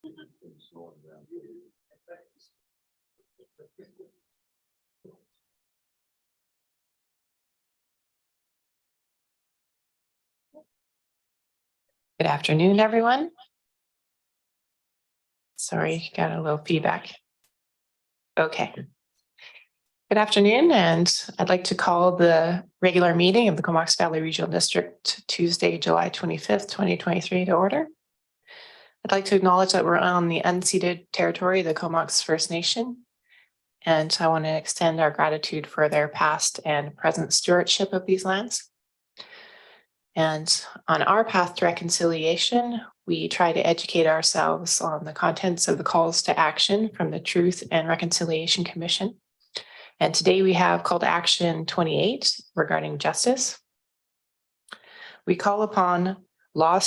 Good afternoon, everyone. Sorry, got a little feedback. Okay. Good afternoon, and I'd like to call the regular meeting of the Comox Valley Regional District Tuesday, July 25th, 2023 to order. I'd like to acknowledge that we're on the unceded territory of the Comox First Nation, and I want to extend our gratitude for their past and present stewardship of these lands. And on our path to reconciliation, we try to educate ourselves on the contents of the calls to action from the Truth and Reconciliation Commission. And today we have call to action 28 regarding justice. We call upon law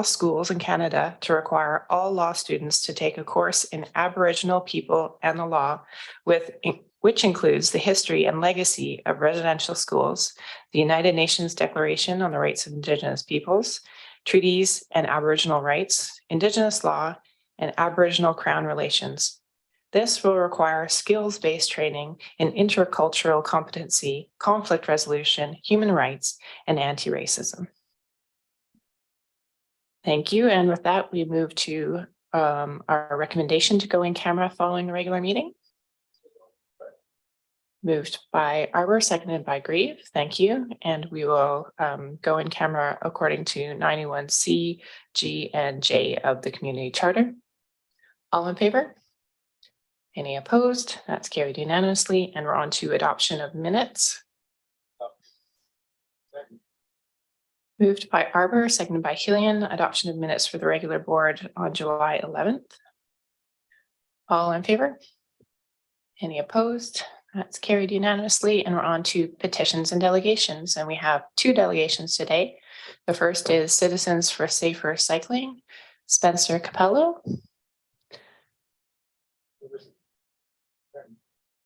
schools in Canada to require all law students to take a course in Aboriginal people and the law, which includes the history and legacy of residential schools, the United Nations Declaration on the Rights of Indigenous Peoples, treaties and Aboriginal rights, Indigenous law, and Aboriginal Crown relations. This will require skills-based training in intercultural competency, conflict resolution, human rights, and anti-racism. Thank you. And with that, we move to our recommendation to go in camera following the regular meeting. Moved by Arbor, seconded by Grieve. Thank you. And we will go in camera according to 91C, G, and J of the Community Charter. All in favor? Any opposed? That's carried unanimously. And we're on to adoption of minutes. Moved by Arbor, seconded by Hillian. Adoption of minutes for the regular board on July 11th. All in favor? Any opposed? That's carried unanimously, and we're on to petitions and delegations, and we have two delegations today. The first is Citizens for Safer Cycling, Spencer Capello.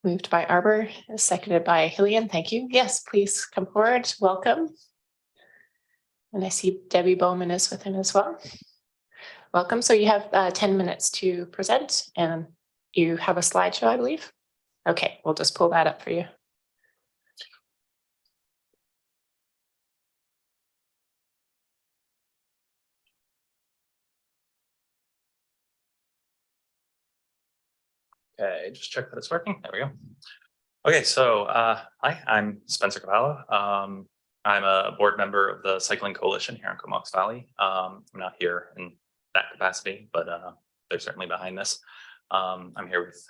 Moved by Arbor, seconded by Hillian. Thank you. Yes, please come forward. Welcome. And I see Debbie Bowman is with him as well. Welcome. So you have 10 minutes to present, and you have a slideshow, I believe. Okay, we'll just pull that up for you. Okay, just check that it's working. There we go. Okay, so hi, I'm Spencer Cavallo. I'm a board member of the Cycling Coalition here in Comox Valley. I'm not here in that capacity, but they're certainly behind this. I'm here with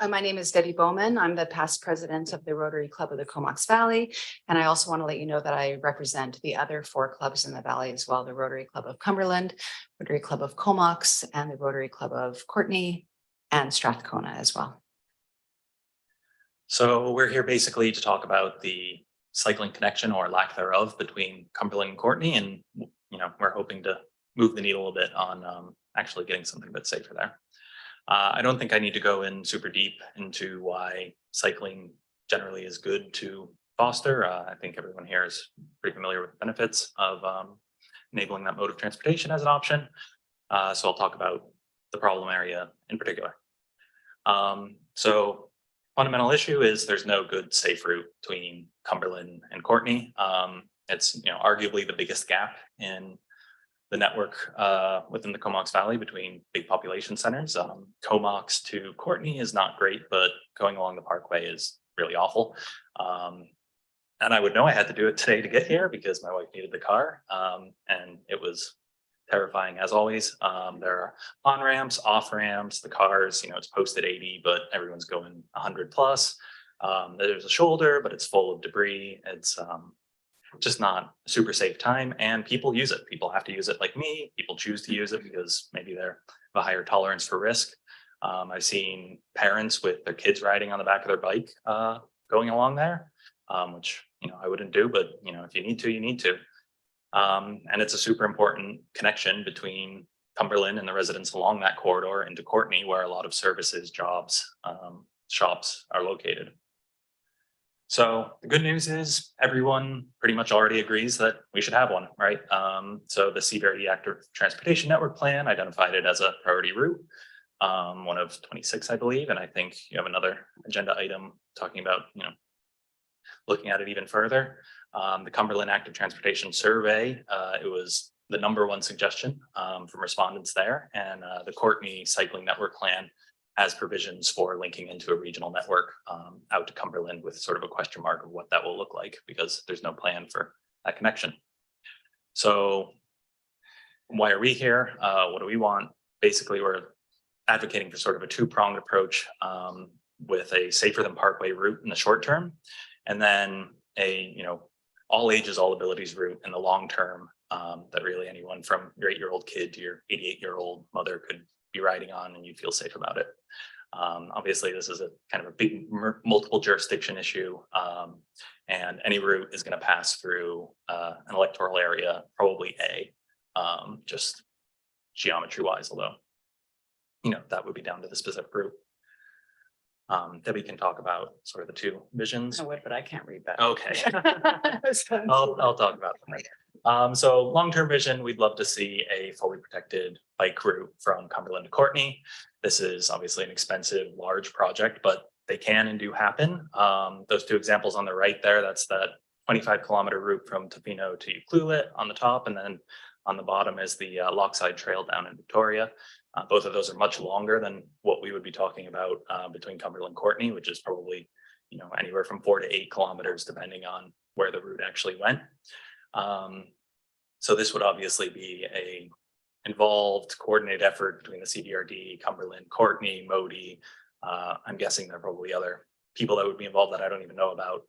my name is Debbie Bowman. I'm the past president of the Rotary Club of the Comox Valley. And I also want to let you know that I represent the other 4 clubs in the Valley as well, the Rotary Club of Cumberland, Rotary Club of Comox, and the Rotary Club of Courtenay and Strathcona as well. So we're here basically to talk about the cycling connection or lack thereof between Cumberland and Courtenay. And, you know, we're hoping to move the needle a bit on actually getting something a bit safer there. I don't think I need to go in super deep into why cycling generally is good to foster. I think everyone here is pretty familiar with the benefits of enabling that mode of transportation as an option. So I'll talk about the problem area in particular. So fundamental issue is there's no good safe route between Cumberland and Courtenay. It's arguably the biggest gap in the network within the Comox Valley between big population centers. Comox to Courtenay is not great, but going along the parkway is really awful. And I would know I had to do it today to get here because my wife needed the car, and it was terrifying as always. There are on ramps, off ramps, the cars, it's posted 80, but everyone's going 100 plus. There's a shoulder, but it's full of debris. It's just not a super safe time, and people use it. People have to use it like me. People choose to use it because maybe they have a higher tolerance for risk. I've seen parents with their kids riding on the back of their bike going along there, which I wouldn't do, but if you need to, you need to. And it's a super important connection between Cumberland and the residents along that corridor into Courtenay, where a lot of services, jobs, shops are located. So the good news is everyone pretty much already agrees that we should have one, right? So the CBRE Active Transportation Network Plan identified it as a priority route, one of 26, I believe. And I think you have another agenda item talking about, looking at it even further. The Cumberland Active Transportation Survey, it was the #1 suggestion from respondents there. And the Courtney Cycling Network Plan has provisions for linking into a regional network out to Cumberland, with sort of a question mark of what that will look like, because there's no plan for that connection. So why are we here? What do we want? Basically, we're advocating for sort of a two-pronged approach with a safer than parkway route in the short term, and then a all ages, all abilities route in the long term that really anyone from your 8-year-old kid to your 88-year-old mother could be riding on, and you feel safe about it. Obviously, this is a kind of a big multiple jurisdiction issue, and any route is going to pass through an electoral area, probably just geometry wise, although that would be down to the specific route. Debbie can talk about sort of the two visions. I would, but I can't read that. Okay. I'll talk about them later. So long-term vision, we'd love to see a fully protected bike route from Cumberland to Courtney. This is obviously an expensive, large project, but they can and do happen. Those two examples on the right there, that's that 25-kilometer route from Tofino to Ucluelet on the top, and then on the bottom is the Lochside Trail down in Victoria. Both of those are much longer than what we would be talking about between Cumberland and Courtney, which is probably anywhere from 4 to 8 kilometers, depending on where the route actually went. So this would obviously be a involved, coordinated effort between the CBRD, Cumberland, Courtney, Modi. I'm guessing there are probably other people that would be involved that I don't even know about.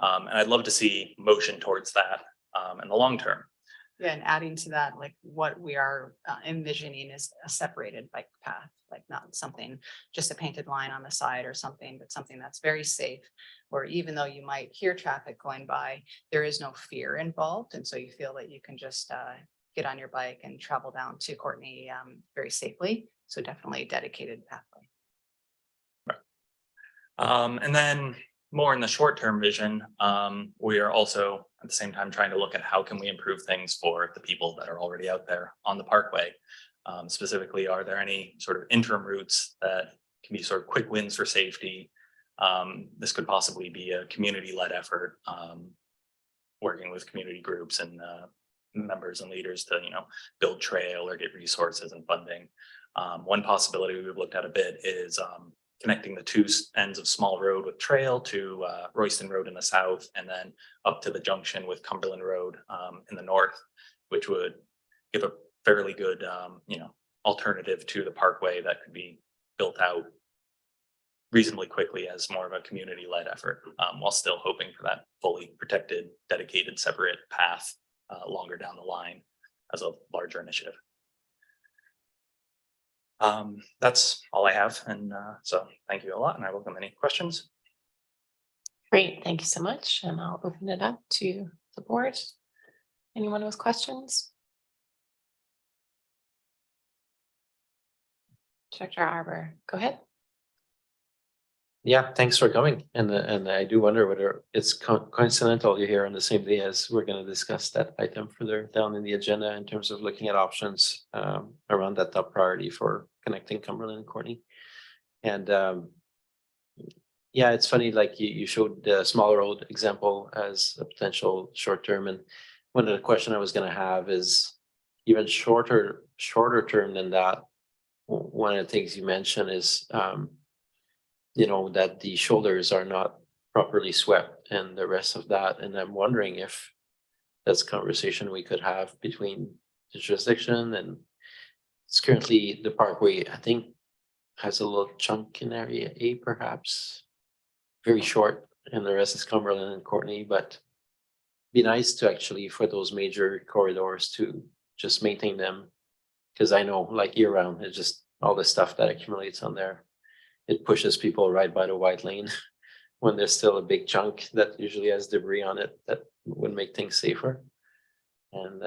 And I'd love to see motion towards that in the long term. Yeah, and adding to that, like what we are envisioning is a separated bike path, like not something, just a painted line on the side or something, but something that's very safe, where even though you might hear traffic going by, there is no fear involved. And so you feel that you can just get on your bike and travel down to Courtney very safely. So definitely a dedicated pathway. Right. And then more in the short-term vision, we are also at the same time trying to look at how can we improve things for the people that are already out there on the parkway. Specifically, are there any sort of interim routes that can be sort of quick wins for safety? This could possibly be a community-led effort, working with community groups and members and leaders to build trail or get resources and funding. One possibility we've looked at a bit is connecting the two ends of Small Road with trail to Royston Road in the south, and then up to the junction with Cumberland Road in the north, which would give a fairly good, alternative to the parkway that could be built out reasonably quickly as more of a community-led effort, while still hoping for that fully protected, dedicated, separate path longer down the line as a larger initiative. That's all I have. And so thank you a lot, and I welcome any questions. Great, thank you so much. And I'll open it up to the board. Anyone with questions? Director Arbor, go ahead. Yeah, thanks for coming. And I do wonder whether it's coincidental you're here on the same day as we're going to discuss that item further down in the agenda in terms of looking at options around that top priority for connecting Cumberland and Courtney. And yeah, it's funny, like you showed the Small Road example as a potential short term. And one of the questions I was going to have is even shorter term than that. One of the things you mentioned is that the shoulders are not properly swept and the rest of that. And I'm wondering if that's a conversation we could have between the jurisdiction, and it's currently the parkway, I think, has a little chunk in area A, perhaps very short, and the rest is Cumberland and Courtney, but be nice to actually, for those major corridors, to just maintain them. Because I know, like year round, it's just all the stuff that accumulates on there. It pushes people right by the white lane when there's still a big chunk that usually has debris on it that would make things safer. And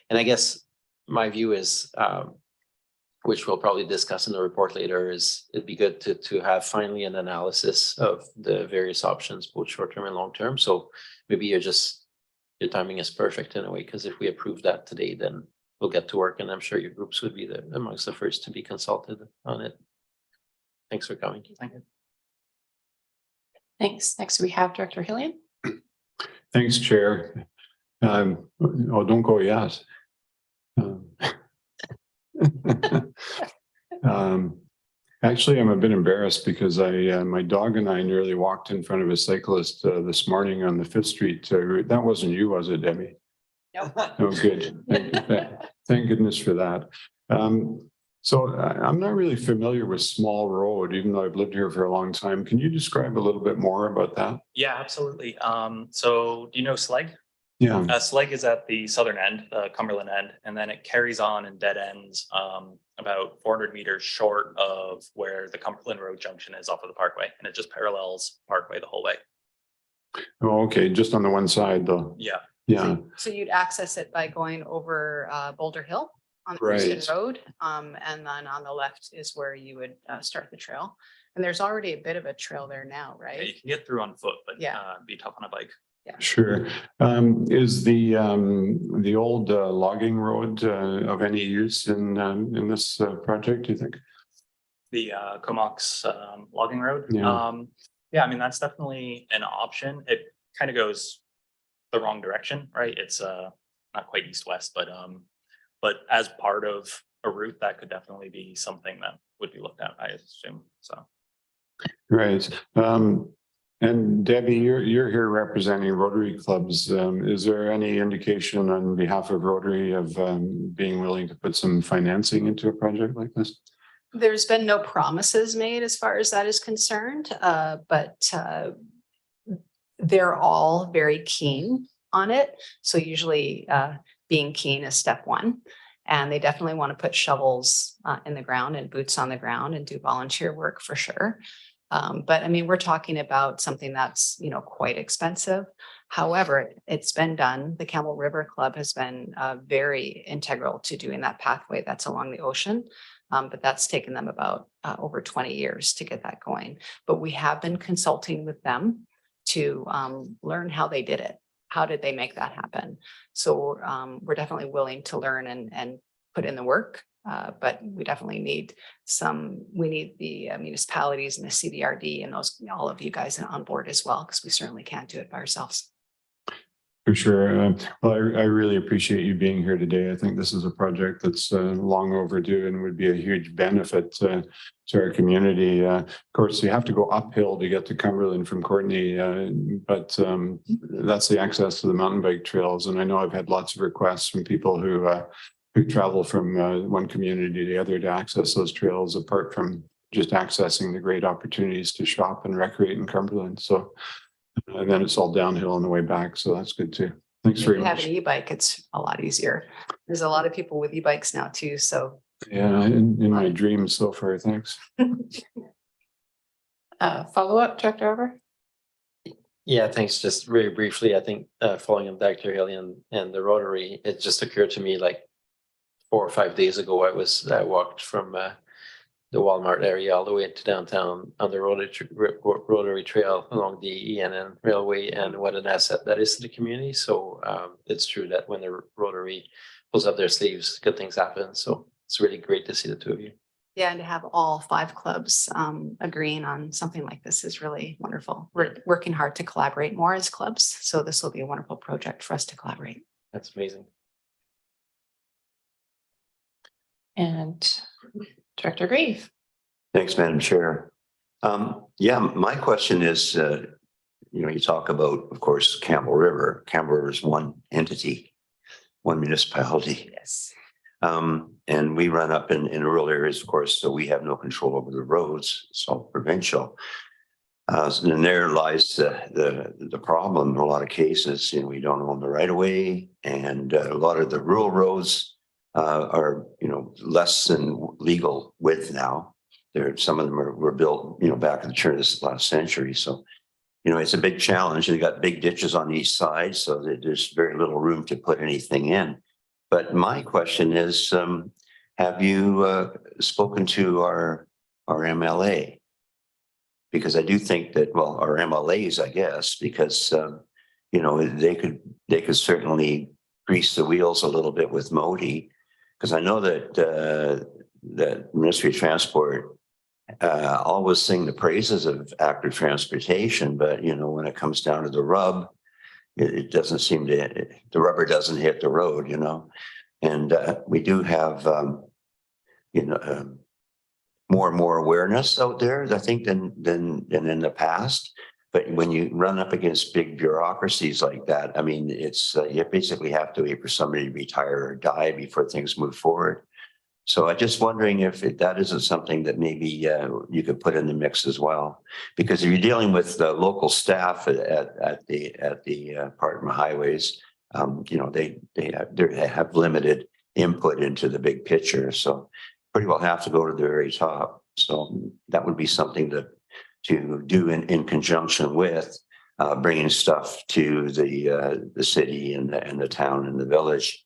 I guess my view is which we'll probably discuss in the report later, is it'd be good to have finally an analysis of the various options, both short-term and long-term. So maybe your timing is perfect in a way, because if we approve that today, then we'll get to work, and I'm sure your groups would be amongst the first to be consulted on it. Thanks for coming. Thank you. Thanks. Next, we have Director Hillian. Thanks, Chair. Oh, don't go yet. Actually, I'm a bit embarrassed because my dog and I nearly walked in front of a cyclist this morning on the 5th Street route. That wasn't you, was it, Debbie? No. Oh, good. Thank goodness for that. So I'm not really familiar with Small Road, even though I've lived here for a long time. Can you describe a little bit more about that? Yeah, absolutely. So do you know Sleg? Yeah. Sleg is at the southern end, the Cumberland end, and then it carries on and dead ends about 400 meters short of where the Cumberland Road junction is off of the Parkway, and it just parallels Parkway the whole way. Oh, okay. Just on the one side, though. Yeah. Yeah. So you'd access it by going over Boulder Hill on the Right. Houston Road. And then on the left is where you would start the trail. And there's already a bit of a trail there now, Yeah, right? you can get through on foot, but Yeah. be tough on a bike. Sure. Is the old logging road of any use in this project, do you think? The Comox logging road. Yeah. Yeah, I mean, that's definitely an option. It kind of goes the wrong direction, right? It's not quite east-west, but as part of a route, that could definitely be something that would be looked at, I assume. So Right. And Debbie, you're here representing Rotary clubs. Is there any indication on behalf of Rotary of being willing to put some financing into a project like this? There's been no promises made as far as that is concerned, but they're all very keen on it. So usually being keen is step one. And they definitely want to put shovels in the ground and boots on the ground and do volunteer work for sure. But I mean, we're talking about something that's, quite expensive. However, it's been done. The Campbell River Club has been very integral to doing that pathway that's along the ocean. But that's taken them about over 20 years to get that going. But we have been consulting with them to learn how they did it. How did they make that happen? So we're definitely willing to learn and put in the work. But we definitely need the municipalities and the CDRD and all of you guys on board as well, because we certainly can't do it by ourselves. For sure. Well, I really appreciate you being here today. I think this is a project that's long overdue and would be a huge benefit to our community. Of course, you have to go uphill to get to Cumberland from Courtney, but that's the access to the mountain bike trails. And I know I've had lots of requests from people who travel from one community to the other to access those trails, apart from just accessing the great opportunities to shop and recreate in Cumberland. So, and then it's all downhill on the way back. So that's good too. Thanks If very you have much. an e-bike, it's a lot easier. There's a lot of people with e-bikes now too. So Yeah, in my dreams so far. Thanks. Follow up, Director Over. Yeah, thanks. Just very briefly, I think following up Dr. Haley and the Rotary, it just occurred to me like 4 or 5 days ago, I walked from the Walmart area all the way to downtown on the Rotary Trail along the ENN Railway, and what an asset that is to the community. So it's true that when the Rotary pulls up their sleeves, good things happen. So it's really great to see the two of you. yeah, and to have all 5 clubs agreeing on something like this is really wonderful. We're working hard to collaborate more as clubs. So this will be a wonderful project for us to collaborate. That's amazing. And Director Grieve. Thanks, Madam Chair. Yeah, my question is, you talk about, of course, Campbell River. Campbell River is one entity, one municipality. Yes. And we run up in rural areas, of course, so we have no control over the roads. It's all provincial. And there lies the problem in a lot of cases. We don't own the right of way, and a lot of the rural roads are less than legal width now. Some of them were built back at the turn of this last century. So it's a big challenge. They got big ditches on each side, so that there's very little room to put anything in. But my question is, have you spoken to our MLA? Because I do think that, well, our MLAs, I guess, because you know, they could certainly grease the wheels a little bit with Modi, because I know that that Ministry of Transport always sing the praises of active transportation, but you know, when it comes down to the rub, it doesn't seem to, the rubber doesn't hit the road, you know. And we do have you know, more and more awareness out there, I think, than in the past. But when you run up against big bureaucracies like that, I mean, it's you basically have to wait for somebody to retire or die before things move forward. So I'm just wondering if that isn't something that maybe you could put in the mix as well, because if you're dealing with the local staff at the Department of Highways, you know, they have limited input into the big picture, so pretty well have to go to the very top. So that would be something to do in conjunction with bringing stuff to the city and the town and the village.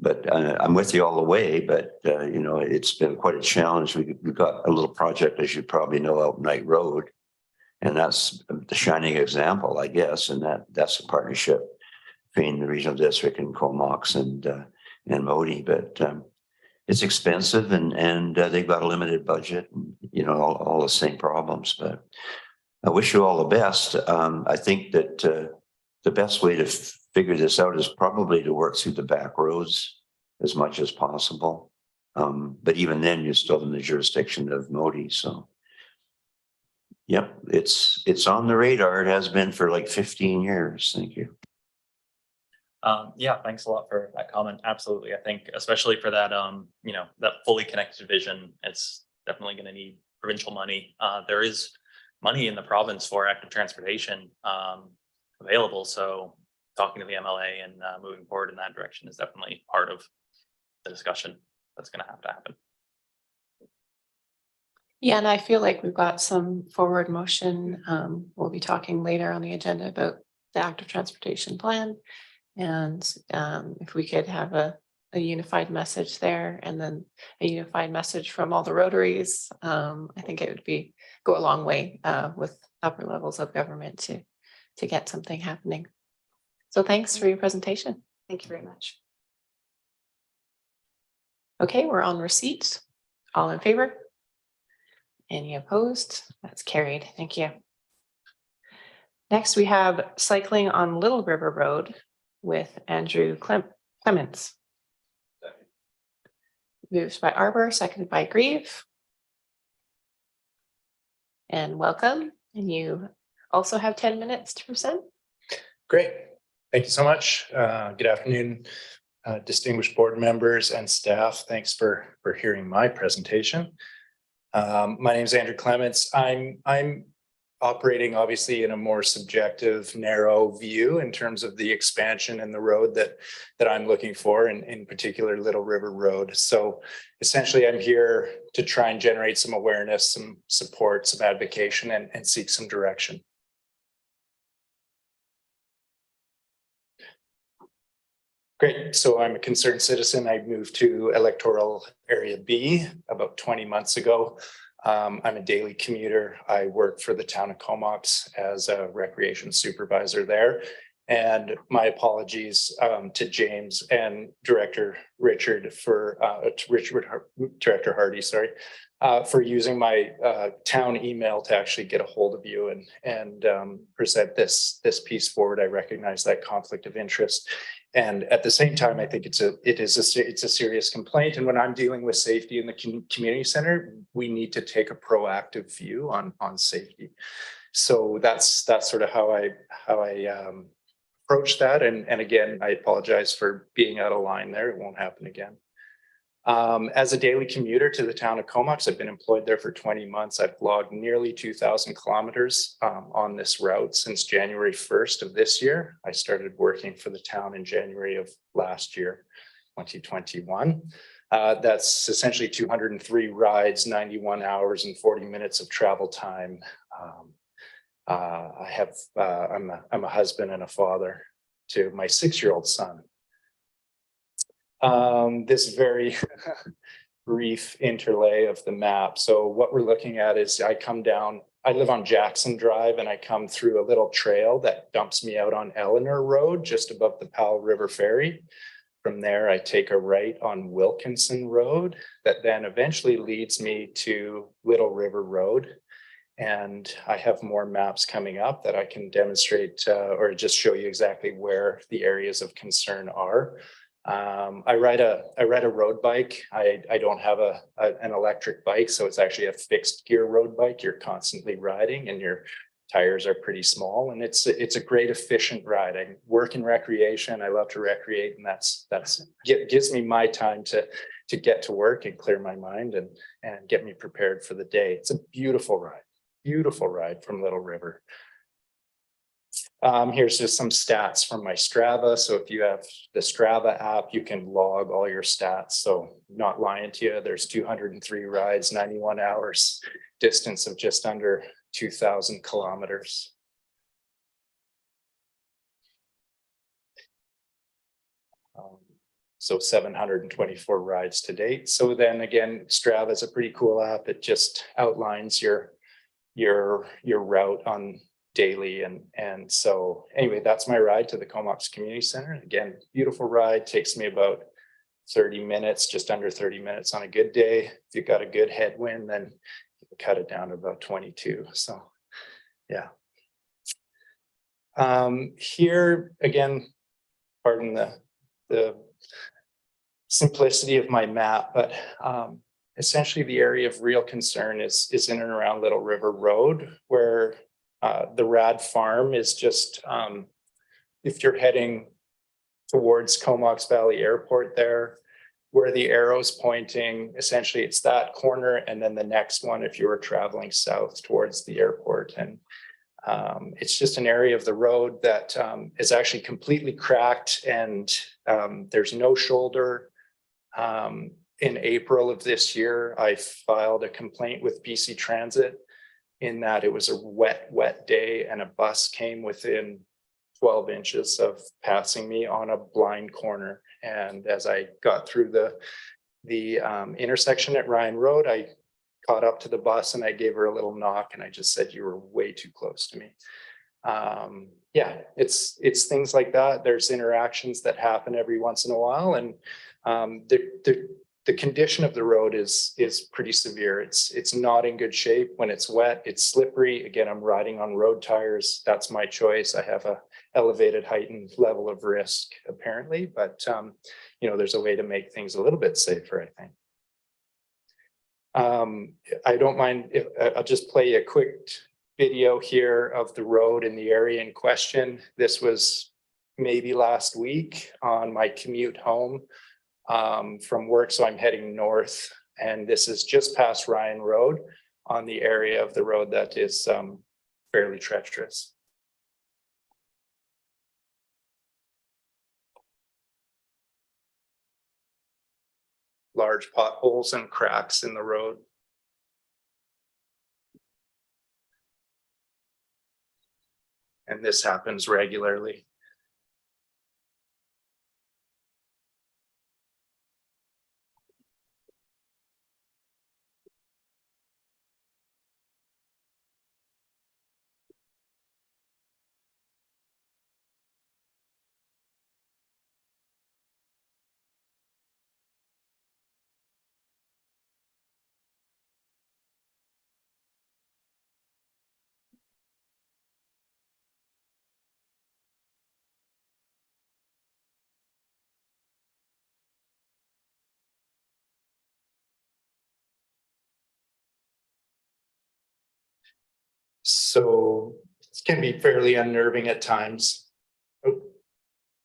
But I'm with you all the way, but you know, it's been quite a challenge. We've got a little project, as you probably know, out Knight Road, and that's the shining example, I guess. And that's a partnership between the regional district and Comox and Modi. But it's expensive, and they've got a limited budget. You know, all the same problems. But I wish you all the best. I think that the best way to figure this out is probably to work through the back roads as much as possible. But even then, you're still in the jurisdiction of Modi. So, yep, it's on the radar. It has been for like 15 years. Thank you. Yeah, thanks a lot for that comment. Absolutely. I think especially for that, you know, that fully connected vision, it's definitely going to need provincial money. There is money in the province for active transportation available. So talking to the MLA and moving forward in that direction is definitely part of the discussion that's going to have to happen. Yeah, and I feel like we've got some forward motion. We'll be talking later on the agenda about the active transportation plan. And if we could have a unified message there, and then a unified message from all the rotaries, I think it would go a long way with upper levels of government to get something happening. So thanks for your presentation. Thank you very much. Okay, we're on receipt. All in favor? Any opposed? That's carried. Thank you. Next, we have cycling on Little River Road with Andrew Clements. Moved by Arbor, seconded by Grieve. And welcome. And you also have 10 minutes to present. Great. Thank you so much. Good afternoon, distinguished board members and staff. Thanks for hearing my presentation. My name is Andrew Clements. I'm operating obviously in a more subjective, narrow view in terms of the expansion and the road that I'm looking for, and in particular Little River Road. So essentially I'm here to try and generate some awareness, some support, some advocacy, and seek some direction. Great. So I'm a concerned citizen. I moved to electoral area B about 20 months ago. I'm a daily commuter. I work for the town of Comox as a recreation supervisor there. And my apologies to James and Director Richard Director Hardy, sorry, for using my town email to actually get a hold of you and present this piece forward. I recognize that conflict of interest. And at the same time, I think it's a serious complaint. And when I'm dealing with safety in the community center, we need to take a proactive view on safety. So that's sort of how I approach that. And again, I apologize for being out of line there. It won't happen again. As a daily commuter to the town of Comox, I've been employed there for 20 months. I've logged nearly 2,000 kilometers on this route since January 1st of this year. I started working for the town in January of last year, 2021. That's essentially 203 rides, 91 hours and 40 minutes of travel time. I'm a husband and a father to my 6-year-old son. This very brief interlay of the map. So what we're looking at is I live on Jackson Drive and I come through a little trail that dumps me out on Eleanor Road, just above the Powell River Ferry. From there, I take a right on Wilkinson Road that then eventually leads me to Little River Road. And I have more maps coming up that I can demonstrate or just show you exactly where the areas of concern are. I ride a road bike. I don't have an electric bike, so it's actually a fixed gear road bike. You're constantly riding and your tires are pretty small, and it's a great efficient ride. I work in recreation. I love to recreate, and that's gives me my time to get to work and clear my mind and get me prepared for the day. It's a beautiful ride from Little River. Here's just some stats from my Strava. So if you have the Strava app, you can log all your stats. So not lying to you, there's 203 rides, 91 hours, distance of just under 2,000 kilometers. So 724 rides to date. So then again, Strava is a pretty cool app. It just outlines your route on daily. And so anyway, that's my ride to the Comox Community Center. Again, beautiful ride, takes me about 30 minutes, just under 30 minutes on a good day. If you've got a good headwind, then you can cut it down to about 22. So yeah. Here again, pardon the simplicity of my map, but essentially the area of real concern is in and around Little River Road, where the Rad Farm is just, if you're heading towards Comox Valley Airport there, where the arrow's pointing, essentially it's that corner, and then the next one if you were traveling south towards the airport. And it's just an area of the road that is actually completely cracked, and there's no shoulder. In April of this year, I filed a complaint with BC Transit in that it was a wet day and a bus came within 12 inches of passing me on a blind corner. And as I got through the intersection at Ryan Road, I caught up to the bus and I gave her a little knock and I just said, "You were way too close to me." Yeah, it's things like that. There's interactions that happen every once in a while, and the condition of the road is pretty severe. It's not in good shape when it's wet. It's slippery. Again, I'm riding on road tires. That's my choice. I have a elevated heightened level of risk apparently, but you know, there's a way to make things a little bit safer, I think. I don't mind if I'll just play a quick video here of the road in the area in question. This was maybe last week on my commute home from work. So I'm heading north, and this is just past Ryan Road on the area of the road that is fairly treacherous. Large potholes and cracks in the road. And this happens regularly. So it can be fairly unnerving at times. Oh,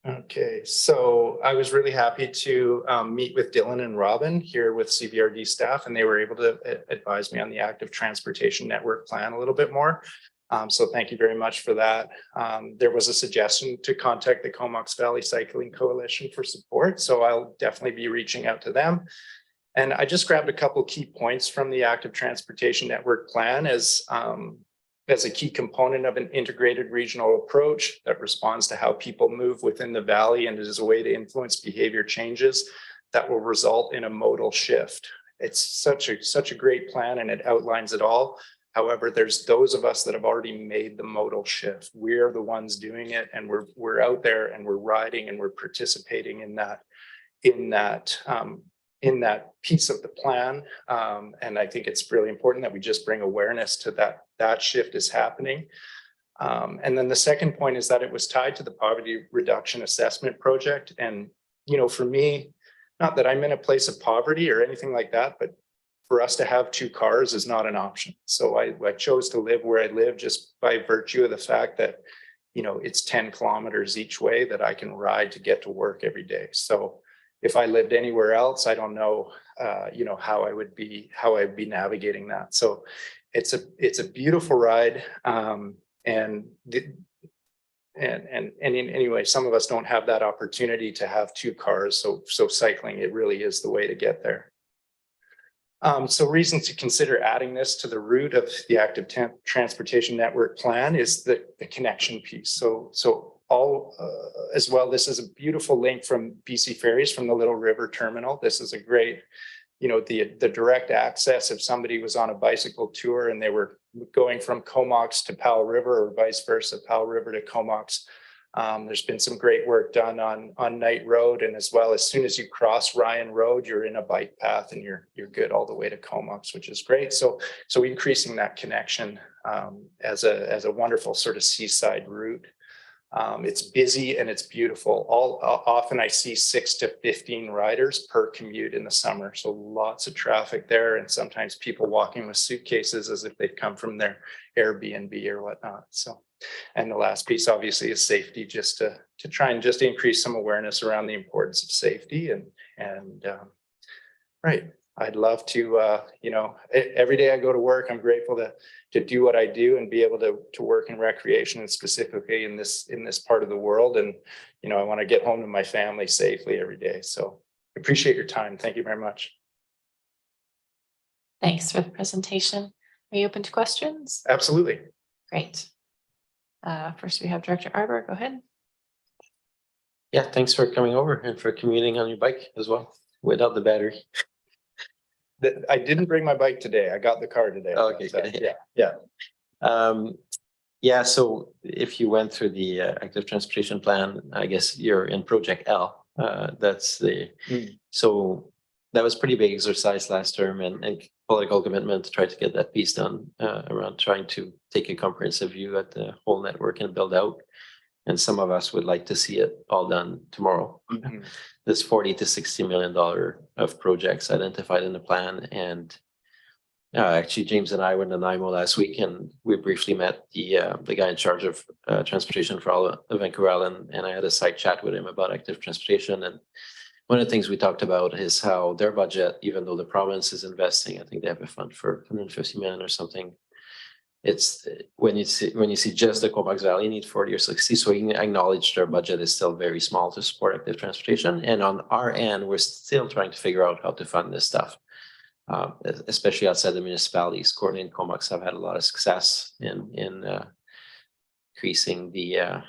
okay, so I was really happy to meet with Dylan and Robin here with CVRD staff, and they were able to advise me on the active transportation network plan a little bit more. So thank you very much for that. There was a suggestion to contact the Comox Valley Cycling Coalition for support, so I'll definitely be reaching out to them. And I just grabbed a couple key points from the active transportation network plan as as a key component of an integrated regional approach that responds to how people move within the valley and is a way to influence behavior changes that will result in a modal shift. It's such a great plan, and it outlines it all. However, there's those of us that have already made the modal shift. We're the ones doing it, and we're out there and we're riding and we're participating in that piece of the plan. And I think it's really important that we just bring awareness to that shift is happening. And then the second point is that it was tied to the poverty reduction assessment project. And, you know, for me, not that I'm in a place of poverty or anything like that, but for us to have 2 cars is not an option. So I chose to live where I live just by virtue of the fact that, you know, it's 10 kilometers each way that I can ride to get to work every day. So if I lived anywhere else, I don't know, you know, how I'd be navigating that. So it's a beautiful ride. Anyway, some of us don't have that opportunity to have 2 cars. So cycling, it really is the way to get there. So reasons to consider adding this to the route of the active transportation network plan is the connection piece. So all as well, this is a beautiful link from BC Ferries from the Little River Terminal. This is a great, you know, the direct access if somebody was on a bicycle tour and they were going from Comox to Powell River or vice versa, Powell River to Comox. There's been some great work done on Knight Road, and as well, as soon as you cross Ryan Road, you're in a bike path and you're good all the way to Comox, which is great. So increasing that connection as a wonderful sort of seaside route. It's busy and it's beautiful. Often I see 6 to 15 riders per commute in the summer. So lots of traffic there, and sometimes people walking with suitcases as if they've come from their Airbnb or whatnot. So, and the last piece obviously is safety, just to try and just increase some awareness around the importance of safety and right. I'd love to, you know, every day I go to work, I'm grateful to do what I do and be able to work in recreation, and specifically in this part of the world. And, you know, I want to get home to my family safely every day. So appreciate your time. Thank you very much. Thanks for the presentation. Are you open to questions? Absolutely. Great. First we have Director Arbor. Go ahead. Yeah, thanks for coming over and for commuting on your bike as well, without the battery. I didn't bring my bike today. I got the car today. Okay. Yeah. So if you went through the active transportation plan, I guess you're in Project L. That's the so that was pretty big exercise last term, and political commitment to try to get that piece done around trying to take a comprehensive view at the whole network and build out. And some of us would like to see it all done tomorrow. There's $40 to $60 million of projects identified in the plan. And actually, James and I went to NIMO last week, and we briefly met the guy in charge of transportation for all of Vancouver Island. And I had a side chat with him about active transportation. And one of the things we talked about is how their budget, even though the province is investing, I think they have a fund for $150 million or something. It's when you see just the Comox Valley need 40 or 60, so you can acknowledge their budget is still very small to support active transportation. And on our end, we're still trying to figure out how to fund this stuff, especially outside the municipalities. Courtney and Comox have had a lot of success in increasing the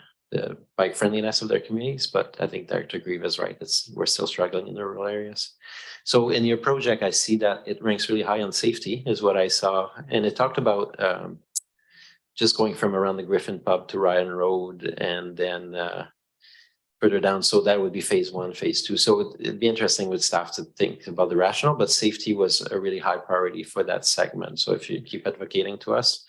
bike friendliness of their communities, but I think Director Grieve is right. We're still struggling in the rural areas. So in your project, I see that it ranks really high on safety, is what I saw, and it talked about just going from around the Griffin Pub to Ryan Road and then further down. So that would be phase 1, phase 2. So it'd be interesting with staff to think about the rationale, but safety was a really high priority for that segment. So if you keep advocating to us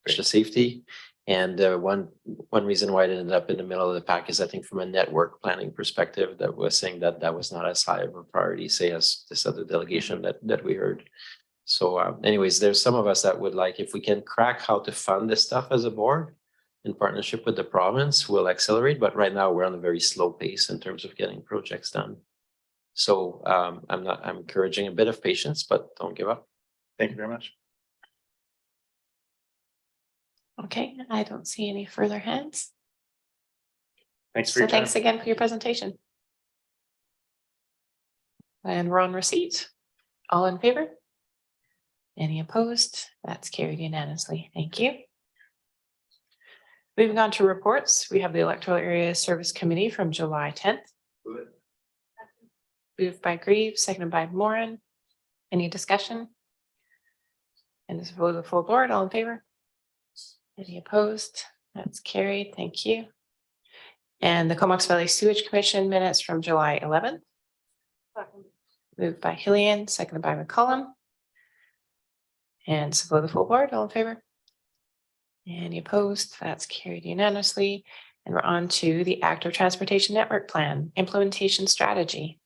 for the safety. And one reason why it ended up in the middle of the pack is, I think, from a network planning perspective, that was saying that was not as high of a priority, say, as this other delegation that we heard. So anyways, there's some of us that would like, if we can crack how to fund this stuff as a board in partnership with the province, we'll accelerate. But right now we're on a very slow pace in terms of getting projects done. So I'm encouraging a bit of patience, but don't give up. Thank you very much. Okay, I don't see any further hands. Thanks for your time. Thanks again for your presentation. And we're on receipt. All in favor? Any opposed? That's carried unanimously. Thank you. Moving on to reports, we have the Electoral Area Service Committee from July 10th. Moved by Grieve, seconded by Moran. Any discussion? And this is for the full board, all in favor? Any opposed? That's carried, thank you. And the Comox Valley Sewage Commission minutes from July 11th. Moved by Hillian, seconded by McCollum. And so for the full board, all in favor? Any opposed? That's carried unanimously. And we're on to the Active Transportation Network Plan Implementation Strategy.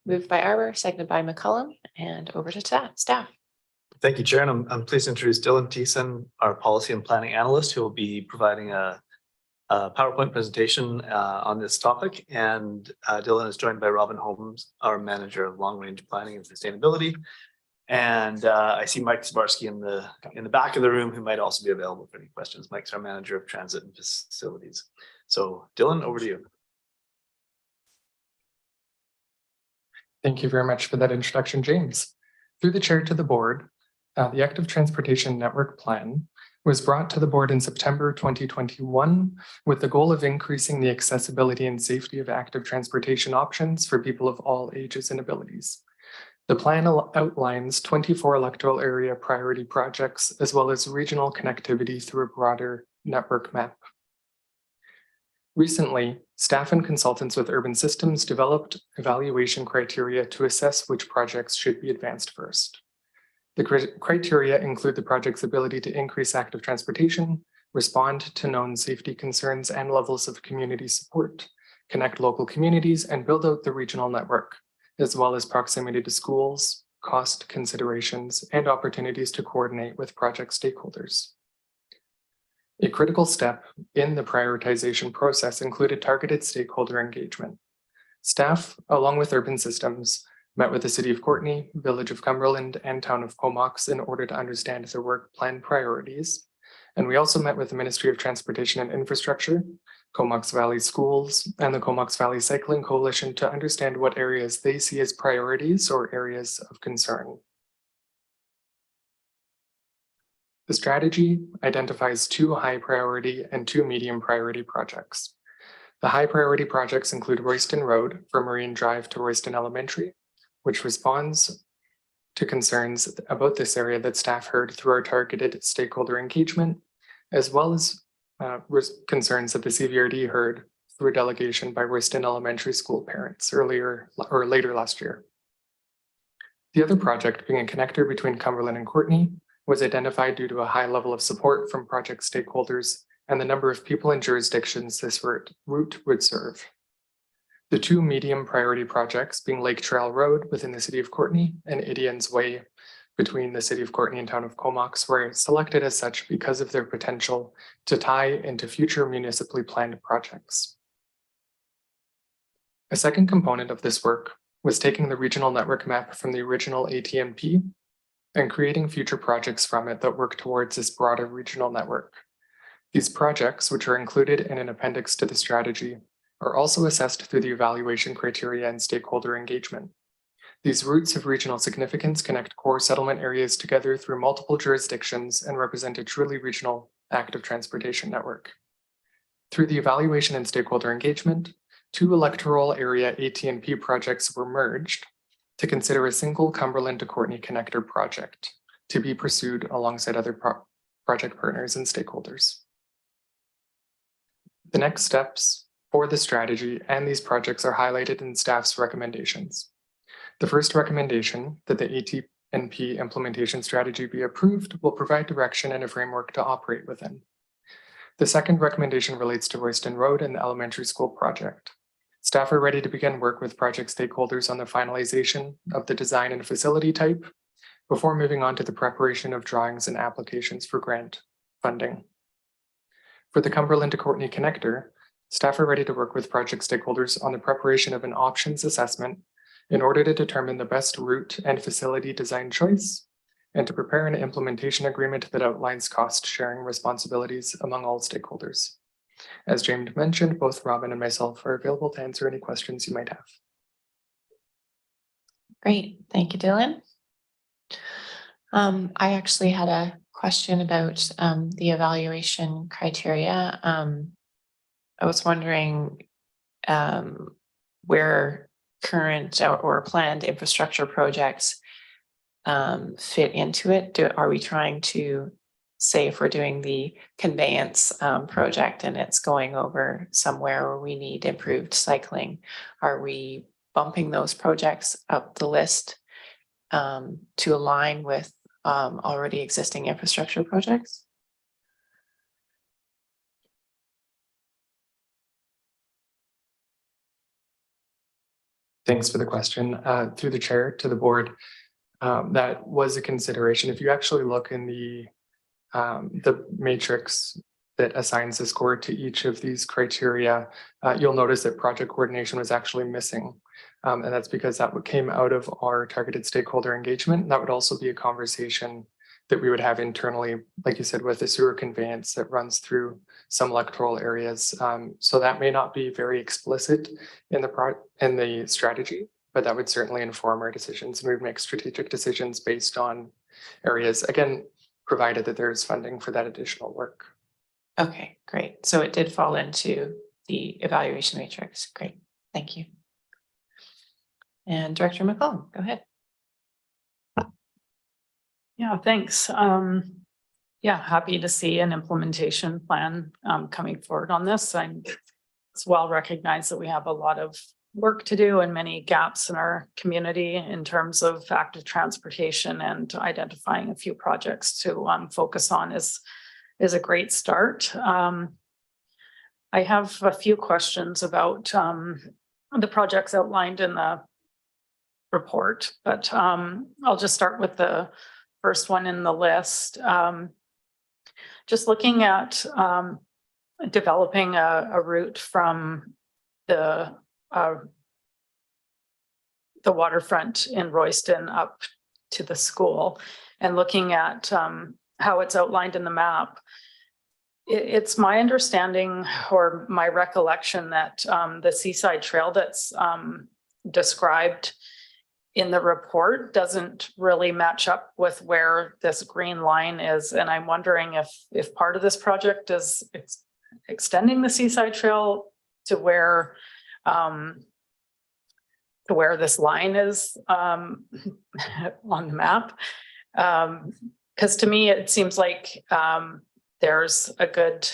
Moved by Arbor, seconded by McCollum, and over to staff. Thank you, Chair. And I'm pleased to introduce Dylan Thiessen, our policy and planning analyst, who will be providing a PowerPoint presentation on this topic. And Dylan is joined by Robin Holmes, our manager of long range planning and sustainability. And I see Mike Zabarski in the back of the room, who might also be available for any questions. Mike's our manager of transit and facilities. So Dylan, over to you. Thank you very much for that introduction, James. Through the chair to the board, the Active Transportation Network Plan was brought to the board in September 2021 with the goal of increasing the accessibility and safety of active transportation options for people of all ages and abilities. The plan outlines 24 electoral area priority projects, as well as regional connectivity through a broader network map. Recently, staff and consultants with Urban Systems developed evaluation criteria to assess which projects should be advanced first. The criteria include the project's ability to increase active transportation, respond to known safety concerns and levels of community support, connect local communities, and build out the regional network, as well as proximity to schools, cost considerations, and opportunities to coordinate with project stakeholders. A critical step in the prioritization process included targeted stakeholder engagement. Staff, along with Urban Systems, met with the City of Courtenay, Village of Cumberland, and Town of Comox in order to understand their work plan priorities. And we also met with the Ministry of Transportation and Infrastructure, Comox Valley Schools, and the Comox Valley Cycling Coalition to understand what areas they see as priorities or areas of concern. The strategy identifies 2 high priority and 2 medium priority projects. The high priority projects include Royston Road from Marine Drive to Royston Elementary, which responds to concerns about this area that staff heard through our targeted stakeholder engagement, as well as concerns that the CVRD heard through a delegation by Royston Elementary School parents later last year. The other project, being a connector between Cumberland and Courtenay, was identified due to a high level of support from project stakeholders and the number of people and jurisdictions this route would serve. The 2 medium priority projects, being Lake Trail Road within the City of Courtenay and Idian's Way between the City of Courtenay and Town of Comox, were selected as such because of their potential to tie into future municipally planned projects. A second component of this work was taking the regional network map from the original ATNP and creating future projects from it that work towards this broader regional network. These projects, which are included in an appendix to the strategy, are also assessed through the evaluation criteria and stakeholder engagement. These routes of regional significance connect core settlement areas together through multiple jurisdictions and represent a truly regional active transportation network. Through the evaluation and stakeholder engagement, 2 electoral area ATNP projects were merged to consider a single Cumberland to Courtenay connector project to be pursued alongside other project partners and stakeholders. The next steps for the strategy and these projects are highlighted in staff's recommendations. The first recommendation, that the ATNP implementation strategy be approved, will provide direction and a framework to operate within. The second recommendation relates to Royston Road and the elementary school project. Staff are ready to begin work with project stakeholders on the finalization of the design and facility type before moving on to the preparation of drawings and applications for grant funding. For the Cumberland to Courtenay connector, staff are ready to work with project stakeholders on the preparation of an options assessment in order to determine the best route and facility design choice, and to prepare an implementation agreement that outlines cost sharing responsibilities among all stakeholders. As James mentioned, both Robin and myself are available to answer any questions you might have. Great, thank you, Dylan. I actually had a question about the evaluation criteria. I was wondering where current or planned infrastructure projects fit into it. Are we trying to say if we're doing the conveyance project and it's going over somewhere where we need improved cycling, are we bumping those projects up the list to align with already existing infrastructure projects? Thanks for the question. Through the chair to the board, that was a consideration. If you actually look in the matrix that assigns a score to each of these criteria, you'll notice that project coordination was actually missing. And that's because that came out of our targeted stakeholder engagement. That would also be a conversation that we would have internally, like you said, with the sewer conveyance that runs through some electoral areas. So that may not be very explicit in the strategy, but that would certainly inform our decisions, and we would make strategic decisions based on areas, again, provided that there's funding for that additional work. Okay, great. So it did fall into the evaluation matrix. Great, thank you. And Director McCollum, go ahead. Yeah, thanks. Yeah, happy to see an implementation plan coming forward on this. It's well recognized that we have a lot of work to do and many gaps in our community in terms of active transportation, and identifying a few projects to focus on is a great start. I have a few questions about the projects outlined in the report, but I'll just start with the first one in the list. Just looking at developing a route from the waterfront in Royston up to the school, and looking at how it's outlined in the map. It's my understanding or my recollection that the Seaside Trail that's described in the report doesn't really match up with where this green line is. And I'm wondering if part of this project is extending the Seaside Trail to where this line is on the map. Because to me, it seems like there's a good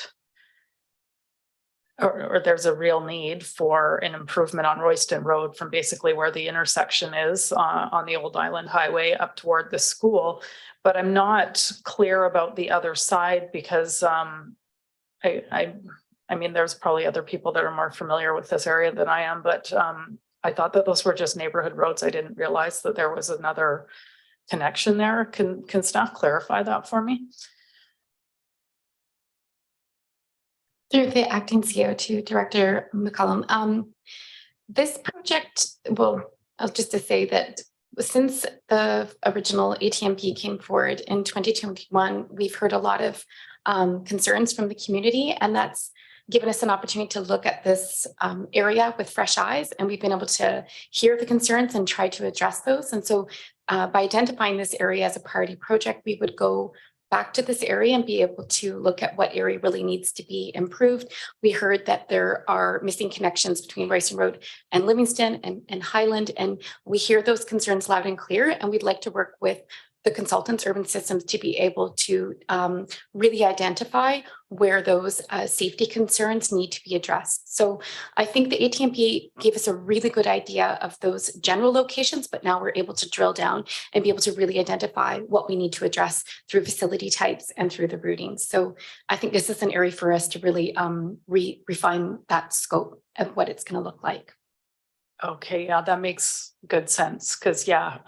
or there's a real need for an improvement on Royston Road from basically where the intersection is on the Old Island Highway up toward the school. But I'm not clear about the other side because I mean, there's probably other people that are more familiar with this area than I am, but I thought that those were just neighborhood roads. I didn't realize that there was another connection there. Can staff clarify that for me? Through the acting CO2 Director McCollum, this project, well, just to say that since the original ATMP came forward in 2021, we've heard a lot of concerns from the community, and that's given us an opportunity to look at this area with fresh eyes, and we've been able to hear the concerns and try to address those. And so by identifying this area as a priority project, we would go back to this area and be able to look at what area really needs to be improved. We heard that there are missing connections between Royston Road and Livingston and Highland, and we hear those concerns loud and clear, and we'd like to work with the consultants, Urban Systems, to be able to really identify where those safety concerns need to be addressed. So I think the ATMP gave us a really good idea of those general locations, but now we're able to drill down and be able to really identify what we need to address through facility types and through the routing. So I think this is an area for us to really refine that scope of what it's going to look like. Okay, yeah, that makes good sense, because yeah,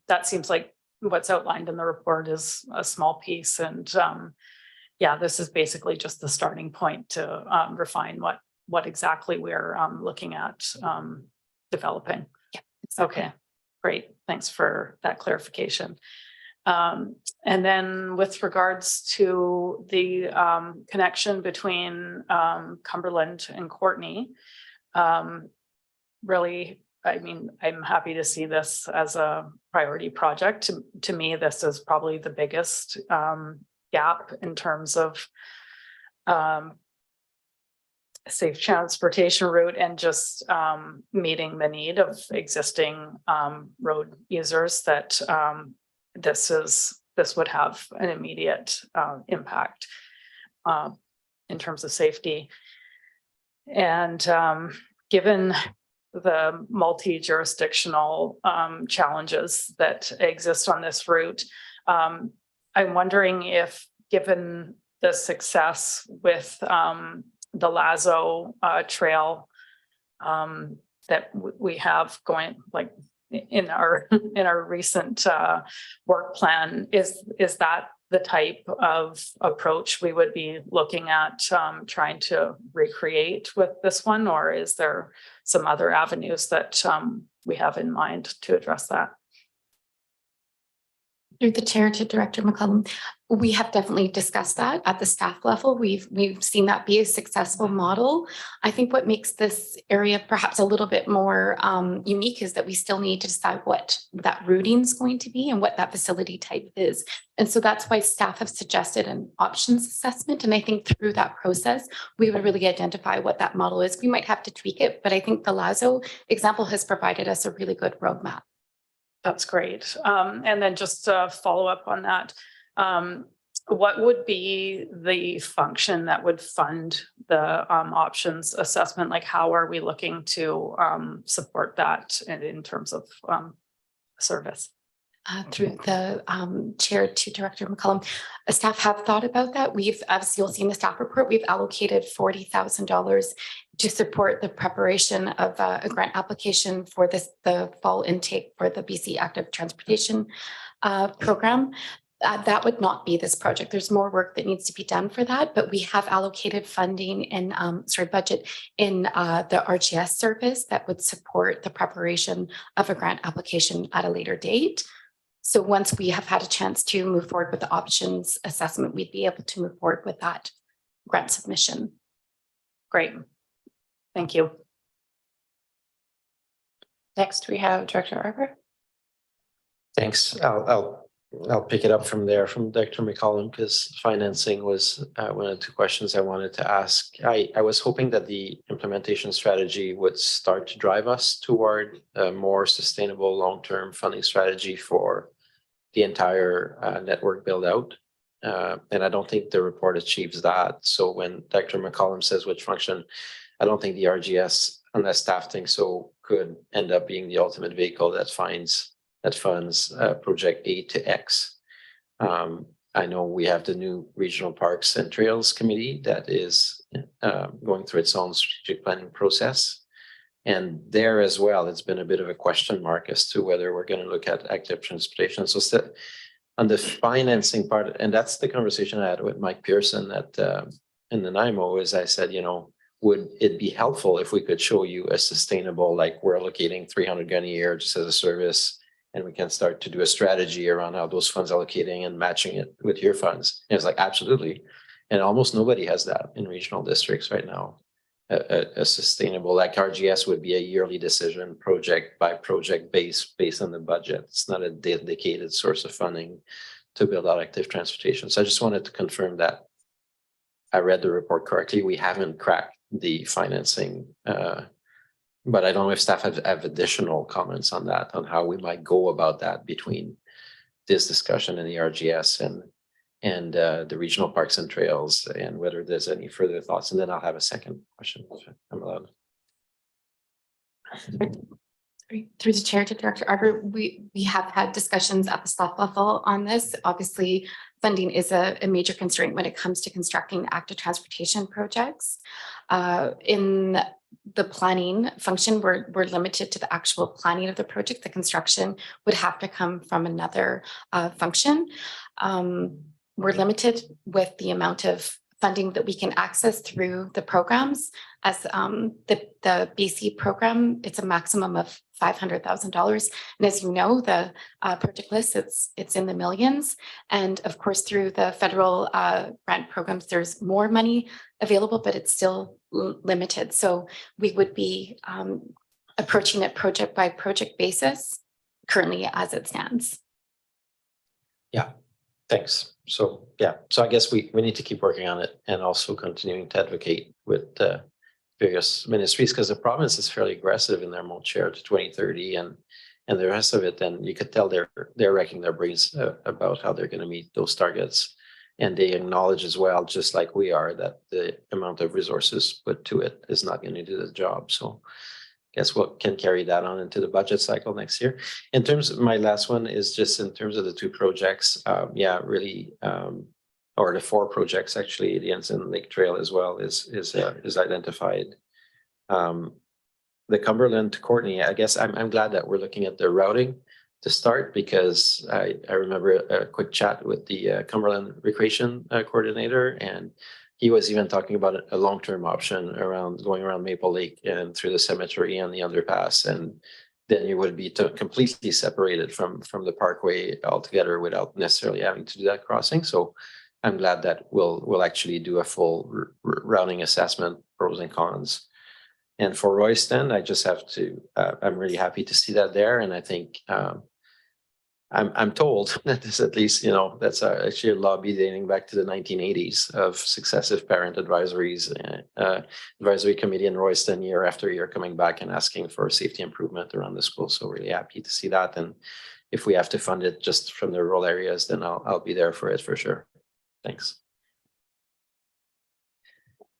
that seems like what's outlined in the report is a small piece, and yeah, this is basically just the starting point to refine what exactly we're looking at developing. Yeah, exactly. Okay, great, thanks for that clarification. And then with regards to the connection between Cumberland and Courtney, really, I mean, I'm happy to see this as a priority project. To me, this is probably the biggest gap in terms of safe transportation route and just meeting the need of existing road users, that this would have an immediate impact in terms of safety. And given the multi-jurisdictional challenges that exist on this route, I'm wondering if, given the success with the Lazo trail that we have going, like in our recent work plan, is that the type of approach we would be looking at trying to recreate with this one, or is there some other avenues that we have in mind to address that? Through the chair to Director McCollum, we have definitely discussed that at the staff level. We've seen that be a successful model. I think what makes this area perhaps a little bit more unique is that we still need to decide what that routing is going to be and what that facility type is. And so that's why staff have suggested an options assessment. And I think through that process, we would really identify what that model is. We might have to tweak it, but I think the Lazo example has provided us a really good roadmap. That's great. And then just to follow up on that, what would be the function that would fund the options assessment? Like, how are we looking to support that in terms of service? Through the chair to Director McCollum, staff have thought about that. We've, as you'll see in the staff report, we've allocated $40,000 to support the preparation of a grant application for the fall intake for the BC Active Transportation program. That would not be this project. There's more work that needs to be done for that, but we have allocated funding in budget in the RGS service that would support the preparation of a grant application at a later date. So once we have had a chance to move forward with the options assessment, we'd be able to move forward with that grant submission. Great. Thank you. Next, we have Director Arbor. Thanks. I'll pick it up from there from Dr. McCollum, because financing was one of the two questions I wanted to ask. I was hoping that the implementation strategy would start to drive us toward a more sustainable long-term funding strategy for the entire network build out. And I don't think the report achieves that. So when Dr. McCollum says which function, I don't think the RGS, unless staff thinks so, could end up being the ultimate vehicle that funds project A to X. I know we have the new Regional Parks and Trails Committee that is going through its own strategic planning process. And there as well, it's been a bit of a question mark as to whether we're going to look at active transportation. So on the financing part, and that's the conversation I had with Mike Pearson at in the NIMO, is I said, would it be helpful if we could show you a sustainable, like we're allocating $300 a year just as a service, and we can start to do a strategy around how those funds allocating and matching it with your funds. And it's like, absolutely. And almost nobody has that in regional districts right now. A sustainable, like RGS would be a yearly decision, project by project based on the budget. It's not a dedicated source of funding to build out active transportation. So I just wanted to confirm that I read the report correctly. We haven't cracked the financing, but I don't know if staff have additional comments on that, on how we might go about that between this discussion and the RGS and the regional parks and trails, and whether there's any further thoughts. And then I'll have a second question if I'm allowed. Through the chair to Director Arbor, we have had discussions at the staff level on this. Obviously, funding is a major constraint when it comes to constructing active transportation projects. In the planning function, we're limited to the actual planning of the project. The construction would have to come from another function. We're limited with the amount of funding that we can access through the programs. As the BC program, it's a maximum of $500,000. And as you know, the project list, it's in the millions. And of course, through the federal grant programs, there's more money available, but it's still limited. So we would be approaching it project by project basis currently as it stands. Yeah. Thanks. So, yeah, so I guess we need to keep working on it and also continuing to advocate with various ministries, because the province is fairly aggressive in their mode share to 2030 and the rest of it. Then you could tell they're wrecking their brains about how they're going to meet those targets. And they acknowledge as well, just like we are, that the amount of resources put to it is not going to do the job. So guess what can carry that on into the budget cycle next year. In terms of my last one is just in terms of the two projects, really, or the 4 projects actually, the Ensign Lake Trail as well is identified. The Cumberland to Courtney, I guess I'm glad that we're looking at the routing to start, because I remember a quick chat with the Cumberland Recreation Coordinator, and he was even talking about a long-term option around going around Maple Lake and through the cemetery and the underpass. And then you would be completely separated from the parkway altogether without necessarily having to do that crossing. So I'm glad that we'll actually do a full routing assessment, pros and cons. And for Royston, I just have to, I'm really happy to see that there. And I think I'm told that this, at least, that's actually a lobby dating back to the 1980s of successive parent advisories, advisory committee in Royston year after year coming back and asking for safety improvement around the school. So really happy to see that. And if we have to fund it just from the rural areas, then I'll be there for it for sure. Thanks.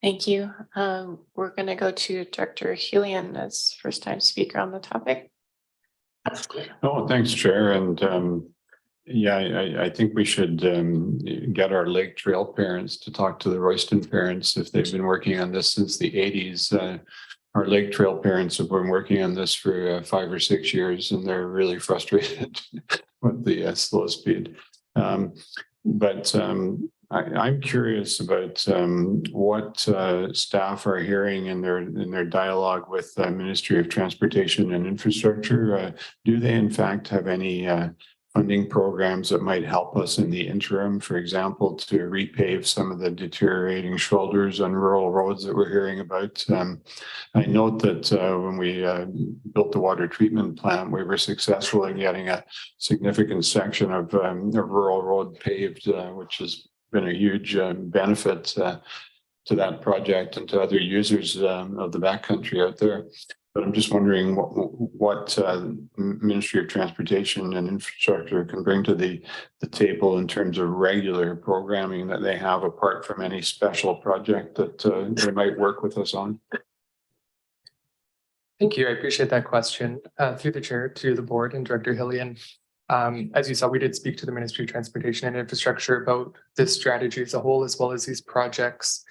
Thank you. We're going to go to Director Helian as first time speaker on the topic. Oh, thanks, Chair. And I think we should get our Lake Trail parents to talk to the Royston parents if they've been working on this since the 80s. Our Lake Trail parents have been working on this for 5 or 6 years, and they're really frustrated with the slow speed. I'm curious about what staff are hearing in their dialogue with the Ministry of Transportation and Infrastructure. Do they in fact have any funding programs that might help us in the interim, for example, to repave some of the deteriorating shoulders on rural roads that we're hearing about? I note that when we built the water treatment plant, we were successful in getting a significant section of the rural road paved, which has been a huge benefit to that project and to other users of the backcountry out there. But I'm just wondering what Ministry of Transportation and Infrastructure can bring to the table in terms of regular programming that they have apart from any special project that they might work with us on. Thank you. I appreciate that question. Through the chair to the board and Director Helian. As you saw, we did speak to the Ministry of Transportation and Infrastructure about this strategy as a whole, as well as these projects.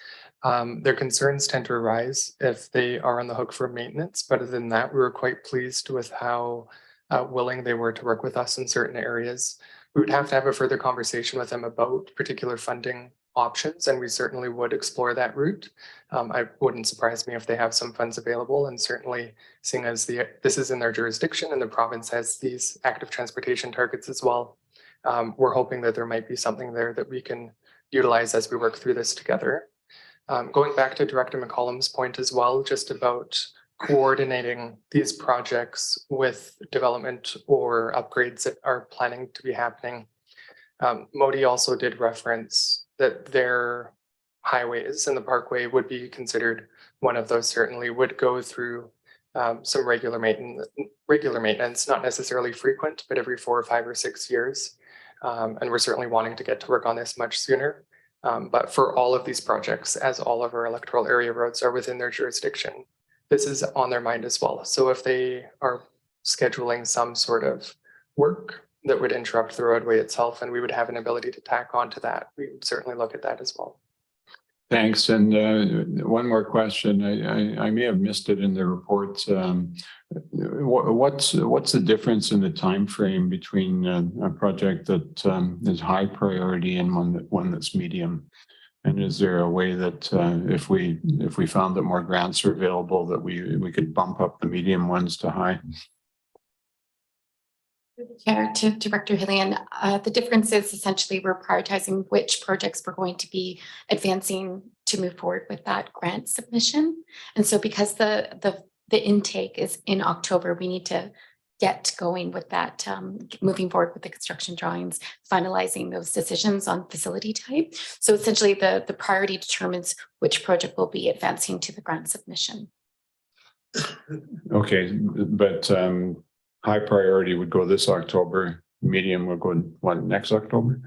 Their concerns tend to arise if they are on the hook for maintenance. But other than that, we were quite pleased with how willing they were to work with us in certain areas. We would have to have a further conversation with them about particular funding options, and we certainly would explore that route. It wouldn't surprise me if they have some funds available, and certainly seeing as this is in their jurisdiction and the province has these active transportation targets as well, we're hoping that there might be something there that we can utilize as we work through this together. Going back to Director McCollum's point as well, just about coordinating these projects with development or upgrades that are planning to be happening. Modi also did reference that their highways and the parkway would be considered one of those, certainly would go through some regular maintenance, not necessarily frequent, but every 4 or 5 or 6 years. And we're certainly wanting to get to work on this much sooner. But for all of these projects, as all of our electoral area roads are within their jurisdiction, this is on their mind as well. So if they are scheduling some sort of work that would interrupt the roadway itself and we would have an ability to tack onto that, we would certainly look at that as well. Thanks. And one more question. I may have missed it in the report. What's the difference in the time frame between a project that is high priority and one that's medium? And is there a way that if we found that more grants are available, that we could bump up the medium ones to high? Chair to Director Helian, the difference is essentially we're prioritizing which projects we're going to be advancing to move forward with that grant submission. And so because the intake is in October, we need to get going with that, moving forward with the construction drawings, finalizing those decisions on facility type. So essentially the priority determines which project will be advancing to the grant submission. Okay, but high priority would go this October, medium would go next October?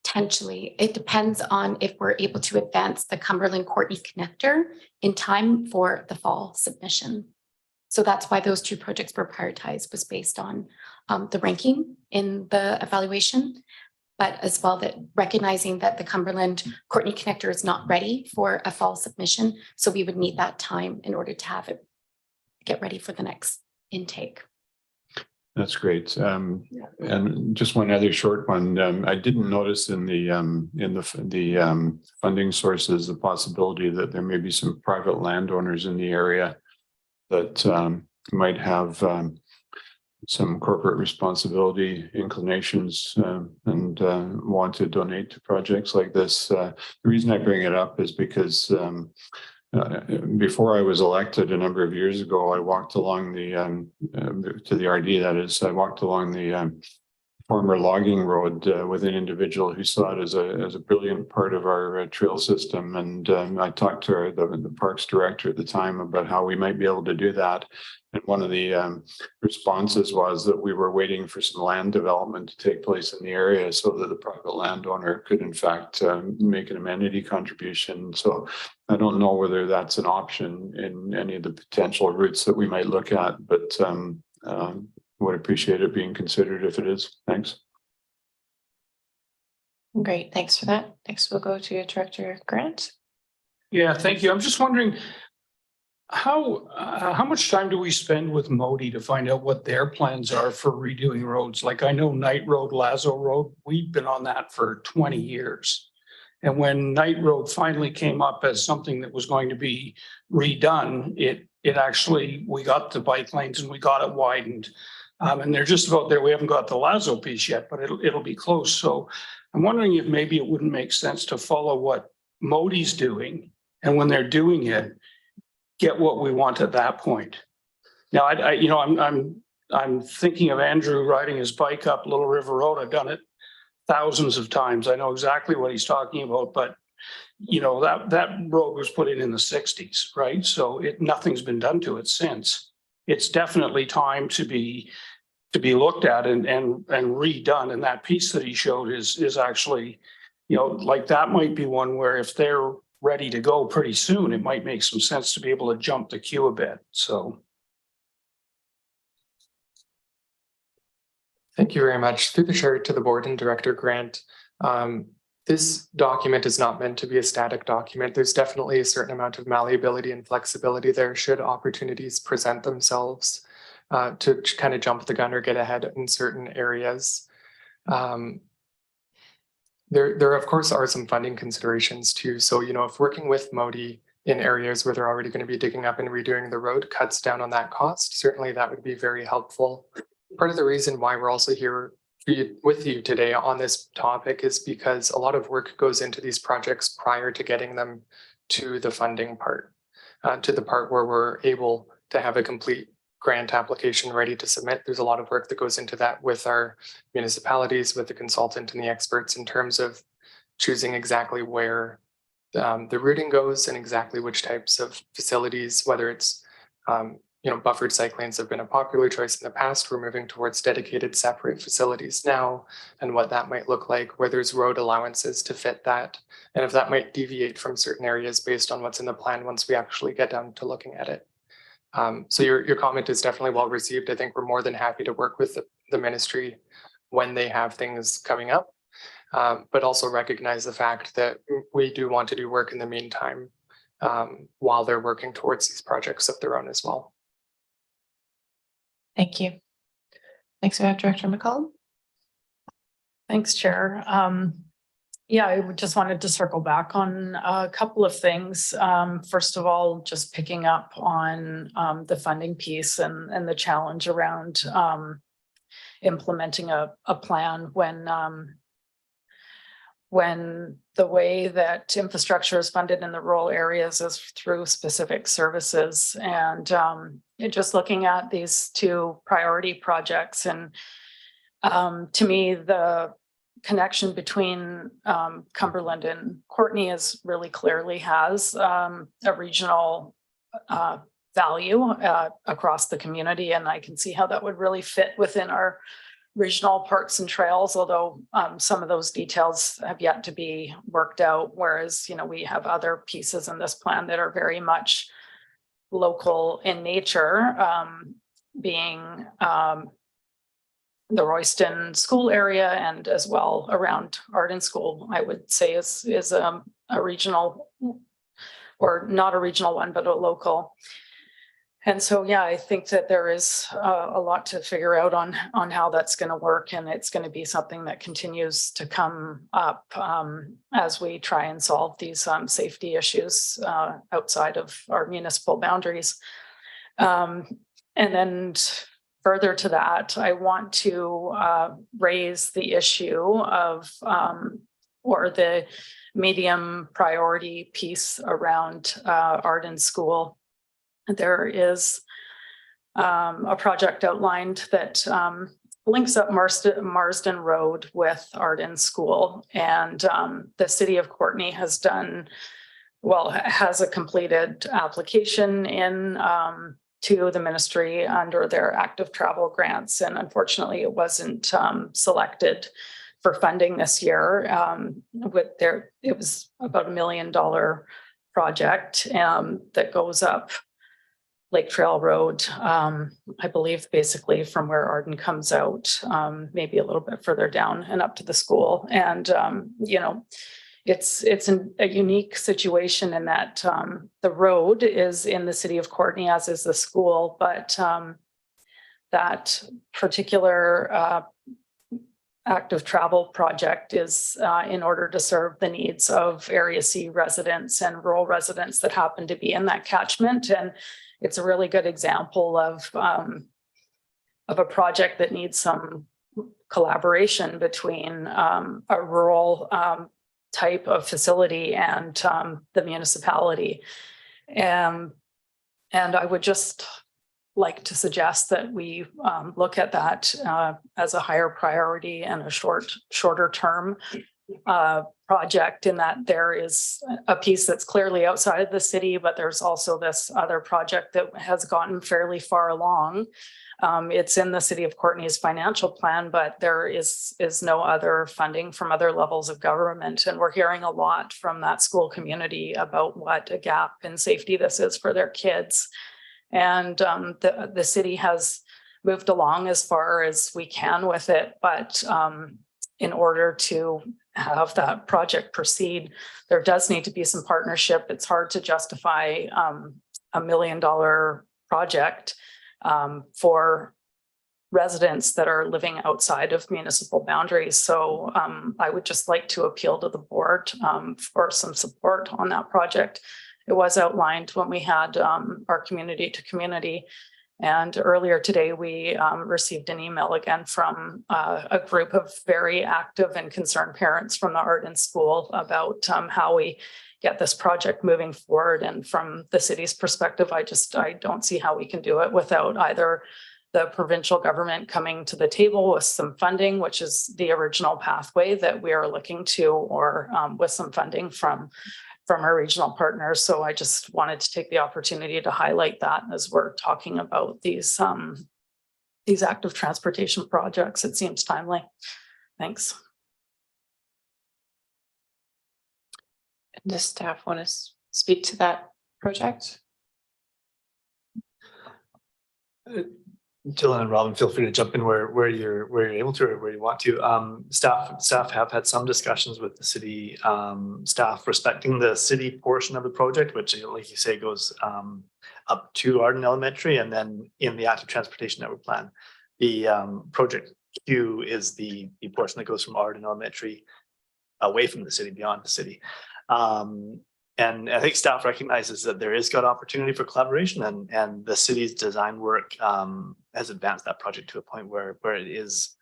Potentially, it depends on if we're able to advance the Cumberland Courtney connector in time for the fall submission. So that's why those two projects were prioritized, was based on the ranking in the evaluation, but as well that recognizing that the Cumberland Courtney connector is not ready for a fall submission. So we would need that time in order to have it get ready for the next intake. That's great. And just one other short one. I didn't notice in the funding sources the possibility that there may be some private landowners in the area that might have some corporate responsibility inclinations and want to donate to projects like this. The reason I bring it up is because before I was elected a number of years ago, I walked along the to the RD. That is, I walked along the former logging road with an individual who saw it as a brilliant part of our trail system. And I talked to the parks director at the time about how we might be able to do that. And one of the responses was that we were waiting for some land development to take place in the area so that the private landowner could in fact make an amenity contribution. So I don't know whether that's an option in any of the potential routes that we might look at, but would appreciate it being considered if it is. Thanks. Great, thanks for that. Next, we'll go to Director Grant. Yeah, thank you. I'm just wondering how much time do we spend with Modi to find out what their plans are for redoing roads? Like I know Knight Road, Lazo Road, we've been on that for 20 years. And when Knight Road finally came up as something that was going to be redone, it actually, we got the bike lanes and we got it widened. And they're just about there. We haven't got the Lazo piece yet, but it'll be close. So I'm wondering if maybe it wouldn't make sense to follow what Modi's doing. And when they're doing it, get what we want at that point. Now, I'm thinking of Andrew riding his bike up Little River Road. I've done it thousands of times. I know exactly what he's talking about, but that road was put in the 60s, right? So nothing's been done to it since. It's definitely time to be looked at and redone. And that piece that he showed is actually, like that might be one where if they're ready to go pretty soon, it might make some sense to be able to jump the queue a bit. So. Thank you very much. Through the chair to the board and Director Grant. This document is not meant to be a static document. There's definitely a certain amount of malleability and flexibility there should opportunities present themselves to kind of jump the gun or get ahead in certain areas. There of course are some funding considerations too. So, if working with Modi in areas where they're already going to be digging up and redoing the road cuts down on that cost, certainly that would be very helpful. Part of the reason why we're also here with you today on this topic is because a lot of work goes into these projects prior to getting them to the funding part, to the part where we're able to have a complete grant application ready to submit. There's a lot of work that goes into that with our municipalities, with the consultant and the experts in terms of choosing exactly where the routing goes and exactly which types of facilities, whether it's buffered site lanes have been a popular choice in the past. We're moving towards dedicated separate facilities now, and what that might look like, where there's road allowances to fit that, and if that might deviate from certain areas based on what's in the plan once we actually get down to looking at it. So your comment is definitely well received. I think we're more than happy to work with the ministry when they have things coming up, but also recognize the fact that we do want to do work in the meantime while they're working towards these projects of their own as well. Thank you. Next, we have Director McCollum. Thanks, Chair. Yeah, I just wanted to circle back on a couple of things. First of all, just picking up on the funding piece and the challenge around implementing a plan when when the way that infrastructure is funded in the rural areas is through specific services. And just looking at these two priority projects, and to me, the connection between Cumberland and Courtney is really clearly has a regional value across the community. And I can see how that would really fit within our regional parks and trails, although some of those details have yet to be worked out. Whereas, you know, we have other pieces in this plan that are very much local in nature, being the Royston School area, and as well around Arden School, I would say is a regional, or not a regional one, but a local. And so, yeah, I think that there is a lot to figure out on how that's going to work, and it's going to be something that continues to come up as we try and solve these safety issues outside of our municipal boundaries. And then further to that, I want to raise the issue of or the medium priority piece around Arden School. There is a project outlined that links up Marsden Road with Arden School, and the city of Courtney has a completed application in to the ministry under their active travel grants, and unfortunately it wasn't selected for funding this year. It was about $1 million project that goes up Lake Trail Road, I believe, basically from where Arden comes out, maybe a little bit further down and up to the school. And, you know, it's a unique situation in that the road is in the city of Courtney, as is the school, but that particular active travel project is in order to serve the needs of Area C residents and rural residents that happen to be in that catchment. And it's a really good example of a project that needs some collaboration between a rural type of facility and the municipality. And I would just like to suggest that we look at that as a higher priority and a shorter term project, in that there is a piece that's clearly outside of the city, but there's also this other project that has gotten fairly far along. It's in the city of Courtney's financial plan, but there is no other funding from other levels of government. And we're hearing a lot from that school community about what a gap in safety this is for their kids. And the city has moved along as far as we can with it, but in order to have that project proceed, there does need to be some partnership. It's hard to justify $1 million project for residents that are living outside of municipal boundaries. So I would just like to appeal to the board for some support on that project. It was outlined when we had our community to community. And earlier today, we received an email again from a group of very active and concerned parents from the Arden School about how we get this project moving forward. And from the city's perspective, I don't see how we can do it without either the provincial government coming to the table with some funding, which is the original pathway that we are looking to, or with some funding from our regional partners. So I just wanted to take the opportunity to highlight that as we're talking about these active transportation projects. It seems timely. Thanks. Does staff want to speak to that project? Dylan and Robin, feel free to jump in where you're able to, or where you want to. Staff have had some discussions with the city staff respecting the city portion of the project, which, like you say, goes up to Arden Elementary, and then in the active transportation network plan, the project Q is the portion that goes from Arden Elementary away from the city, beyond the city. And I think staff recognizes that there is good opportunity for collaboration, and the city's design work has advanced that project to a point where it is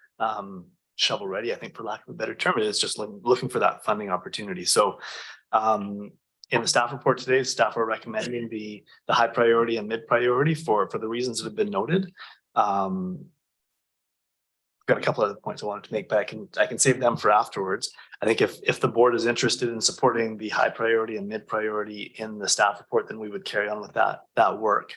shovel ready, I think, for lack of a better term. It is just looking for that funding opportunity. So in the staff report today, staff are recommending the high priority and mid priority for the reasons that have been noted. Got a couple other points I wanted to make, but I can save them for afterwards. I think if the board is interested in supporting the high priority and mid priority in the staff report, then we would carry on with that work.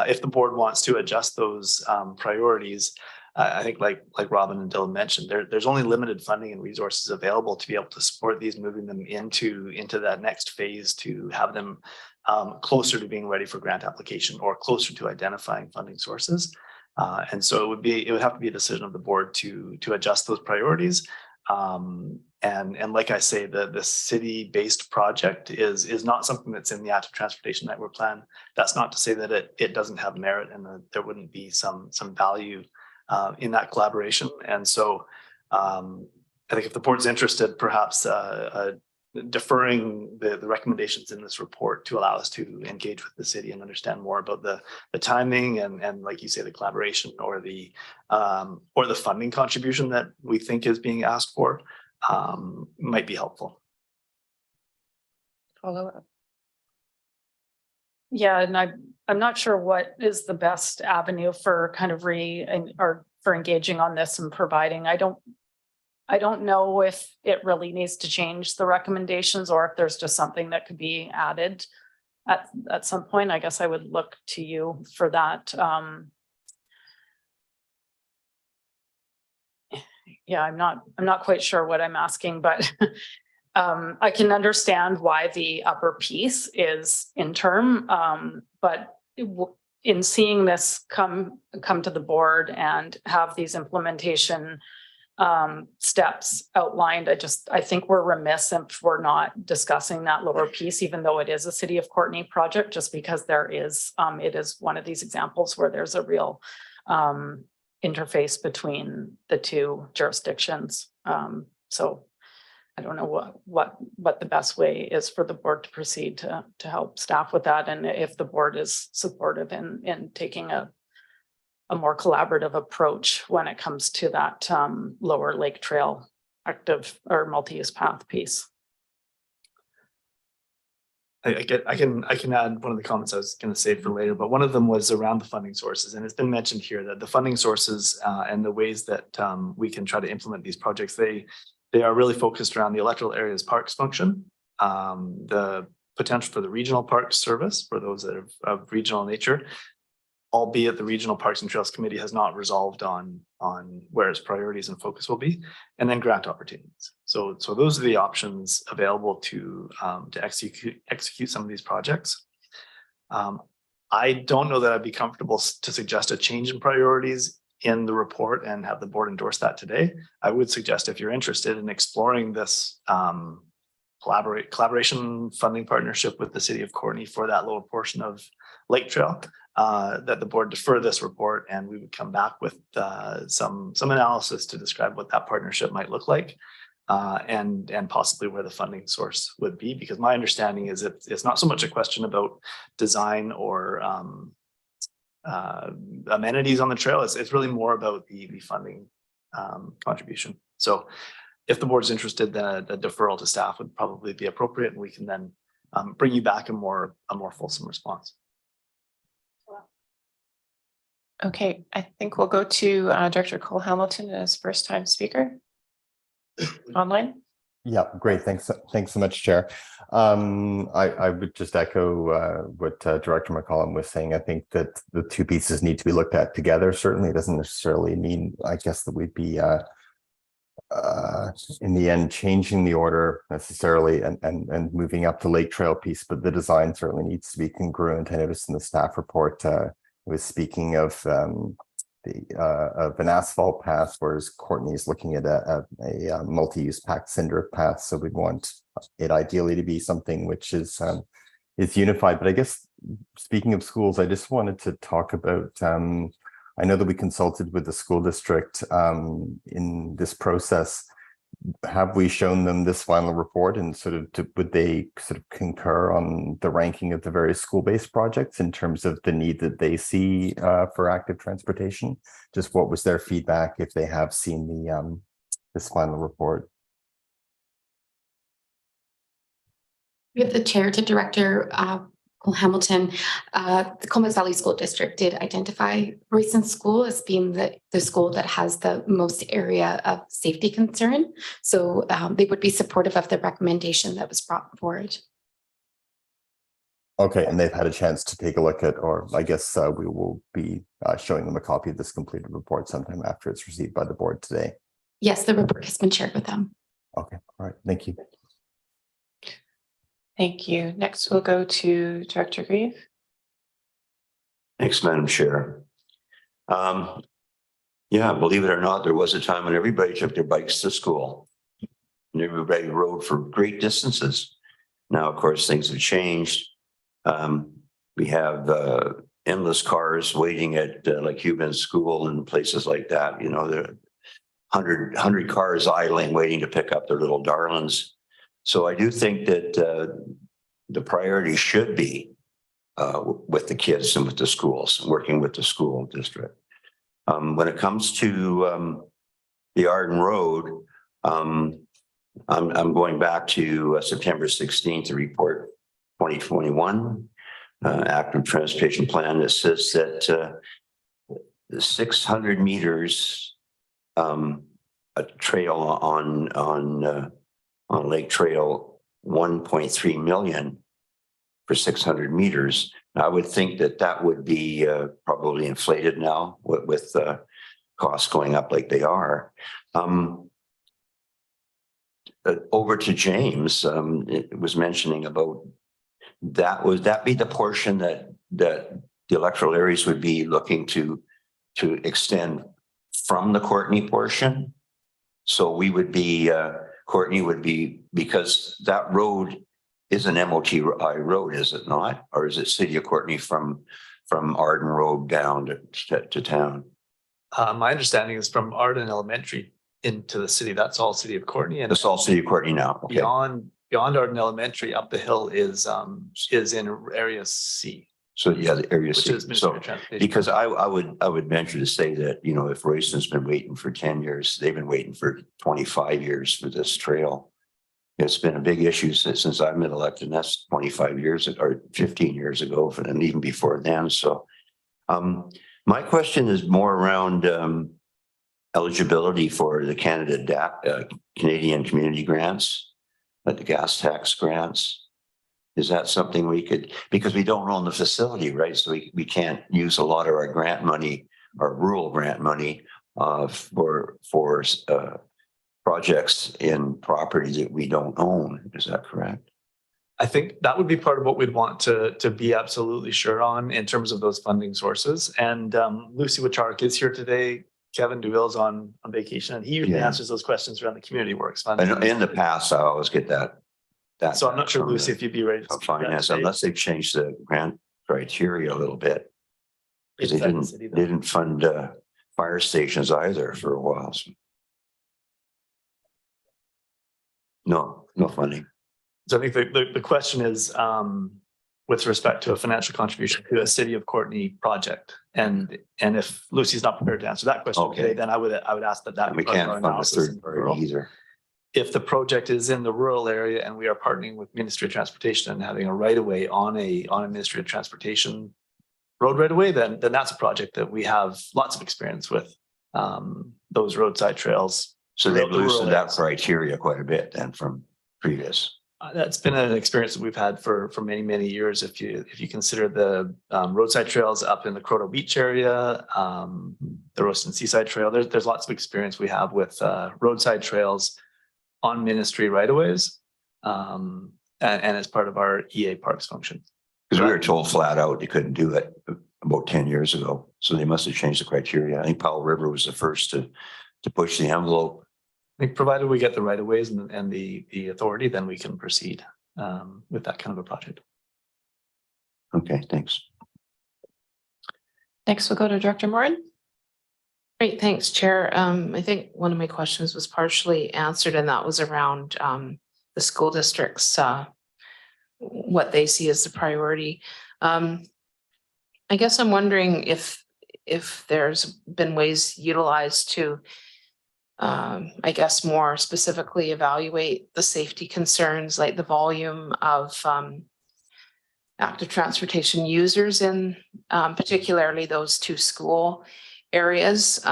If the board wants to adjust those priorities, I think like Robin and Dylan mentioned, there's only limited funding and resources available to be able to support these, moving them into that next phase to have them closer to being ready for grant application or closer to identifying funding sources. And so it would have to be a decision of the board to adjust those priorities. And like I say, the city-based project is not something that's in the active transportation network plan. That's not to say that it doesn't have merit and that there wouldn't be some value in that collaboration. And so I think if the board's interested, perhaps deferring the recommendations in this report to allow us to engage with the city and understand more about the timing and like you say, the collaboration or the funding contribution that we think is being asked for might be helpful. Follow up. Yeah, and I'm not sure what is the best avenue for kind of or for engaging on this and providing. I don't know if it really needs to change the recommendations or if there's just something that could be added at some point. I guess I would look to you for that. Yeah, I'm not quite sure what I'm asking, but I can understand why the upper piece is interim, but in seeing this come to the board and have these implementation steps outlined, I think we're remiss if we're not discussing that lower piece, even though it is a City of Courtenay project, just because it is one of these examples where there's a real interface between the two jurisdictions. So I don't know what the best way is for the board to proceed to help staff with that, and if the board is supportive in taking a more collaborative approach when it comes to that lower Lake Trail active or multi-use path piece. I can add one of the comments I was going to save for later, but one of them was around the funding sources, and it's been mentioned here that the funding sources and the ways that we can try to implement these projects, they are really focused around the electoral areas parks function, the potential for the regional parks service for those that are of regional nature, albeit the Regional Parks and Trails Committee has not resolved on where its priorities and focus will be, and then grant opportunities. So those are the options available to execute some of these projects. I don't know that I'd be comfortable to suggest a change in priorities in the report and have the board endorse that today. I would suggest if you're interested in exploring this collaboration funding partnership with the City of Courtenay for that lower portion of Lake Trail, that the board defer this report and we would come back with some analysis to describe what that partnership might look like and possibly where the funding source would be, because my understanding is it's not so much a question about design or amenities on the trail. It's really more about the funding contribution. So if the board's interested, then a deferral to staff would probably be appropriate, and we can then bring you back a more fulsome response. Okay, I think we'll go to Director Cole Hamilton as first time speaker online. Yeah, great. Thanks so much, Chair. I would just echo what Director McCollum was saying. I think that the two pieces need to be looked at together. Certainly, it doesn't necessarily mean, I guess, that we'd be in the end changing the order necessarily and moving up the Lake Trail piece, but the design certainly needs to be congruent. I noticed in the staff report was speaking of an asphalt path, whereas Courtney is looking at a multi-use packed cinder path. So we'd want it ideally to be something which is unified. But I guess speaking of schools, I just wanted to talk about. I know that we consulted with the school district in this process. Have we shown them this final report, and would they sort of concur on the ranking of the various school-based projects in terms of the need that they see for active transportation? Just what was their feedback if they have seen this final report. We have the chair to Director Cole Hamilton. The Comox Valley School District did identify Royston School as being the school that has the most area of safety concern. So they would be supportive of the recommendation that was brought forward. Okay, and they've had a chance to take a look at, or I guess we will be showing them a copy of this completed report sometime after it's received by the board today. Yes, the report has been shared with them. Okay, all right, thank you. Thank you. Next, we'll go to Director Grieve. Thanks, Madam Chair. Yeah, believe it or not, there was a time when everybody took their bikes to school and everybody rode for great distances. Now, of course, things have changed. We have endless cars waiting at like Cuban School and places like that. You know, there are 100 cars idling, waiting to pick up their little darlings. So I do think that the priority should be with the kids and with the schools, working with the school district. When it comes to the Arden Road, I'm going back to September 16th, the report 2021 active transportation plan that says that 600 meters a trail on Lake Trail, 1.3 million for 600 meters. I would think that that would be probably inflated now with costs going up like they are. Over to James, it was mentioning about that. Would that be the portion that the electoral areas would be looking to extend from the Courtney portion? So we would be, Courtney would be, because that road is an MOTI road, is it not? Or is it City of Courtney from Arden Road down to town? My understanding is from Arden Elementary into the city, that's all City of Courtney. And That's all City of Courtney now. Okay. Beyond Arden Elementary up the hill is in area C. So yeah, the area Which C. is Ministry So of Transportation. because I would venture to say that, you know, if Royston's been waiting for 10 years, they've been waiting for 25 years for this trail. It's been a big issue since I've been elected, and that's 25 years or 15 years ago, and even before then. So my question is more around eligibility for the Canadian community grants, like the gas tax grants. Is that something we could, because we don't own the facility, right? So we can't use a lot of our grant money, our rural grant money for projects in property that we don't own. Is that correct? I think that would be part of what we'd want to be absolutely sure on in terms of those funding sources. And Lucy Wacharek is here today. Kevin Dewill's on vacation, and he usually answers those questions around the community works fund. And in the past, I always get that. So I'm not sure, Lucy, if you'd be ready to finance, unless they've changed the grant criteria a little bit. Because they didn't fund fire stations either for a while. So. No funding. So I think the question is with respect to a financial contribution to a City of Courtney project, and if Lucy's not prepared to answer that question today, then I would ask that we can't fund a third party either. If the project is in the rural area and we are partnering with Ministry of Transportation and having a right of way on a Ministry of Transportation road right of way, then that's a project that we have lots of experience with. Those roadside trails. So they've loosened that criteria quite a bit then from previous. That's been an experience that we've had for many years. If you consider the roadside trails up in the Croto Beach area, the Royston Seaside Trail, there's lots of experience we have with roadside trails on ministry right-of-ways, and as part of our EA Parks function. Because we were told flat out you couldn't do it about 10 years ago. So they must have changed the criteria. I think Powell River was the first to push the envelope. I think provided we get the right-of-ways and the authority, then we can proceed with that kind of a project. Okay, thanks. Next, we'll go to Director Morin. Great, thanks, Chair. I think one of my questions was partially answered, and that was around the school districts, what they see as the priority. I guess I'm wondering if there's been ways utilized to I guess more specifically evaluate the safety concerns, like the volume of active transportation users in particularly those two school areas.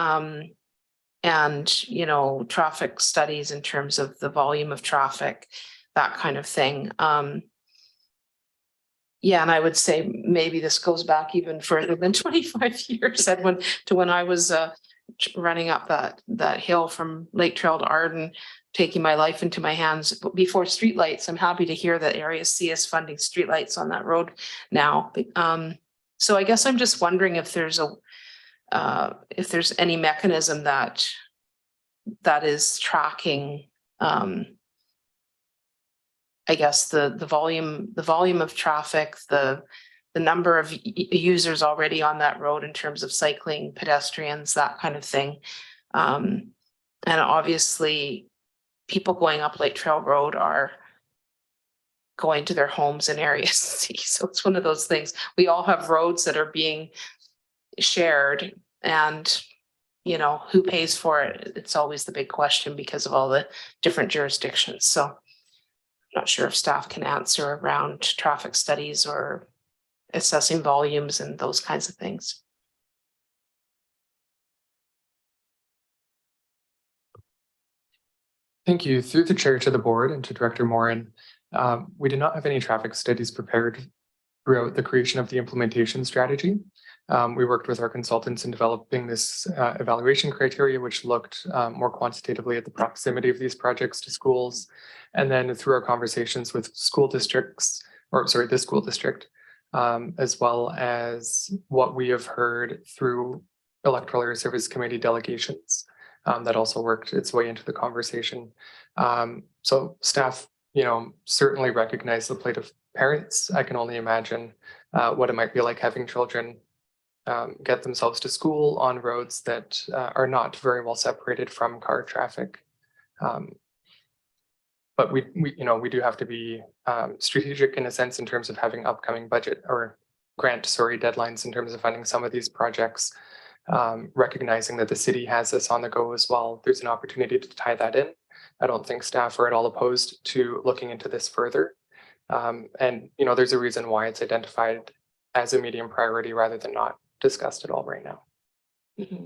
And, you know, traffic studies in terms of the volume of traffic, that kind of thing. Yeah, and I would say maybe this goes back even further than 25 years, Edwin, to when I was running up that hill from Lake Trail to Arden, taking my life into my hands before streetlights. I'm happy to hear that Area C is funding streetlights on that road now. So I guess I'm just wondering if there's any mechanism that is tracking, I guess the volume of traffic, the number of users already on that road in terms of cycling, pedestrians, that kind of thing. And obviously people going up Lake Trail Road are going to their homes in Area C. So it's one of those things. We all have roads that are being shared, and you know, who pays for it? It's always the big question because of all the different jurisdictions. So I'm not sure if staff can answer around traffic studies or assessing volumes and those kinds of things. Thank you. Through the chair to the board and to Director Morin, we did not have any traffic studies prepared throughout the creation of the implementation strategy. We worked with our consultants in developing this evaluation criteria, which looked more quantitatively at the proximity of these projects to schools. And then through our conversations with school districts, this school district, as well as what we have heard through Electoral Area Service Committee delegations, that also worked its way into the conversation. So staff, you know, certainly recognize the plight of parents. I can only imagine what it might be like having children get themselves to school on roads that are not very well separated from car traffic. But we do have to be strategic in a sense in terms of having upcoming budget or grant, deadlines in terms of funding some of these projects, recognizing that the city has this on the go as well. There's an opportunity to tie that in. I don't think staff are at all opposed to looking into this further. And, you know, there's a reason why it's identified as a medium priority rather than not discussed at all right now. Mm-hmm.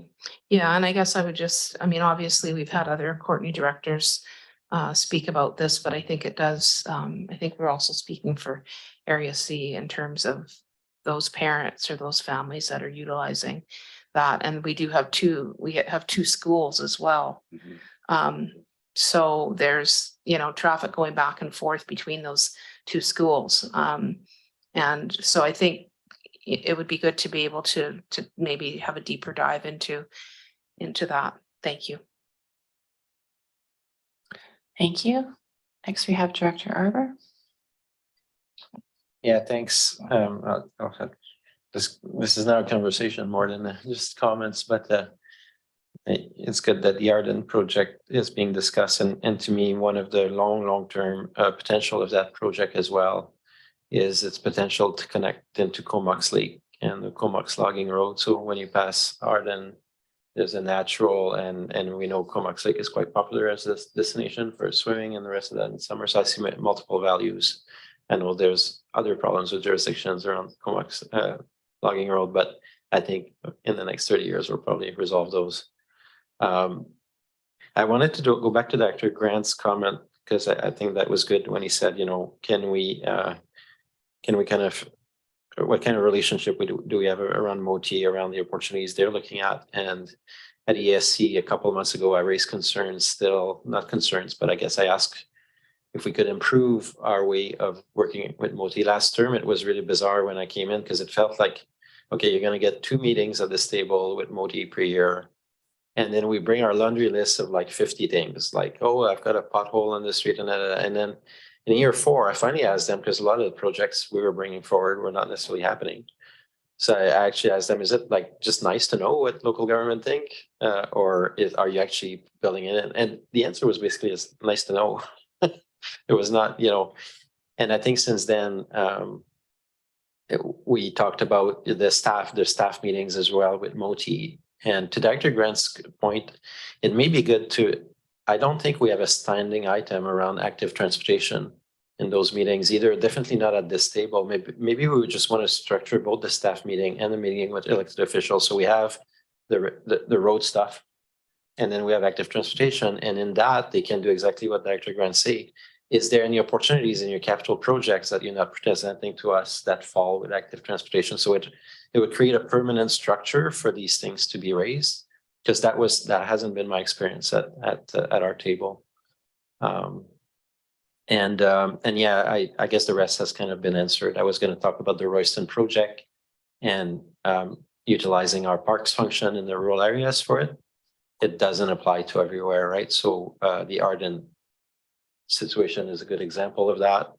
Yeah, and I guess I would obviously we've had other Courtney directors speak about this, but I think it does, I think we're also speaking for Area C in terms of those parents or those families that are utilizing that. And we have two schools as well. Mm-hmm. So there's, you know, traffic going back and forth between those two schools. And so I think it would be good to be able to maybe have a deeper dive into that. Thank you. Thank you. Next, we have Director Arbour. Yeah, thanks. This is now a conversation more than just comments, but it's good that the Arden project is being discussed, and to me, one of the long-term potential of that project as well is its potential to connect into Comox Lake and the Comox logging road. So when you pass Arden, there's a natural, and we know Comox Lake is quite popular as a destination for swimming and the rest of that in summer. So I see multiple values. I know there's other problems with jurisdictions around Comox logging road, but I think in the next 30 years, we'll probably resolve those. I wanted to go back to Dr. Grant's comment, because I think that was good when he said, you know, can we kind of, what kind of relationship do we have around MOTI, around the opportunities they're looking at? And at ESC a couple of months ago, I raised concerns, still not concerns, but I guess I asked if we could improve our way of working with MOTI. Last term, it was really bizarre when I came in, because it felt like, okay, you're going to get 2 meetings at this table with MOTI per year. And then we bring our laundry list of like 50 things, like, oh, I've got a pothole on the street, and then in year 4, I finally asked them, because a lot of the projects we were bringing forward were not necessarily happening. So I actually asked them, is it like just nice to know what local government think, or are you actually building it in? And the answer was basically, it's nice to know. It was not, you know, and I think since then, we talked about the staff meetings as well with MOTI. And to Dr. Grant's point, it may be good to, I don't think we have a standing item around active transportation in those meetings either, definitely not at this table. Maybe we would just want to structure both the staff meeting and the meeting with elected officials. So we have the road stuff. And then we have active transportation. And in that, they can do exactly what Dr. Grant said. Is there any opportunities in your capital projects that you're not presenting to us that fall with active transportation? So it would create a permanent structure for these things to be raised, because that hasn't been my experience at our table. And yeah, I guess the rest has kind of been answered. I was going to talk about the Royston project and utilizing our parks function in the rural areas for it. It doesn't apply to everywhere, right? So the Arden situation is a good example of that,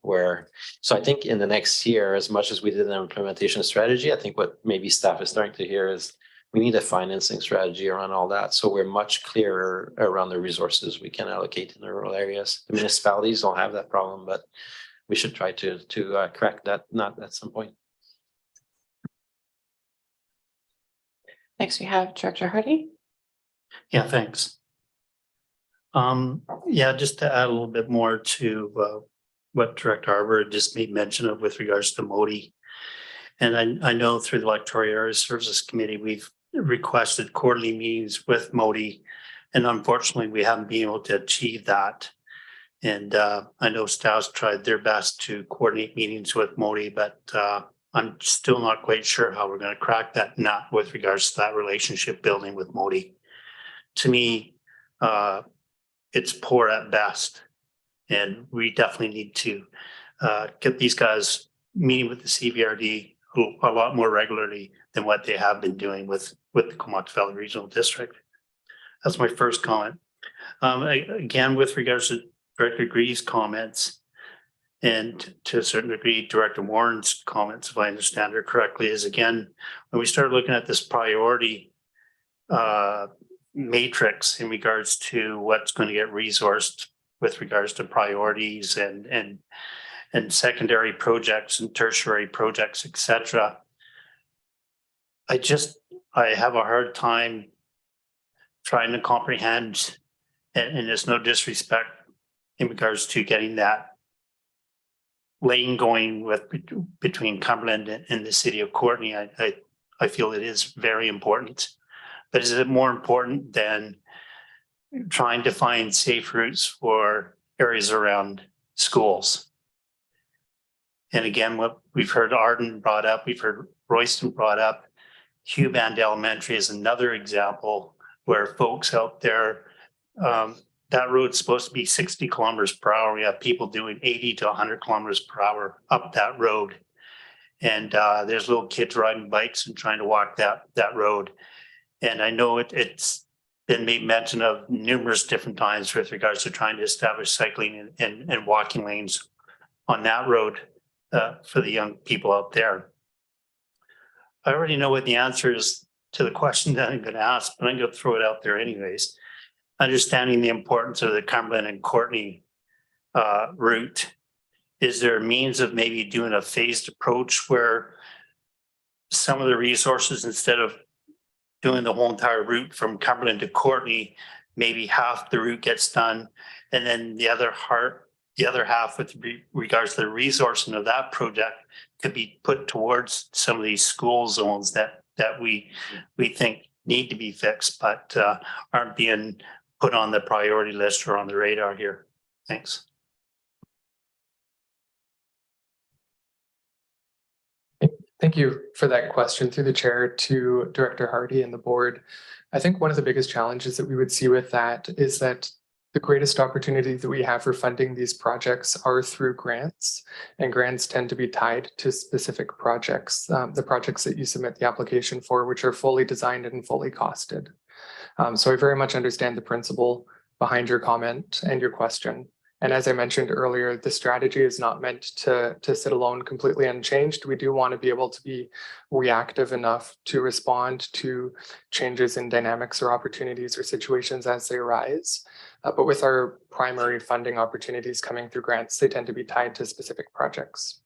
so I think in the next year, as much as we did an implementation strategy, I think what maybe staff is starting to hear is we need a financing strategy around all that. So we're much clearer around the resources we can allocate in the rural areas. The municipalities don't have that problem, but we should try to crack that nut at some point. Next, we have Director Hardy. Yeah, thanks. Yeah, just to add a little bit more to what Director Harbour just made mention of with regards to Modi. And I know through the Electoral Area Services Committee, we've requested quarterly meetings with Modi, and unfortunately, we haven't been able to achieve that. And I know staff's tried their best to coordinate meetings with Modi, but I'm still not quite sure how we're going to crack that nut with regards to that relationship building with Modi. To me, it's poor at best, and we definitely need to get these guys meeting with the CVRD a lot more regularly than what they have been doing with the Comox Valley Regional District. That's my first comment. Again, with regards to Director Greaves' comments, and to a certain degree, Director Warren's comments, if I understand her correctly, is again, when we started looking at this priority matrix in regards to what's going to get resourced with regards to priorities and secondary projects and tertiary projects, etc. I have a hard time trying to comprehend, and there's no disrespect in regards to getting that lane going between Cumberland and the city of Courtenay. I feel it is very important. But is it more important than trying to find safe routes for areas around schools? And again, what we've heard Arden brought up, we've heard Royston brought up, Hugh Band Elementary is another example where folks out there, that road's supposed to be 60 kilometers per hour. We have people doing 80 to 100 kilometers per hour up that road. And there's little kids riding bikes and trying to walk that road. And I know it's been made mention of numerous different times with regards to trying to establish cycling and walking lanes on that road for the young people out there. I already know what the answer is to the question that I'm going to ask, but I'm going to throw it out there anyways. Understanding the importance of the Cumberland and Courtenay route, is there a means of maybe doing a phased approach where some of the resources, instead of doing the whole entire route from Cumberland to Courtenay, maybe half the route gets done, and then the other half with regards to the resourcing of that project could be put towards some of these school zones that we think need to be fixed, but aren't being put on the priority list or on the radar here. Thanks. Thank you for that question through the chair to Director Hardy and the board. I think one of the biggest challenges that we would see with that is that the greatest opportunity that we have for funding these projects are through grants, and grants tend to be tied to specific projects, the projects that you submit the application for, which are fully designed and fully costed. So I very much understand the principle behind your comment and your question. And as I mentioned earlier, the strategy is not meant to sit alone completely unchanged. We do want to be able to be reactive enough to respond to changes in dynamics or opportunities or situations as they arise. But with our primary funding opportunities coming through grants, they tend to be tied to specific projects.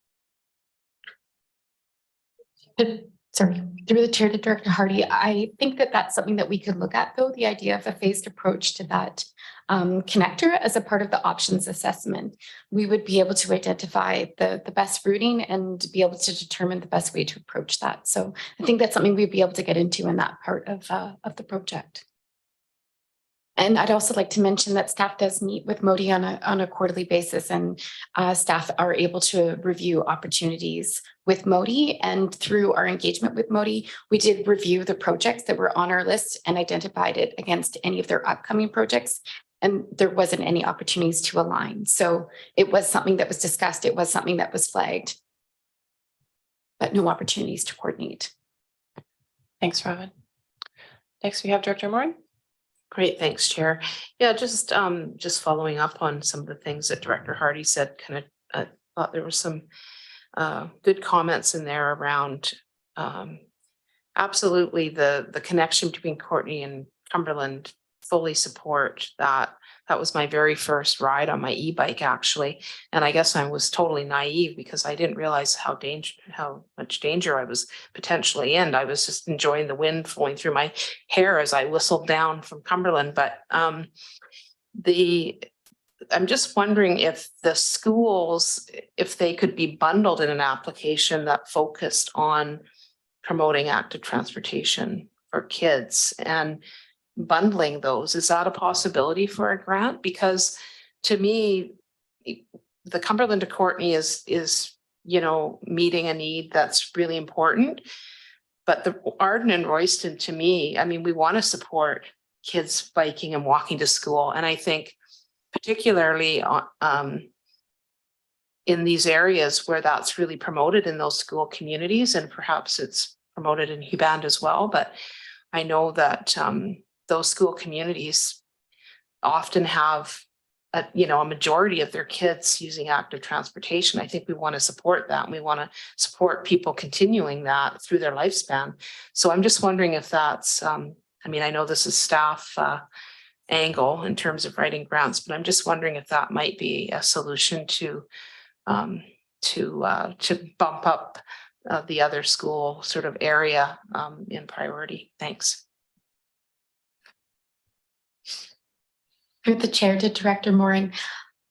Sorry, through the chair to Director Hardy, I think that that's something that we could look at, though, the idea of a phased approach to that connector as a part of the options assessment. We would be able to identify the best routing and be able to determine the best way to approach that. So I think that's something we'd be able to get into in that part of the project. And I'd also like to mention that staff does meet with Modi on a quarterly basis, and staff are able to review opportunities with Modi. And through our engagement with Modi, we did review the projects that were on our list and identified it against any of their upcoming projects. And there wasn't any opportunities to align. So it was something that was discussed. It was something that was flagged, but no opportunities to coordinate. Thanks, Robin. Next, we have Director Moore. Great, thanks, Chair. Yeah, just following up on some of the things that Director Hardy said, kind of thought there were some good comments in there around absolutely the connection between Courtney and Cumberland. Fully support that. That was my very first ride on my e-bike, actually. And I guess I was totally naive because I didn't realize how much danger I was potentially in. I was just enjoying the wind flowing through my hair as I whistled down from Cumberland. But I'm just wondering if the schools, if they could be bundled in an application that focused on promoting active transportation for kids and bundling those. Is that a possibility for a grant? Because to me, the Cumberland to Courtney is meeting a need that's really important. But the Arden and Royston, to me, I mean, we want to support kids biking and walking to school. And I think particularly in these areas where that's really promoted in those school communities, and perhaps it's promoted in Huband as well. But I know that those school communities often have a majority of their kids using active transportation. I think we want to support that. And we want to support people continuing that through their lifespan. So I'm just wondering if that's, I know this is staff angle in terms of writing grants, but I'm just wondering if that might be a solution to bump up the other school sort of area in priority. Thanks. Through the chair to Director Mooring,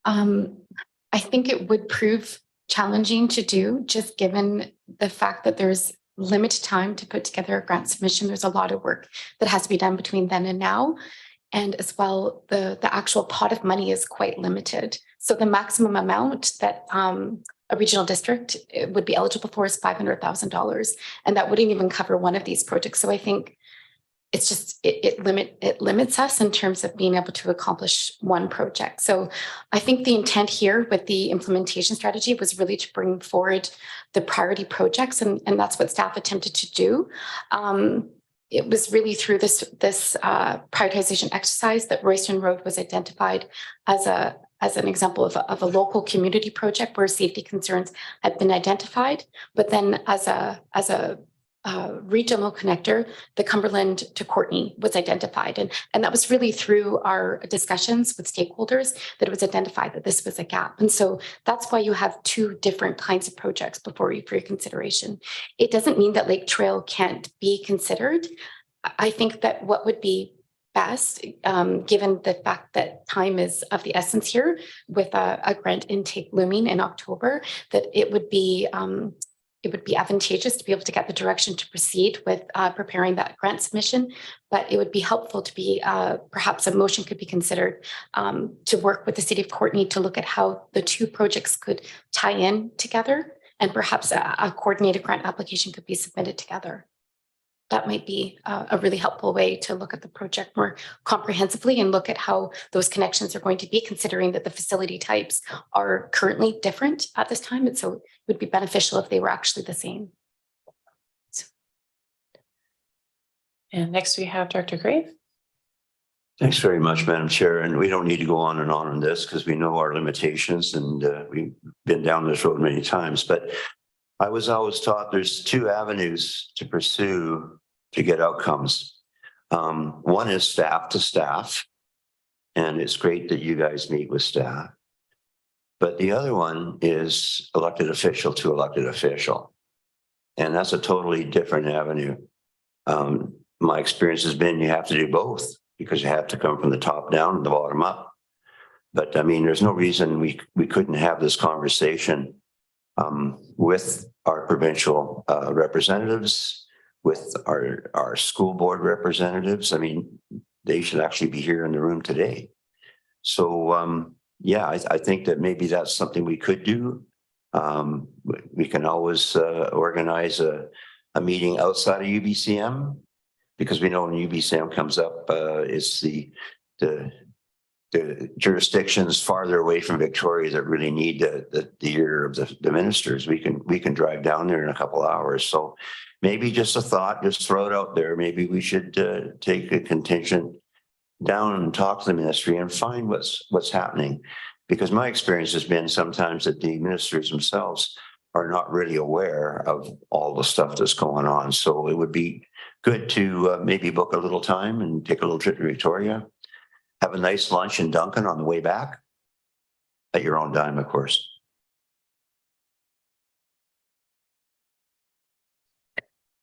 I think it would prove challenging to do, just given the fact that there's limited time to put together a grant submission. There's a lot of work that has to be done between then and now. And as well, the actual pot of money is quite limited. So the maximum amount that a regional district would be eligible for is $500,000. And that wouldn't even cover one of these projects. So I think it's just, it limits us in terms of being able to accomplish one project. So I think the intent here with the implementation strategy was really to bring forward the priority projects, and that's what staff attempted to do. It was really through this prioritization exercise that Royston Road was identified as an example of a local community project where safety concerns had been identified, but then as a regional connector, the Cumberland to Courtney was identified. And that was really through our discussions with stakeholders that it was identified that this was a gap. And so that's why you have two different kinds of projects before you for your consideration. It doesn't mean that Lake Trail can't be considered. I think that what would be best, given the fact that time is of the essence here with a grant intake looming in October, that it would be advantageous to be able to get the direction to proceed with preparing that grant submission, but it would be helpful to be perhaps a motion could be considered to work with the City of Courtney to look at how the two projects could tie in together, and perhaps a coordinated grant application could be submitted together. That might be a really helpful way to look at the project more comprehensively and look at how those connections are going to be, considering that the facility types are currently different at this time. And so it would be beneficial if they were actually the same. And next we have Director Grave. Thanks very much, Madam Chair. And we don't need to go on and on this because we know our limitations, and we've been down this road many times. But I was always taught there's two avenues to pursue to get outcomes. One is staff to staff, and it's great that you guys meet with staff. But the other one is elected official to elected official. And that's a totally different avenue. My experience has been you have to do both because you have to come from the top down and the bottom up. But I mean, there's no reason we couldn't have this conversation with our provincial representatives, with our school board representatives. I mean, they should actually be here in the room today. So yeah, I think that maybe that's something we could do. We can always organize a meeting outside of UBCM, because we know when UBCM comes up, it's the jurisdictions farther away from Victoria that really need the ear of the ministers. We can drive down there in a couple of hours. So maybe just a thought, just throw it out there. Maybe we should take a contingent down and talk to the ministry and find what's happening. Because my experience has been sometimes that the ministers themselves are not really aware of all the stuff that's going on. So it would be good to maybe book a little time and take a little trip to Victoria, have a nice lunch in Duncan on the way back, at your own dime, of course.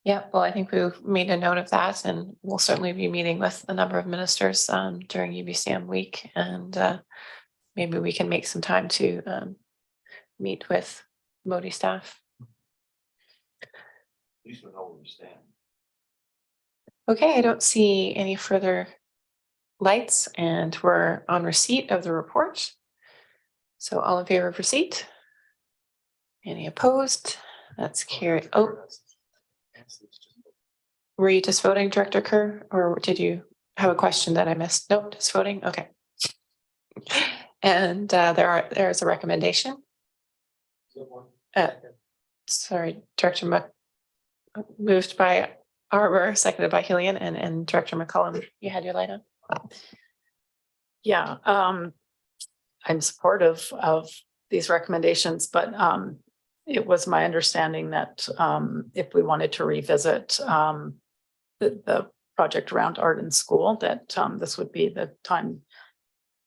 Yeah, well, I think we've made a note of that, and we'll certainly be meeting with a number of ministers during UBCM week, and maybe we can make some time to meet with Modi staff. At least we know where we stand. Okay, I don't see any further lights, and we're on receipt of the report. So all in favor of receipt? Any opposed? That's carried. Oh, were you just voting, Director Kerr, or did you have a question that I missed? Nope, just voting. Okay. And there's a recommendation. Sorry, Director moved by Arbor, seconded by Hillian, and Director McCollum, you had your light on. Yeah, I'm supportive of these recommendations, but it was my understanding that if we wanted to revisit the project around art in school, that this would be the time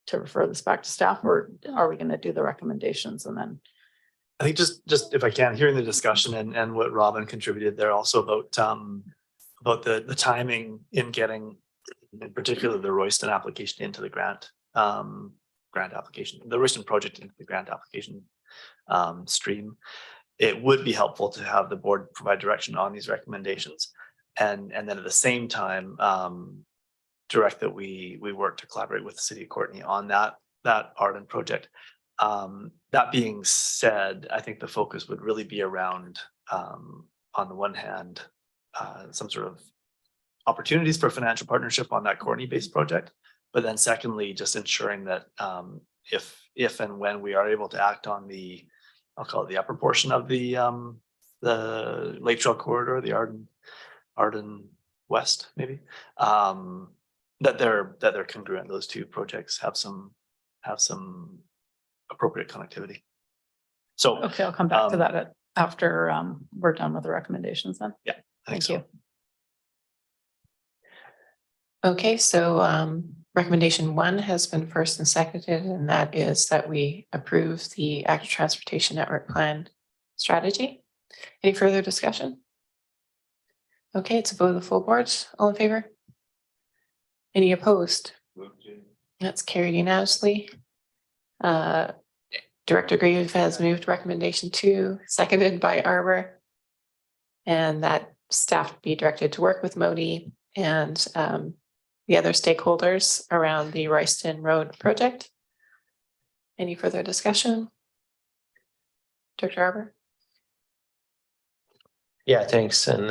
to refer this back to staff, or are we going to do the recommendations and then? I think just if I can, hearing the discussion and what Robin contributed there also about the timing in getting, in particular, the Royston application into the grant application, the Royston project into the grant application stream. It would be helpful to have the board provide direction on these recommendations, and then at the same time direct that we work to collaborate with the city of Courtenay on that Arden project. That being said, I think the focus would really be around, on the one hand, some sort of opportunities for financial partnership on that Courtenay-based project, but then secondly, just ensuring that if and when we are able to act on the, I'll call it the upper portion of the Lake Trail corridor, the Arden West, maybe, that they're congruent. Those two projects have some appropriate connectivity. So Okay, I'll come back to that after we're done with the recommendations then. Yeah, thank you. Okay, so recommendation 1 has been first and seconded, and that is that we approve the active transportation network plan strategy. Any further discussion? Okay, it's a vote of the full board. All in favor? Any opposed? That's carried unanimously. Director Grieve has moved recommendation 2, seconded by Arbor, and that staff be directed to work with Modi and the other stakeholders around the Royston Road project. Any further discussion? Director Arbor? Yeah, thanks. And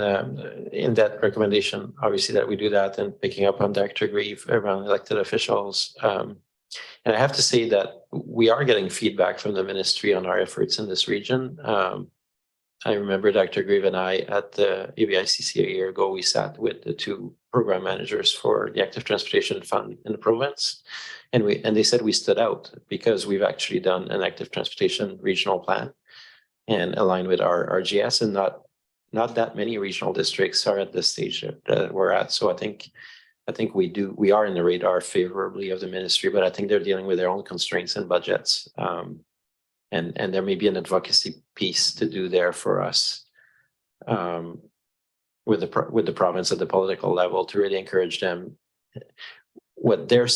in that recommendation, obviously that we do that, and picking up on Dr. Grieve around elected officials. And I have to say that we are getting feedback from the ministry on our efforts in this region. I remember Dr. Grieve and I at the UBICC a year ago, we sat with the 2 program managers for the Active Transportation Fund in the province. And they said we stood out because we've actually done an active transportation regional plan and aligned with our RGS, and not that many regional districts are at this stage that we're at. So I think we are in the radar favorably of the ministry, but I think they're dealing with their own constraints and budgets. And there may be an advocacy piece to do there for us with the province at the political level to really encourage them. What their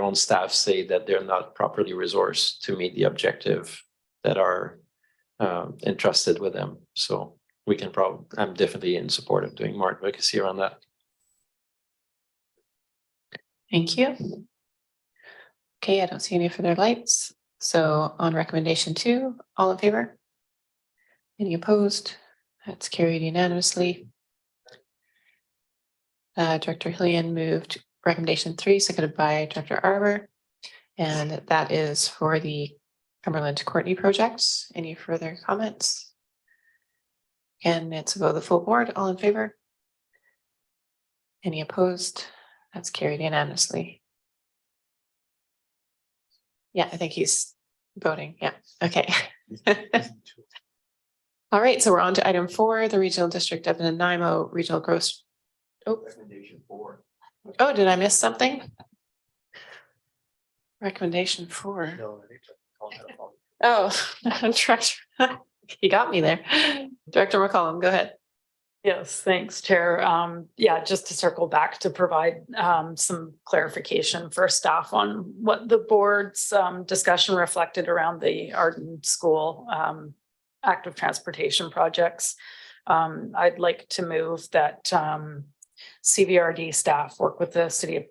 own staff say that they're not properly resourced to meet the objective that are entrusted with them. So I'm definitely in support of doing more advocacy around that. Thank you. Okay, I don't see any further lights. So on recommendation 2, all in favor? Any opposed? That's carried unanimously. Director Hillian moved recommendation 3, seconded by Director Arbor. And that is for the Cumberland to Courtney projects. Any further comments? And it's about the full board, all in favor? Any opposed? That's carried unanimously. Yeah, I think he's voting. Yeah, okay. All right, so we're on to item 4, the Regional District of Nanaimo Regional Gross. Oh. Recommendation 4. Oh, did I miss something? Recommendation 4. Oh, Director, you got me there. Director McCollum, go ahead. Yes, thanks, Chair. Yeah, just to circle back to provide some clarification for staff on what the board's discussion reflected around the Arden School active transportation projects. I'd like to move that CVRD staff work with the City of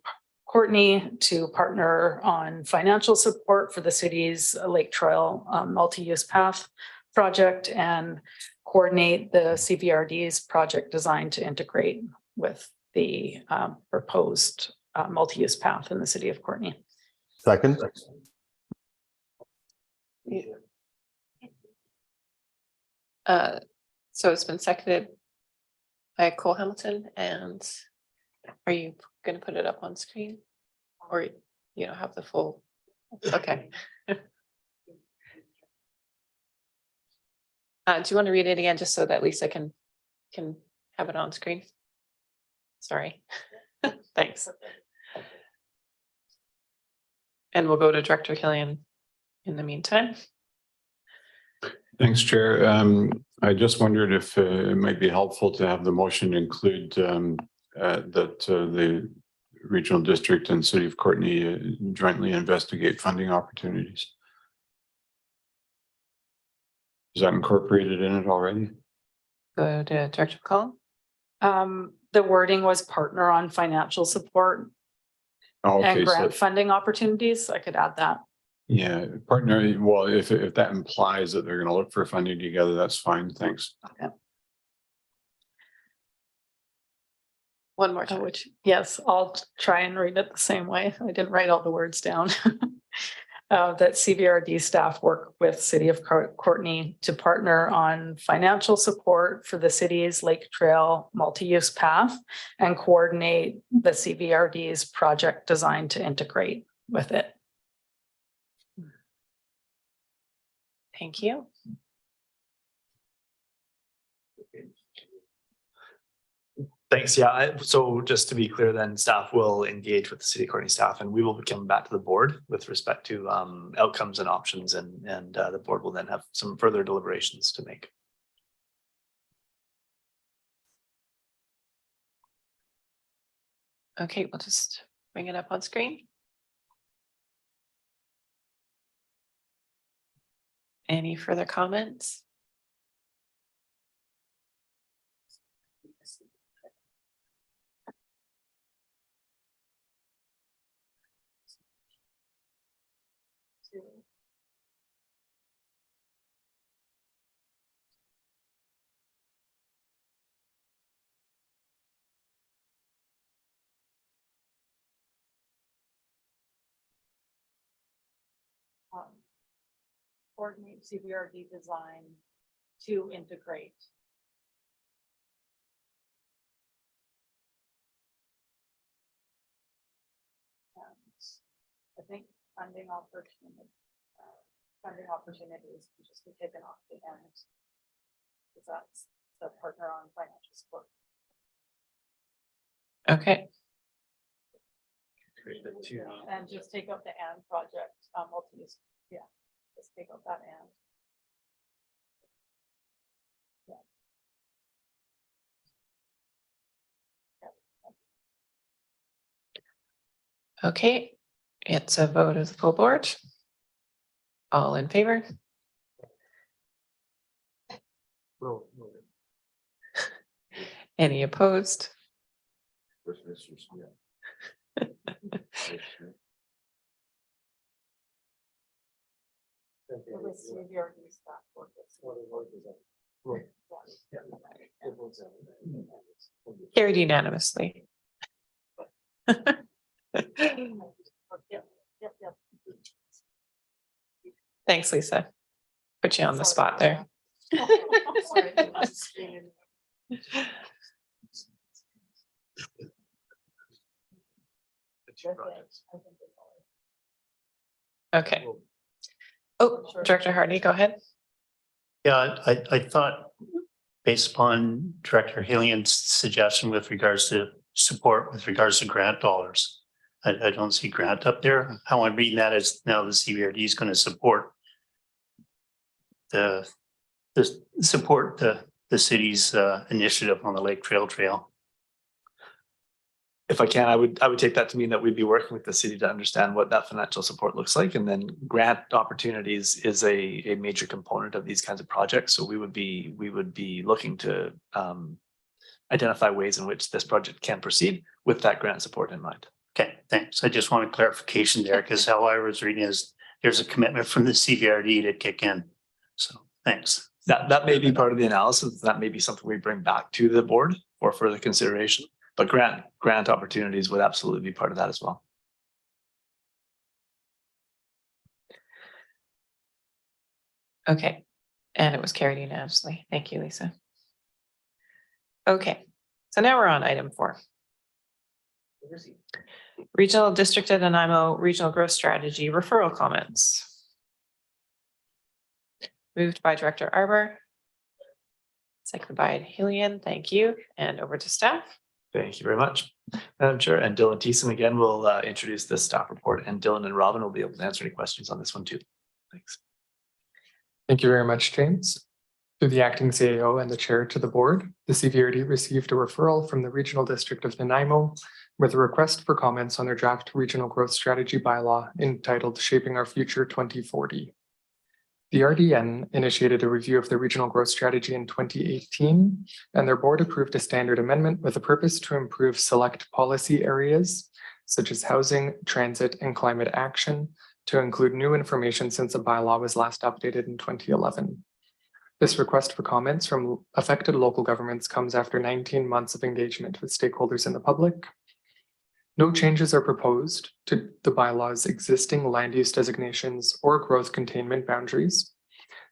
Courtney to partner on financial support for the city's Lake Trail multi-use path project and coordinate the CVRD's project design to integrate with the proposed multi-use path in the City of Courtney. Second. So it's been seconded by Cole Hamilton, and are you going to put it up on screen, or you don't have the full? Okay. Do you want to read it again, just so that Lisa can have it on screen? Sorry. Thanks. And we'll go to Director Killian in the meantime. Thanks, Chair. I just wondered if it might be helpful to have the motion include that the regional district and City of Courtney jointly investigate funding opportunities. Is that incorporated in it already? Go to Director McCollum. The wording was partner on financial support and grant funding opportunities. I could add that. Yeah, partner. Well, if that implies that they're going to look for funding together, that's fine. Thanks. Okay. One more time. Which, yes, I'll try and read it the same way. I didn't write all the words down. That CVRD staff work with City of Courtney to partner on financial support for the city's Lake Trail multi-use path and coordinate the CVRD's project design to integrate with it. Thank you. Thanks. Yeah. So just to be clear, then staff will engage with the City of Courtney staff, and we will come back to the board with respect to outcomes and options, and the board will then have some further deliberations to make. Okay, we'll just bring it up on screen. Any further comments? Coordinate CVRD design to integrate. I think funding opportunities can just be taken off the end. Because that's the partner on financial support. Okay. And just take out the and project multi-use. Yeah, just take out that and. Okay, it's a vote of the full board. All in favor? Any opposed? Carried unanimously. Thanks, Lisa. Put you on the spot there. Okay. Oh, Director Hardy, go ahead. Yeah, I thought based upon Director Hillian's suggestion with regards to support with regards to grant dollars, I don't see grant up there. How I'm reading that is now the CVRD is going to support the city's initiative on the Lake Trail. If I can, I would take that to mean that we'd be working with the city to understand what that financial support looks like. And then grant opportunities is a major component of these kinds of projects. So we would be looking to identify ways in which this project can proceed with that grant support in mind. Okay, thanks. I just wanted clarification there because how I was reading is there's a commitment from the CVRD to kick in. So thanks. That may be part of the analysis. That may be something we bring back to the board for further consideration. But grant opportunities would absolutely be part of that as well. Okay, and it was carried unanimously. Thank you, Lisa. Okay, so now we're on item 4. Regional District of Nanaimo Regional Growth Strategy referral comments. Moved by Director Arbor. Seconded by Hillian. Thank you. And over to staff. Thank you very much, Madam Chair. And Dylan Thiessen again will introduce the staff report, and Dylan and Robin will be able to answer any questions on this one too. Thanks. Thank you very much, James. Through the acting CAO and the chair to the board, the CVRD received a referral from the Regional District of Nanaimo with a request for comments on their draft regional growth strategy bylaw entitled Shaping Our Future 2040. The RDN initiated a review of the regional growth strategy in 2018, and their board approved a standard amendment with a purpose to improve select policy areas such as housing, transit, and climate action to include new information since the bylaw was last updated in 2011. This request for comments from affected local governments comes after 19 months of engagement with stakeholders in the public. No changes are proposed to the bylaw's existing land use designations or growth containment boundaries,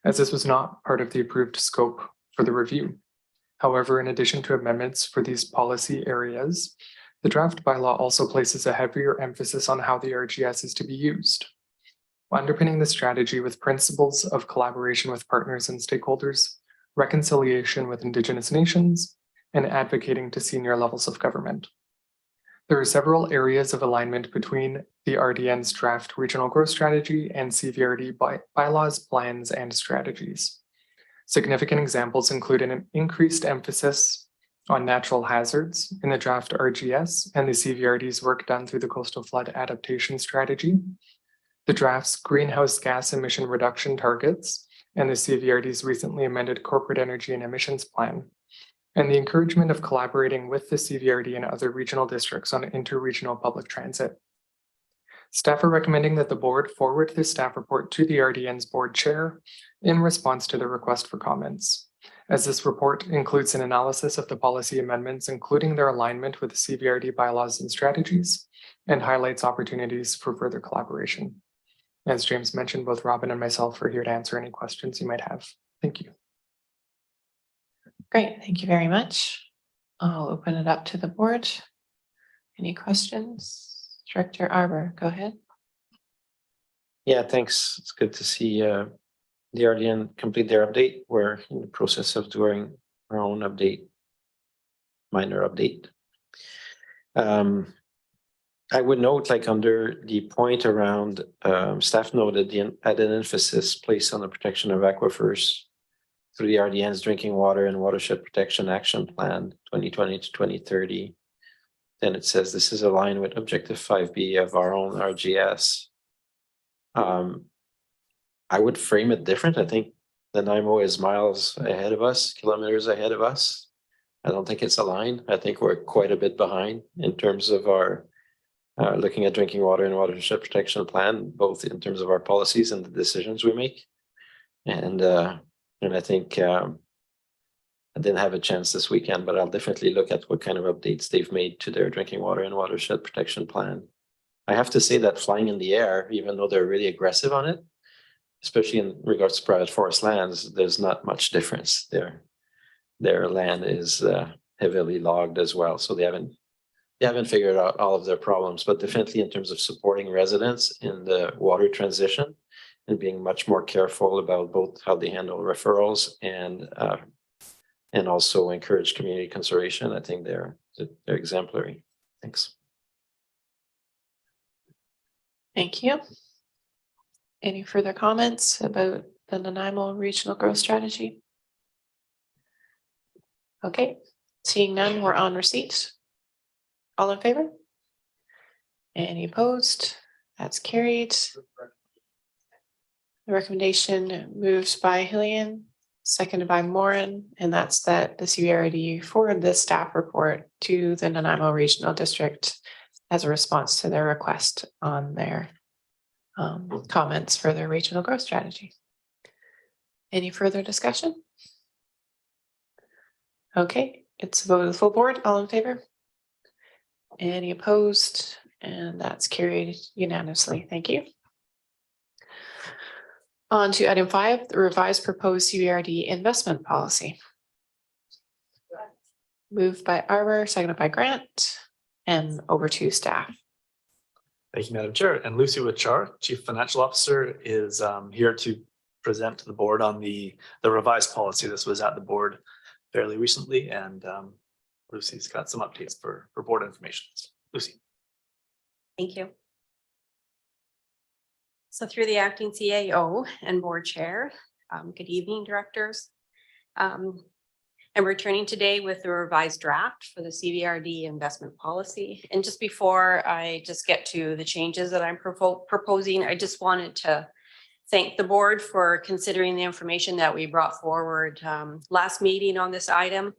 as this was not part of the approved scope for the review. However, in addition to amendments for these policy areas, the draft bylaw also places a heavier emphasis on how the RGS is to be used. Underpinning the strategy with principles of collaboration with partners and stakeholders, reconciliation with Indigenous nations, and advocating to senior levels of government. There are several areas of alignment between the RDN's draft regional growth strategy and CVRD bylaws, plans, and strategies. Significant examples include an increased emphasis on natural hazards in the draft RGS and the CVRD's work done through the coastal flood adaptation strategy, the draft's greenhouse gas emission reduction targets, and the CVRD's recently amended corporate energy and emissions plan, and the encouragement of collaborating with the CVRD and other regional districts on interregional public transit. Staff are recommending that the board forward this staff report to the RDN's board chair in response to the request for comments, as this report includes an analysis of the policy amendments, including their alignment with the CVRD bylaws and strategies, and highlights opportunities for further collaboration. As James mentioned, both Robin and myself are here to answer any questions you might have. Thank you. Great, thank you very much. I'll open it up to the board. Any questions? Director Arbor, go ahead. Yeah, thanks. It's good to see the RDN complete their update. We're in the process of doing our own update, minor update. I would note, like under the point around staff noted the added emphasis placed on the protection of aquifers through the RDN's Drinking Water and Watershed Protection Action Plan 2020 to 2030. then it says this is aligned with objective 5B of our own RGS. I would frame it different. I think the NIMO is miles ahead of us, kilometers ahead of us. I don't think it's aligned. I think we're quite a bit behind in terms of our looking at drinking water and watershed protection plan, both in terms of our policies and the decisions we make. And I think I didn't have a chance this weekend, but I'll definitely look at what kind of updates they've made to their drinking water and watershed protection plan. I have to say that flying in the air, even though they're really aggressive on it, especially in regards to private forest lands, there's not much difference there. Their land is heavily logged as well, so they haven't figured out all of their problems, but definitely in terms of supporting residents in the water transition and being much more careful about both how they handle referrals and also encourage community conservation. I think they're exemplary. Thanks. Thank you. Any further comments about the Nanaimo Regional Growth Strategy? Okay, seeing none, we're on receipt. All in favor? Any opposed? That's carried. The recommendation moves by Hillian, seconded by Moran, and that's that the CBRD forward the staff report to the Nanaimo Regional District as a response to their request on their comments for their regional growth strategy. Any further discussion? Okay, it's a vote of the full board. All in favor? Any opposed? And that's carried unanimously. Thank you. On to item 5, the revised proposed CBRD investment policy. Moved by Arbor, seconded by Grant, and over to staff. Thank you, Madam Chair. And Lucy Wachar, Chief Financial Officer, is here to present to the board on the revised policy. This was at the board fairly recently, and Lucy's got some updates for board information. Lucy. Thank you. So through the acting CAO and board chair, good evening, directors. I'm returning today with the revised draft for the CBRD investment policy. And just before I just get to the changes that I'm proposing, I just wanted to thank the board for considering the information that we brought forward last meeting on this item.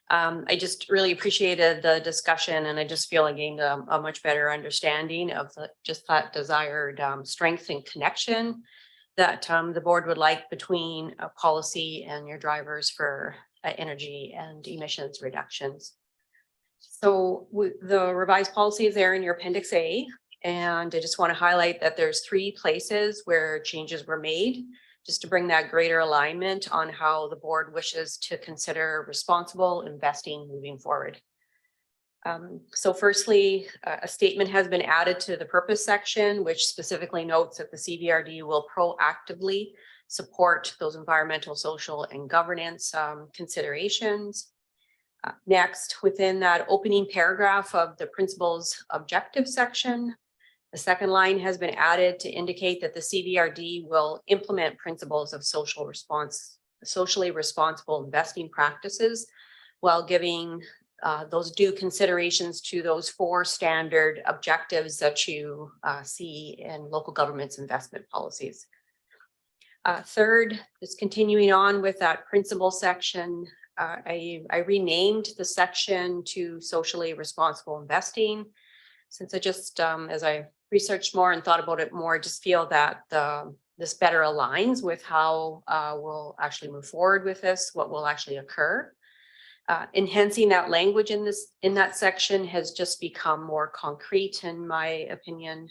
I just really appreciated the discussion, and I just feel I gained a much better understanding of just that desired strength and connection that the board would like between a policy and your drivers for energy and emissions reductions. So the revised policy is there in your Appendix A, and I just want to highlight that there's 3 places where changes were made, just to bring that greater alignment on how the board wishes to consider responsible investing moving forward. So firstly, a statement has been added to the purpose section, which specifically notes that the CBRD will proactively support those environmental, social, and governance considerations. Next, within that opening paragraph of the principles objective section, the second line has been added to indicate that the CBRD will implement principles of socially responsible investing practices while giving those due considerations to those 4 standard objectives that you see in local government's investment policies. Third, just continuing on with that principle section, I renamed the section to socially responsible investing, since I just, as I researched more and thought about it more, I just feel that this better aligns with how we'll actually move forward with this, what will actually occur. Enhancing that language in that section has just become more concrete, in my opinion.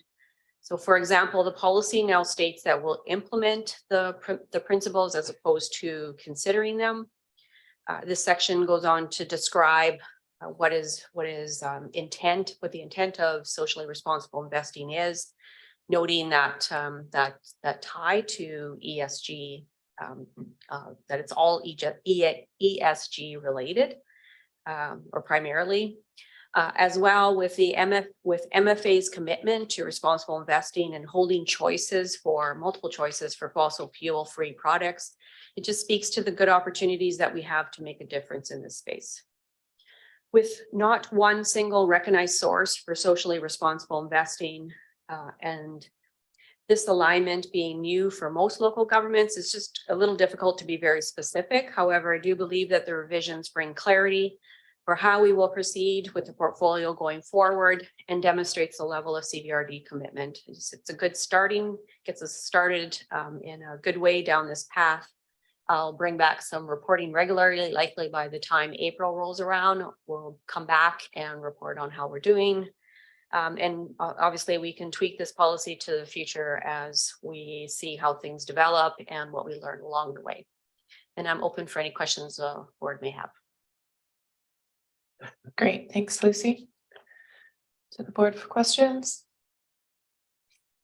So for example, the policy now states that we'll implement the principles as opposed to considering them. This section goes on to describe what the intent of socially responsible investing is, noting that that tie to ESG, that it's all ESG related, or primarily, as well with the MFA's commitment to responsible investing and holding multiple choices for fossil fuel free products. It just speaks to the good opportunities that we have to make a difference in this space. with not one single recognized source for socially responsible investing. And this alignment being new for most local governments, is just a little difficult to be very specific. However, I do believe that the revisions bring clarity for how we will proceed with the portfolio going forward and demonstrates the level of CVRD commitment. It's a good starting, gets us started in a good way down this path. I'll bring back some reporting regularly, likely by the time April rolls around. We'll come back and report on how we're doing. And obviously we can tweak this policy to the future as we see how things develop and what we learn along the way. And I'm open for any questions the board may have. Great, thanks, Lucy. To the board for questions.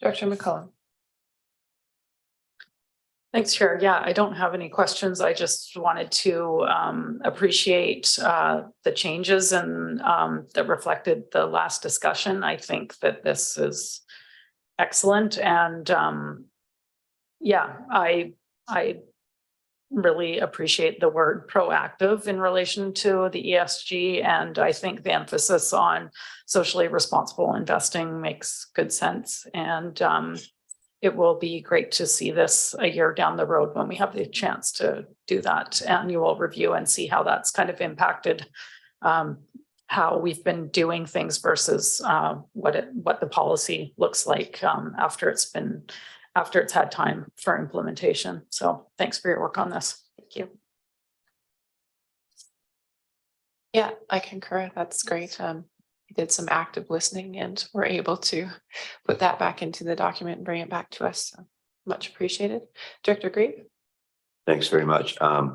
Director McCullum. Thanks, Chair. Yeah, I don't have any questions. I just wanted to appreciate the changes and that reflected the last discussion. I think that this is excellent. And yeah, I really appreciate the word proactive in relation to the ESG. And I think the emphasis on socially responsible investing makes good sense. And it will be great to see this a year down the road when we have the chance to do that annual review and see how that's kind of impacted how we've been doing things versus what the policy looks like after it's had time for implementation. So thanks for your work on this. Thank you. Yeah, I concur. That's great. We did some active listening and we're able to put that back into the document and bring it back to us. So much appreciated. Director Grieve. Thanks very much. I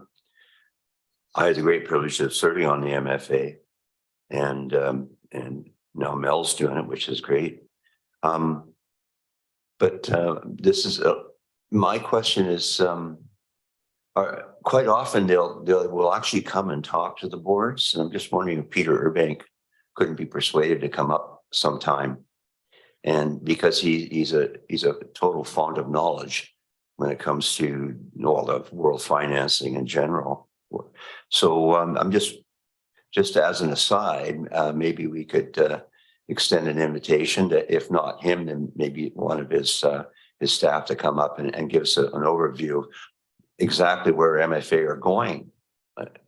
had the great privilege of serving on the MFA, and now Mel's doing it, which is great. But this is my question is, quite often will actually come and talk to the boards, and I'm just wondering if Peter Urbank couldn't be persuaded to come up sometime, and because he's a total font of knowledge when it comes to all the world financing in general. So I'm just as an aside, maybe we could extend an invitation to, if not him, then maybe one of his staff to come up and give us an overview of exactly where MFA are going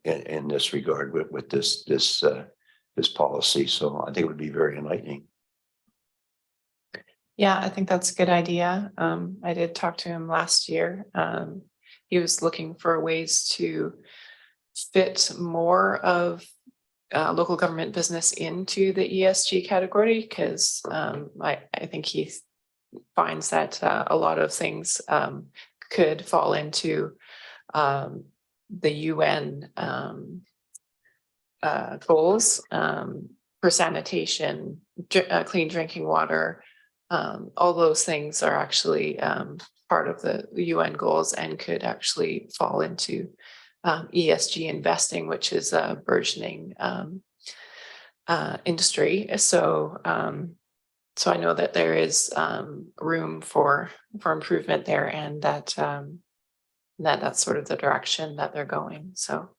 in this regard with this policy. So I think it would be very enlightening. Yeah, I think that's a good idea. I did talk to him last year. He was looking for ways to fit more of local government business into the ESG category, because I think he finds that a lot of things could fall into the UN goals for sanitation, clean drinking water. All those things are actually part of the UN goals and could actually fall into ESG investing, which is a burgeoning industry. So I know that there is room for improvement there, and that's sort of the direction that they're going. So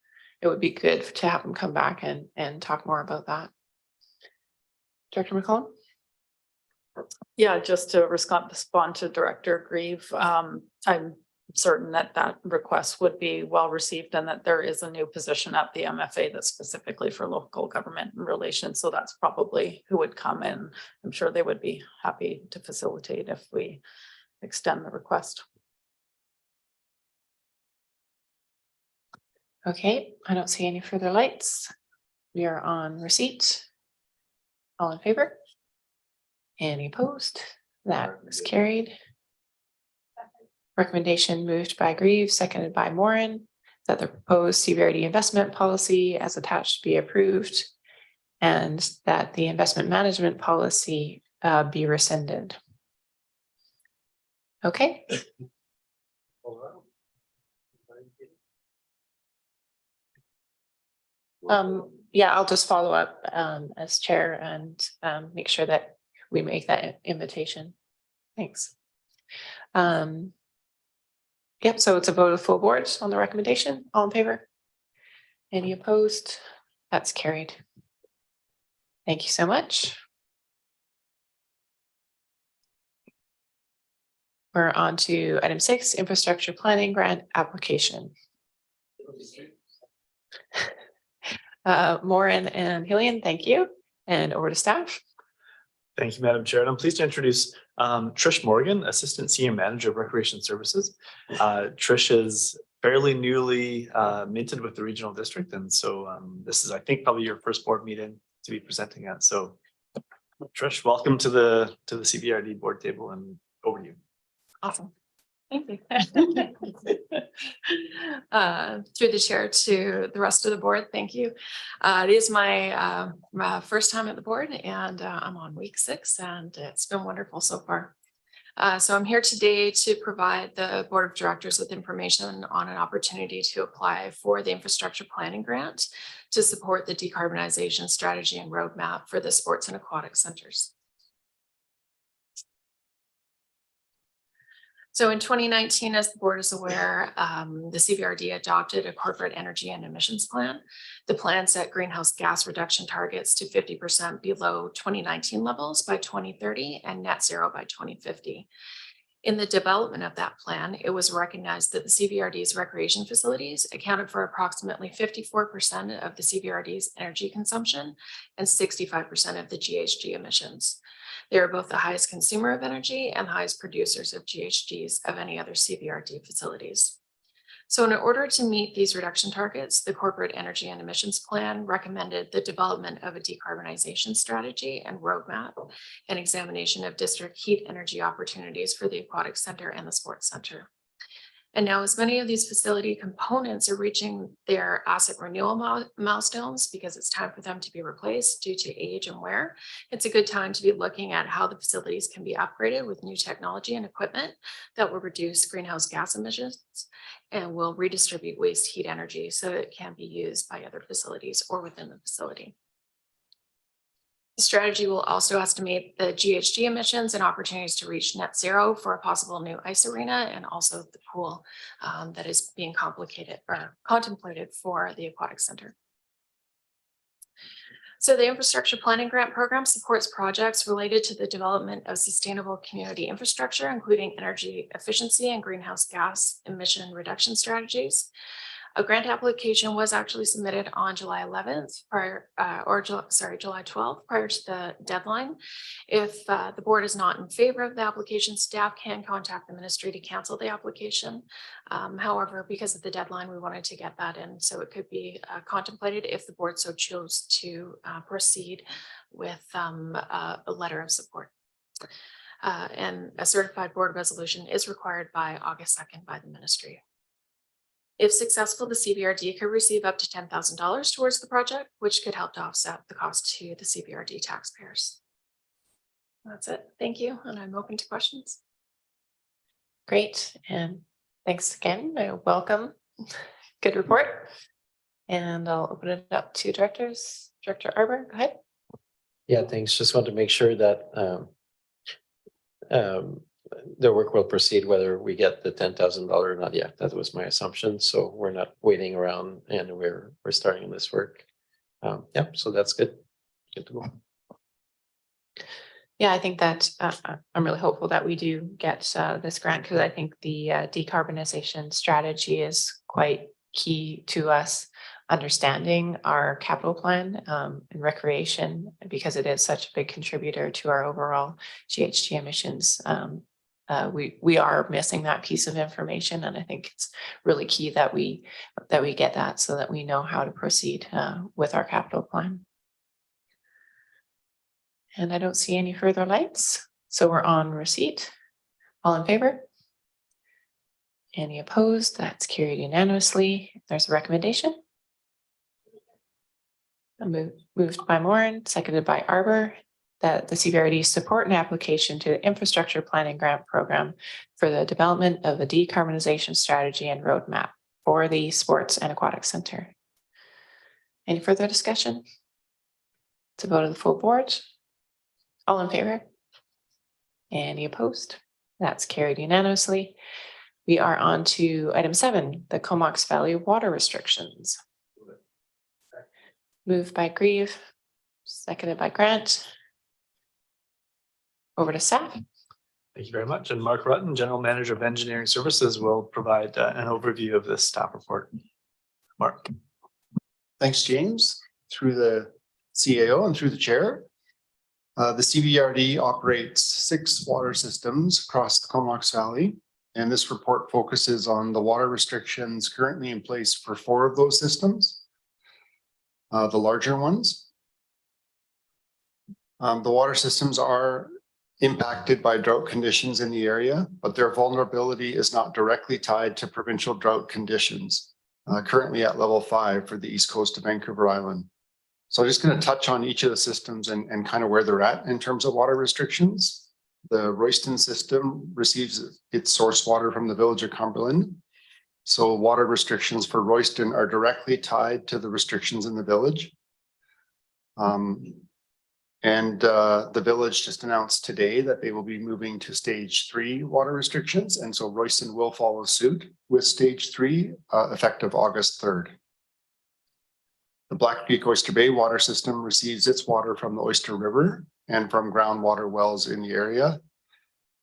it would be good to have them come back and talk more about that. Director McCollum? Yeah, just to respond to Director Grieve, I'm certain that request would be well received, and that there is a new position at the MFA that's specifically for local government relations. So that's probably who would come in. I'm sure they would be happy to facilitate if we extend the request. Okay, I don't see any further lights. We are on receipt. All in favor? Any opposed? That was carried. Recommendation moved by Grieve, seconded by Morin, that the proposed CVRD investment policy as attached be approved, and that the investment management policy be rescinded. Okay. Yeah, I'll just follow up as chair and make sure that we make that invitation. Thanks. Yep, so it's a vote of full board on the recommendation. All in favor? Any opposed? That's carried. Thank you so much. We're on to item 6, infrastructure planning grant application. Moran and Hillian, thank you. And over to staff. Thank you, Madam Chair. And I'm pleased to introduce Trish Morgan, Assistant Senior Manager of Recreation Services. Trish is fairly newly minted with the regional district. And so this is, I think, probably your first board meeting to be presenting at. So Trish, welcome to the CBRD board table, and over to you. Awesome. Thank you. Through the chair to the rest of the board, thank you. It is my first time at the board, and I'm on week 6, and it's been wonderful so far. So I'm here today to provide the board of directors with information on an opportunity to apply for the infrastructure planning grant to support the decarbonization strategy and roadmap for the sports and aquatic centers. So in 2019, as the board is aware, the CBRD adopted a corporate energy and emissions plan. The plan set greenhouse gas reduction targets to 50% below 2019 levels by 2030 and net zero by 2050. In the development of that plan, it was recognized that the CBRD's recreation facilities accounted for approximately 54% of the CBRD's energy consumption and 65% of the GHG emissions. They are both the highest consumer of energy and highest producers of GHGs of any other CBRD facilities. So in order to meet these reduction targets, the Corporate Energy and Emissions Plan recommended the development of a decarbonization strategy and roadmap and examination of district heat energy opportunities for the Aquatic Center and the Sports Center. And now, as many of these facility components are reaching their asset renewal milestones because it's time for them to be replaced due to age and wear, it's a good time to be looking at how the facilities can be upgraded with new technology and equipment that will reduce greenhouse gas emissions and will redistribute waste heat energy so that it can be used by other facilities or within the facility. The strategy will also estimate the GHG emissions and opportunities to reach net zero for a possible new ice arena and also the pool that is being contemplated for the aquatic center. So the infrastructure planning grant program supports projects related to the development of sustainable community infrastructure, including energy efficiency and greenhouse gas emission reduction strategies. A grant application was actually submitted on July 11th, July 12th, prior to the deadline. If the board is not in favor of the application, staff can contact the ministry to cancel the application. However, because of the deadline, we wanted to get that in, so it could be contemplated if the board so chose to proceed with a letter of support. And a certified board resolution is required by August 2nd by the ministry. If successful, the CBRD could receive up to $10,000 towards the project, which could help to offset the cost to the CBRD taxpayers. That's it. Thank you. And I'm open to questions. Great. And thanks again. Welcome. Good report. And I'll open it up to directors. Director Arbour, go ahead. Yeah, thanks. Just want to make sure that the work will proceed whether we get the $10,000 or not yet. That was my assumption. So we're not waiting around and we're starting this work. Yeah, so that's good. Good to go. Yeah, I think that I'm really hopeful that we do get this grant because I think the decarbonization strategy is quite key to us understanding our capital plan and recreation because it is such a big contributor to our overall GHG emissions. We are missing that piece of information, and I think it's really key that we get that so that we know how to proceed with our capital plan. And I don't see any further lights, so we're on receipt. All in favor? Any opposed? That's carried unanimously. There's a recommendation. Moved by Moran, seconded by Arbour, that the CBRD support an application to the infrastructure planning grant program for the development of a decarbonization strategy and roadmap for the Sports and Aquatic Center. Any further discussion? To vote of the full board. All in favor? Any opposed? That's carried unanimously. We are on to item 7, the Comox Valley water restrictions. Moved by Grieve, Seconded by Grant. Over to staff. Thank you very much. And Mark Rutten, General Manager of Engineering Services, will provide an overview of this staff report. Mark. Thanks, James. Through the CAO and through the chair. The CVRD operates 6 water systems across the Comox Valley, and this report focuses on the water restrictions currently in place for 4 of those systems, the larger ones. The water systems are impacted by drought conditions in the area, but their vulnerability is not directly tied to provincial drought conditions, currently at level 5 for the east coast of Vancouver Island. So I'm just going to touch on each of the systems and kind of where they're at in terms of water restrictions. The Royston system receives its source water from the village of Cumberland. So water restrictions for Royston are directly tied to the restrictions in the village. The village just announced today that they will be moving to stage 3 water restrictions. And so Royston will follow suit with stage 3 effective August 3rd. The Black Creek Oyster Bay water system receives its water from the Oyster River and from groundwater wells in the area.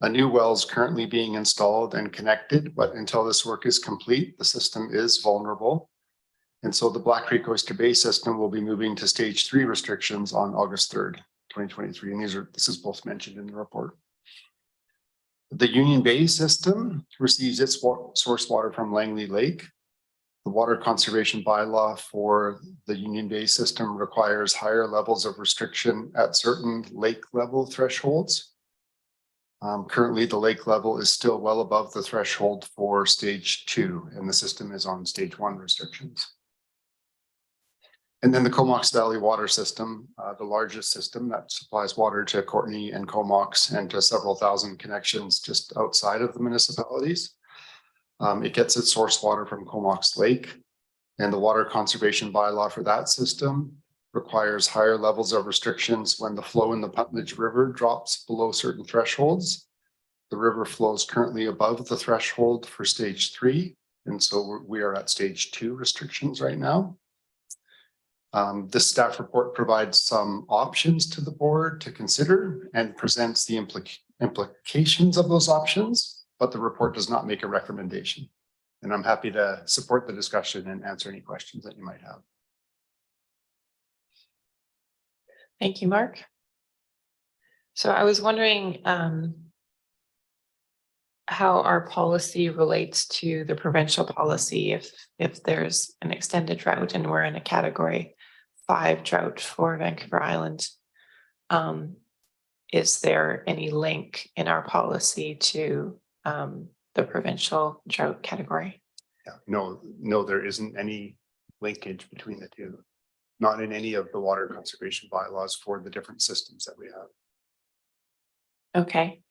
A new well is currently being installed and connected, but until this work is complete, the system is vulnerable. And so the Black Creek Oyster Bay system will be moving to stage 3 restrictions on August 3rd, 2023. And this is both mentioned in the report. The Union Bay system receives its source water from Langley Lake. The water conservation bylaw for the Union Bay system requires higher levels of restriction at certain lake level thresholds. Currently, the lake level is still well above the threshold for stage 2, and the system is on stage 1 restrictions. And then the Comox Valley water system, the largest system that supplies water to Courtenay and Comox and to several thousand connections just outside of the municipalities. It gets its source water from Comox Lake, and the water conservation bylaw for that system requires higher levels of restrictions when the flow in the Putnage River drops below certain thresholds. The river flows currently above the threshold for stage 3, and so we are at stage 2 restrictions right now. This staff report provides some options to the board to consider and presents the implications of those options, but the report does not make a recommendation. And I'm happy to support the discussion and answer any questions that you might have. Thank you, Mark. So I was wondering how our policy relates to the provincial policy if there's an extended drought and we're in a category 5 drought for Vancouver Island. Is there any link in our policy to the provincial drought category? Yeah, no, there isn't any linkage between the two. Not in any of the water conservation bylaws for the different systems that we have. Okay.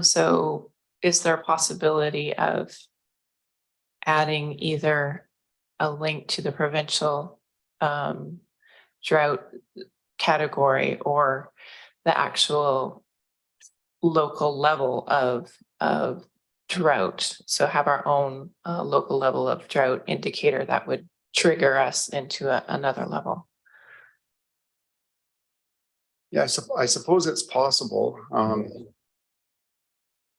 So is there a possibility of adding either a link to the provincial drought category or the actual local level of drought? So have our own local level of drought indicator that would trigger us into another level. Yeah, I suppose it's possible.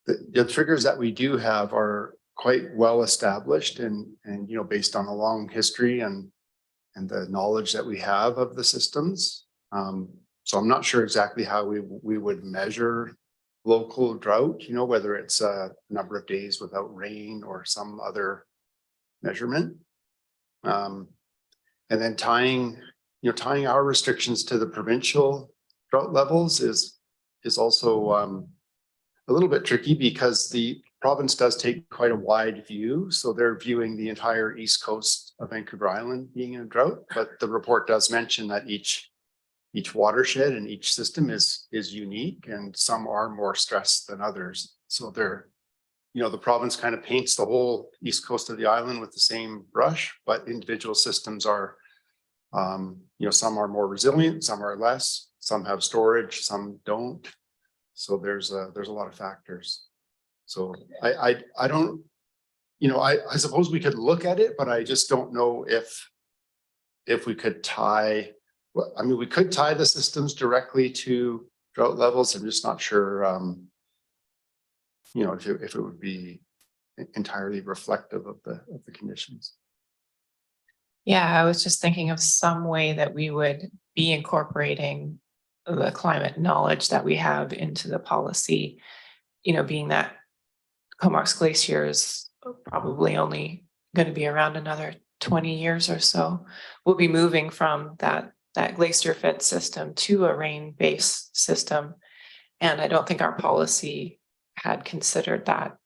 The triggers that we do have are quite well established and based on a long history and the knowledge that we have of the systems. So I'm not sure exactly how we would measure local drought, whether it's a number of days without rain or some other measurement. And then tying our restrictions to the provincial drought levels is also a little bit tricky because the province does take quite a wide view. So they're viewing the entire east coast of Vancouver Island being in a drought, but the report does mention that each watershed and each system is unique and some are more stressed than others. So the province kind of paints the whole east coast of the island with the same brush, but individual systems are, some are more resilient, some are less, some have storage, some don't. So there's a lot of factors. So I don't, I suppose we could look at it, but I just don't know if we could tie Well, I mean, we could tie the systems directly to drought levels. I'm just not sure, you know, if it would be entirely reflective of the conditions. Yeah, I was just thinking of some way that we would be incorporating the climate knowledge that we have into the policy, you know, being that Comox Glacier is probably only going to be around another 20 years or so. We'll be moving from that glacier fed system to a rain-based system. And I don't think our policy had considered that.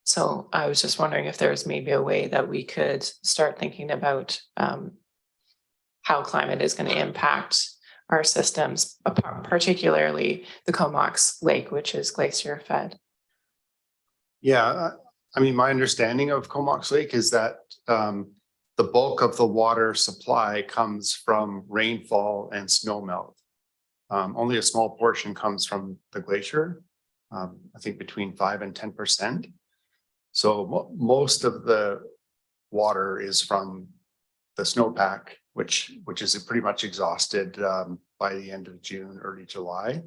So I was just wondering if there's maybe a way that we could start thinking about how climate is going to impact our systems, particularly the Comox Lake, which is glacier fed. Yeah, I mean, my understanding of Comox Lake is that the bulk of the water supply comes from rainfall and snowmelt. Only a small portion comes from the glacier, I think between 5 and 10%. So most of the water is from the snowpack, which is pretty much exhausted by the end of June, early July.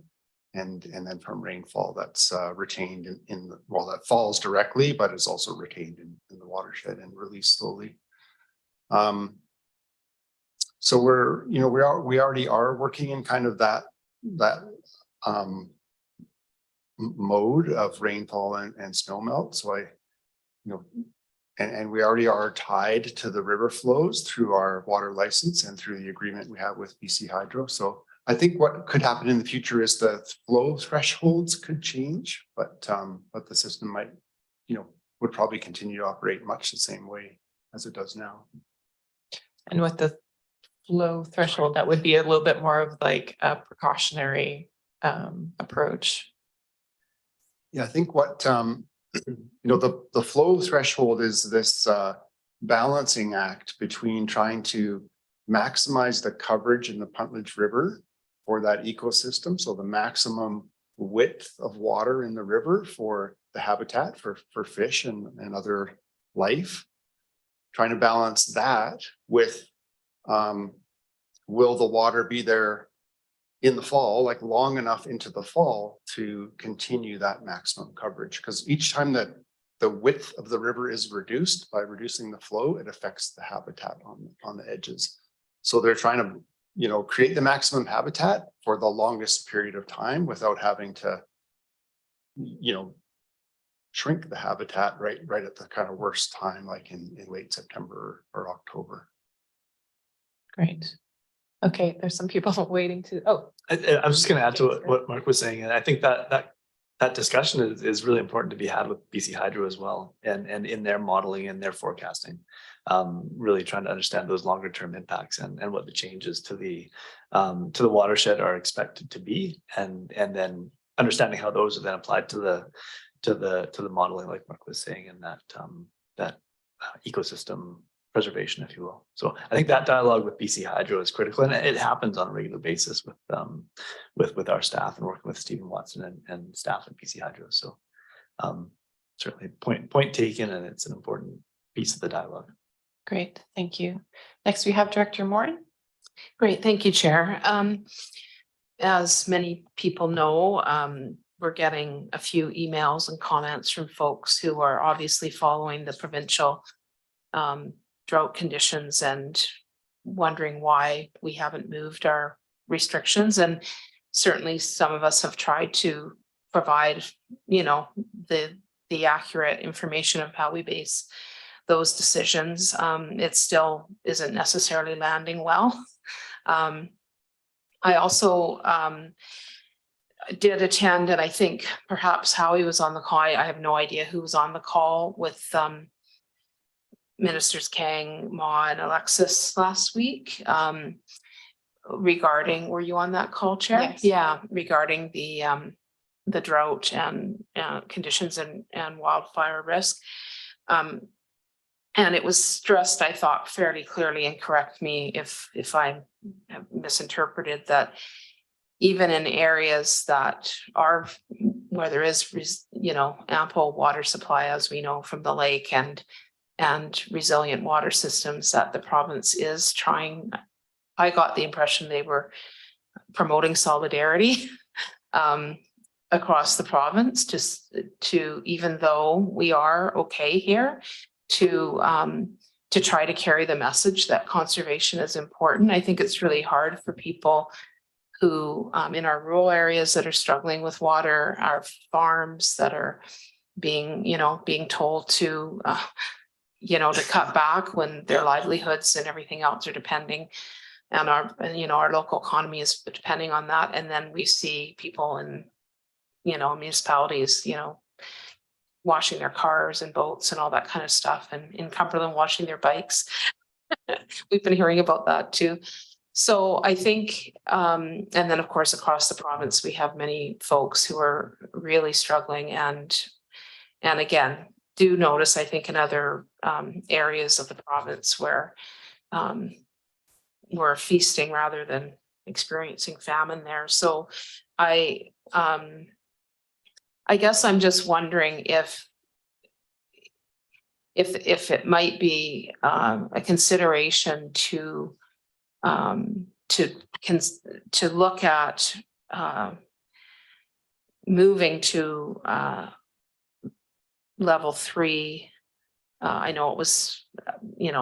And then from rainfall that's retained well, that falls directly, but is also retained in the watershed and released slowly. So we already are working in kind of that mode of rainfall and snowmelt. So and we already are tied to the river flows through our water license and through the agreement we have with BC Hydro. So I think what could happen in the future is the flow thresholds could change, but the system might, would probably continue to operate much the same way as it does now. And with the flow threshold, that would be a little bit more of like a precautionary approach. Yeah, I think what the flow threshold is this balancing act between trying to maximize the coverage in the Puntledge River for that ecosystem. So the maximum width of water in the river for the habitat for fish and other life. Trying to balance that with will the water be there in the fall, like long enough into the fall to continue that maximum coverage? Because each time that the width of the river is reduced by reducing the flow, it affects the habitat on the edges. So they're trying to, create the maximum habitat for the longest period of time without having to, shrink the habitat right at the kind of worst time, like in late September or October. Great. Okay, there's some people waiting to, I was just going to add to what Mark was saying, and I think that discussion is really important to be had with BC Hydro as well, and in their modeling and their forecasting, really trying to understand those longer term impacts and what the changes to the watershed are expected to be, and then understanding how those are then applied to the modeling, like Mark was saying, and that ecosystem preservation, if you will. So I think that dialogue with BC Hydro is critical, and it happens on a regular basis with our staff and working with Stephen Watson and staff at BC Hydro. So certainly point taken, and it's an important piece of the dialogue. Great, thank you. Next, we have Director Morin. Great, thank you, Chair. As many people know, we're getting a few emails and comments from folks who are obviously following the provincial drought conditions and wondering why we haven't moved our restrictions. And certainly some of us have tried to provide, the accurate information of how we base those decisions. It still isn't necessarily landing well. I also did attend, and I think perhaps Howie was on the call. I have no idea who was on the call with Ministers Kang, Ma, and Alexis last week regarding, were you on that call, Chair? Yes. Yeah, regarding the drought and conditions and wildfire risk. And it was stressed, I thought, fairly clearly, and correct me if I have misinterpreted, that even in areas that are where there is, ample water supply, as we know from the lake, and resilient water systems, that the province is trying I got the impression they were promoting solidarity across the province, just to, even though we are okay here, to try to carry the message that conservation is important. I think it's really hard for people who in our rural areas that are struggling with water, our farms that are being told to to cut back when their livelihoods and everything else are depending, and our local economy is depending on that. And then we see people in municipalities washing their cars and boats and all that kind of stuff, and in Cumberland washing their bikes. We've been hearing about that too. So I think, and then of course across the province, we have many folks who are really struggling, and again, do notice, I think, in other areas of the province where we're feasting rather than experiencing famine there. So I guess I'm just wondering if it might be a consideration to look at moving to level 3. I know it was,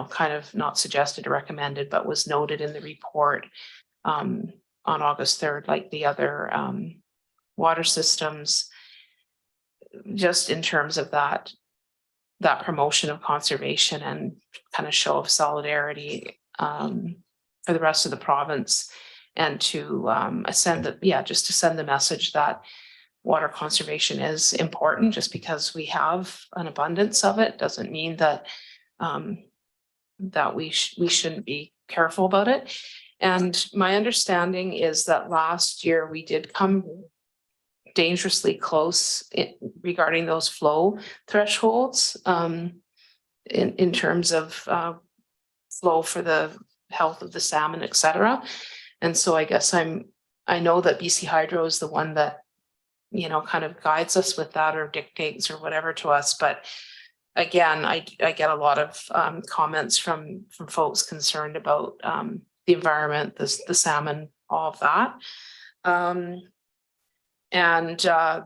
kind of not suggested or recommended, but was noted in the report on August 3rd, like the other water systems, just in terms of that promotion of conservation and kind of show of solidarity for the rest of the province, and to send the message that water conservation is important. Just because we have an abundance of it doesn't mean that we shouldn't be careful about it. And my understanding is that last year we did come dangerously close regarding those flow thresholds in terms of flow for the health of the salmon, etc. And so I guess I know that BC Hydro is the one that kind of guides us with that, or dictates or whatever to us. But again, I get a lot of comments from folks concerned about the environment, the salmon, all of that. And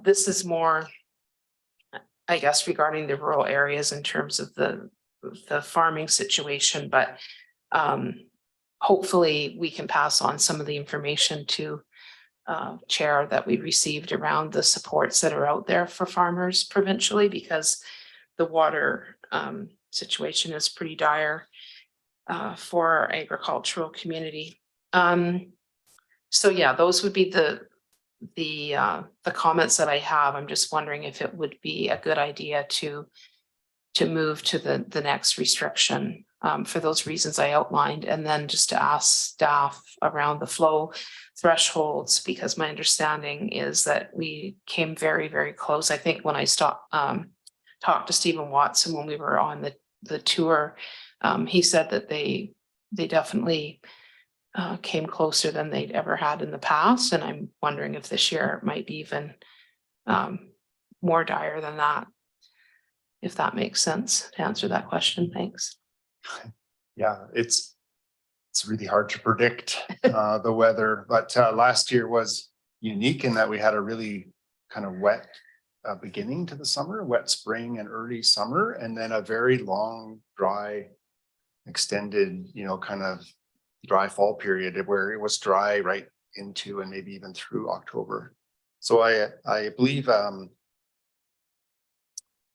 this is more, I guess, regarding the rural areas in terms of the farming situation, but hopefully we can pass on some of the information to Chair that we received around the supports that are out there for farmers provincially, because the water situation is pretty dire for our agricultural community. So yeah, those would be the comments that I have. I'm just wondering if it would be a good idea to move to the next restriction for those reasons I outlined, and then just to ask staff around the flow thresholds, because my understanding is that we came very, very close. I think when I talked to Stephen Watson when we were on the tour, he said that they definitely came closer than they'd ever had in the past. And I'm wondering if this year it might be even more dire than that, if that makes sense to answer that question. Thanks. Yeah, it's really hard to predict the weather, but last year was unique in that we had a really kind of wet beginning to the summer, wet spring and early summer, and then a very long, dry, extended, kind of dry fall period where it was dry right into and maybe even through October. So I believe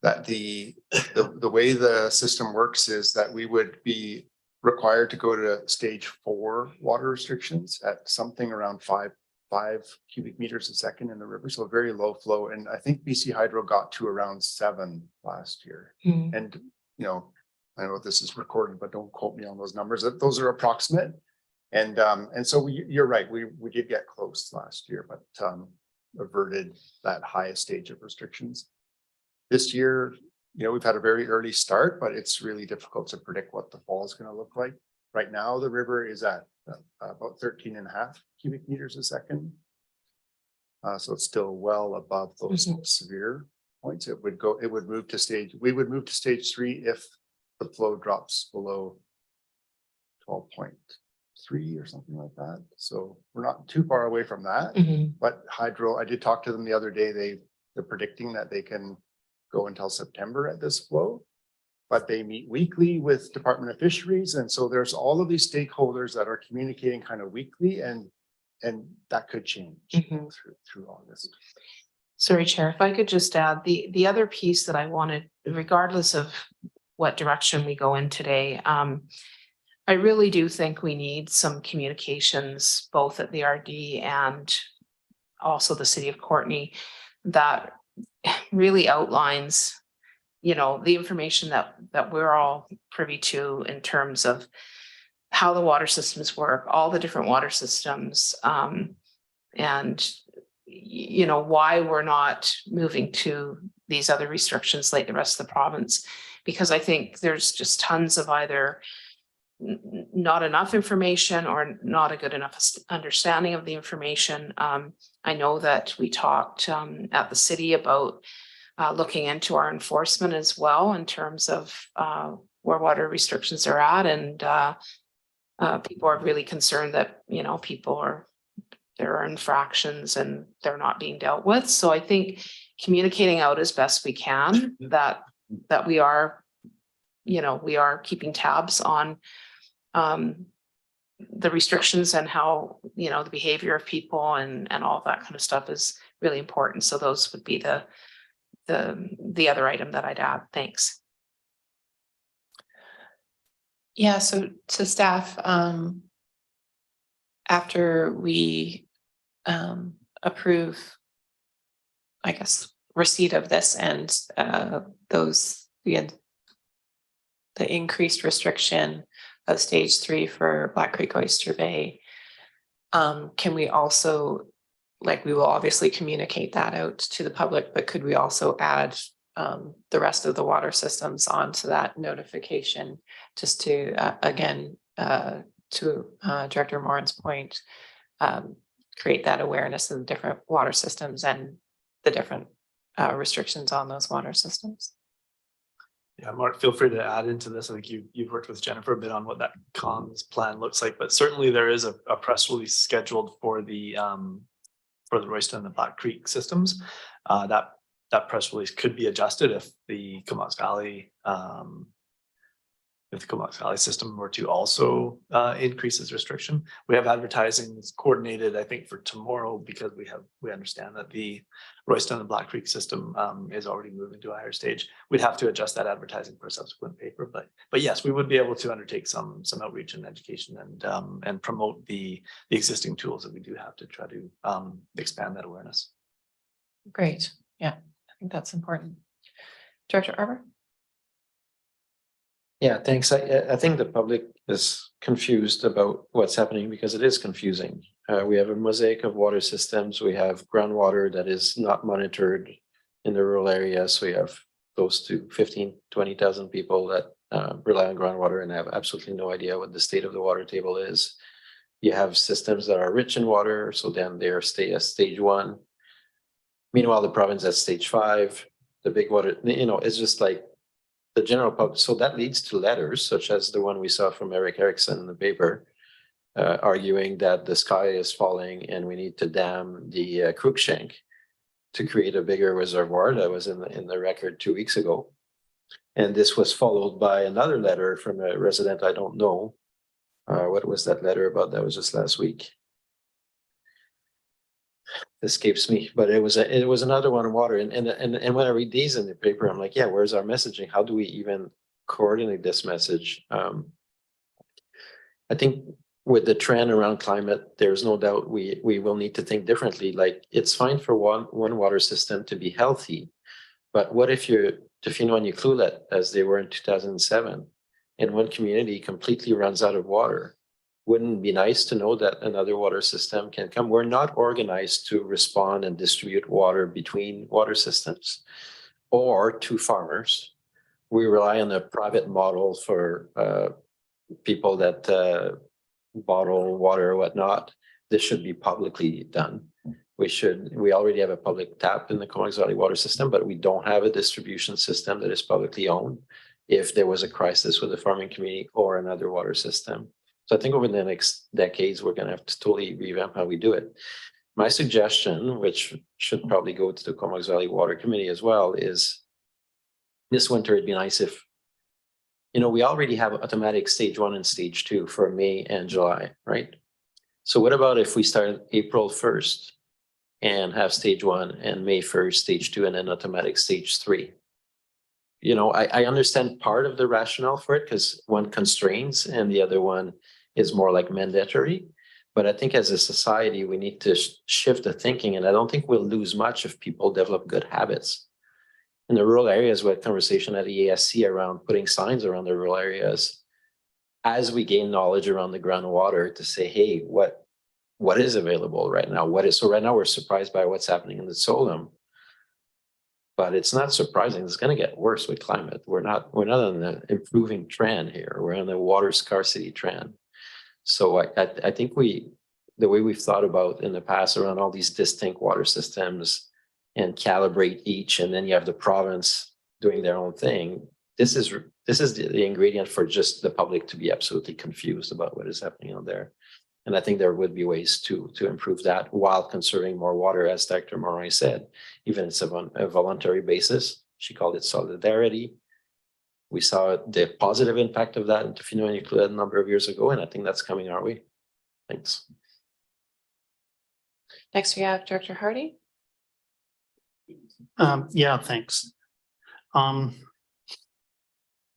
that the way the system works is that we would be required to go to stage 4 water restrictions at something around 5 cubic meters a second in the river. So very low flow. And I think BC Hydro got to around 7 last year. And, I know this is recorded, but don't quote me on those numbers. Those are approximate. And so you're right. We did get close last year, but averted that highest stage of restrictions. This year, we've had a very early start, but it's really difficult to predict what the fall is going to look like. Right now, the river is at about 13.5 cubic meters a second. So it's still well above those severe points. We would move to stage 3 if the flow drops below 12.0 3 or something like that. So we're not too far away from that. But hydro, I did talk to them the other day. They're predicting that they can go until September at this flow. But they meet weekly with Department of Fisheries. And so there's all of these stakeholders that are communicating kind of weekly, and that could change through August. Sorry, Chair, if I could just add the other piece that I wanted, regardless of what direction we go in today, I really do think we need some communications, both at the RD and also the city of Courtenay, that really outlines, you know, the information that we're all privy to in terms of how the water systems work, all the different water systems, and you know, why we're not moving to these other restrictions like the rest of the province, because I think there's just tons of either not enough information or not a good enough understanding of the information. I know that we talked at the city about looking into our enforcement as well in terms of where water restrictions are at, and people are really concerned that, you know, there are infractions and they're not being dealt with. So I think communicating out as best we can that we are, you know, we are keeping tabs on the restrictions and how, you know, the behavior of people and all that kind of stuff is really important. So those would be the other item that I'd add. Thanks. Yeah, so to staff, after we approve, I guess, receipt of this and the increased restriction of stage 3 for Black Creek Oyster Bay, can we also, like, we will obviously communicate that out to the public, but could we also add the rest of the water systems onto that notification, just to again, to Director Morin's point, create that awareness of the different water systems and the different restrictions on those water systems? Yeah, Mark, feel free to add into this. I think you've worked with Jennifer a bit on what that comms plan looks like, but certainly there is a press release scheduled for the Royston and the Black Creek systems. That press release could be adjusted if the Comox Valley system were to also increase its restriction. We have advertising coordinated, I think, for tomorrow, because we understand that the Royston and Black Creek system is already moving to a higher stage. We'd have to adjust that advertising for a subsequent paper, but yes, we would be able to undertake some outreach and education and promote the existing tools that we do have to try to expand that awareness. Great. Yeah, I think that's important. Director Arbour? Yeah, thanks. I think the public is confused about what's happening, because it is confusing. We have a mosaic of water systems. We have groundwater that is not monitored in the rural areas. We have close to 20,000 people that rely on groundwater and have absolutely no idea what the state of the water table is. You have systems that are rich in water, so then they're stage 1. Meanwhile, the province has stage 5. The big water, you know, it's just like the general public. So that leads to letters such as the one we saw from Eric Erickson in the paper, arguing that the sky is falling and we need to dam the Cruikshank to create a bigger reservoir. That was in the record 2 weeks ago. And this was followed by another letter from a resident. I don't know what was that letter about. That was just last week. Escapes me, but it was another one on water. And when I read these in the paper, I'm like, yeah, where's our messaging? How do we even coordinate this message? I think with the trend around climate, there's no doubt we will need to think differently. Like, it's fine for one water system to be healthy, but what if you're Tofino and Ucluelet, as they were in 2007, and one community completely runs out of water? Wouldn't it be nice to know that another water system can come? We're not organized to respond and distribute water between water systems or to farmers. We rely on a private model for people that bottle water or whatnot. This should be publicly done. We already have a public tap in the Comox Valley water system, but we don't have a distribution system that is publicly owned if there was a crisis with the farming community or another water system. So I think over the next decades, we're gonna have to totally revamp how we do it. My suggestion, which should probably go to the Comox Valley Water Committee as well, is this winter, it'd be nice if, you know, we already have automatic stage 1 and stage 2 for May and July, right? So what about if we start April 1st and have stage 1 and May 1st, stage 2, and then automatic stage 3? You know, I understand part of the rationale for it because one constrains and the other one is more like mandatory. But I think as a society, we need to shift the thinking, and I don't think we'll lose much if people develop good habits. In the rural areas, we had conversation at EASC around putting signs around the rural areas as we gain knowledge around the groundwater to say, hey, what is available right now? So right now we're surprised by what's happening in the Solom. But it's not surprising. It's going to get worse with climate. We're not on an improving trend here. We're on a water scarcity trend. So I think the way we've thought about in the past around all these distinct water systems and calibrate each, and then you have the province doing their own thing. This is the ingredient for just the public to be absolutely confused about what is happening out there. And I think there would be ways to improve that while conserving more water, as Dr. Moray said, even if it's a voluntary basis. She called it solidarity. We saw the positive impact of that in Tofino and Euclid a number of years ago, and I think that's coming our way. Thanks. Next, we have Director Hardy. Yeah, thanks. I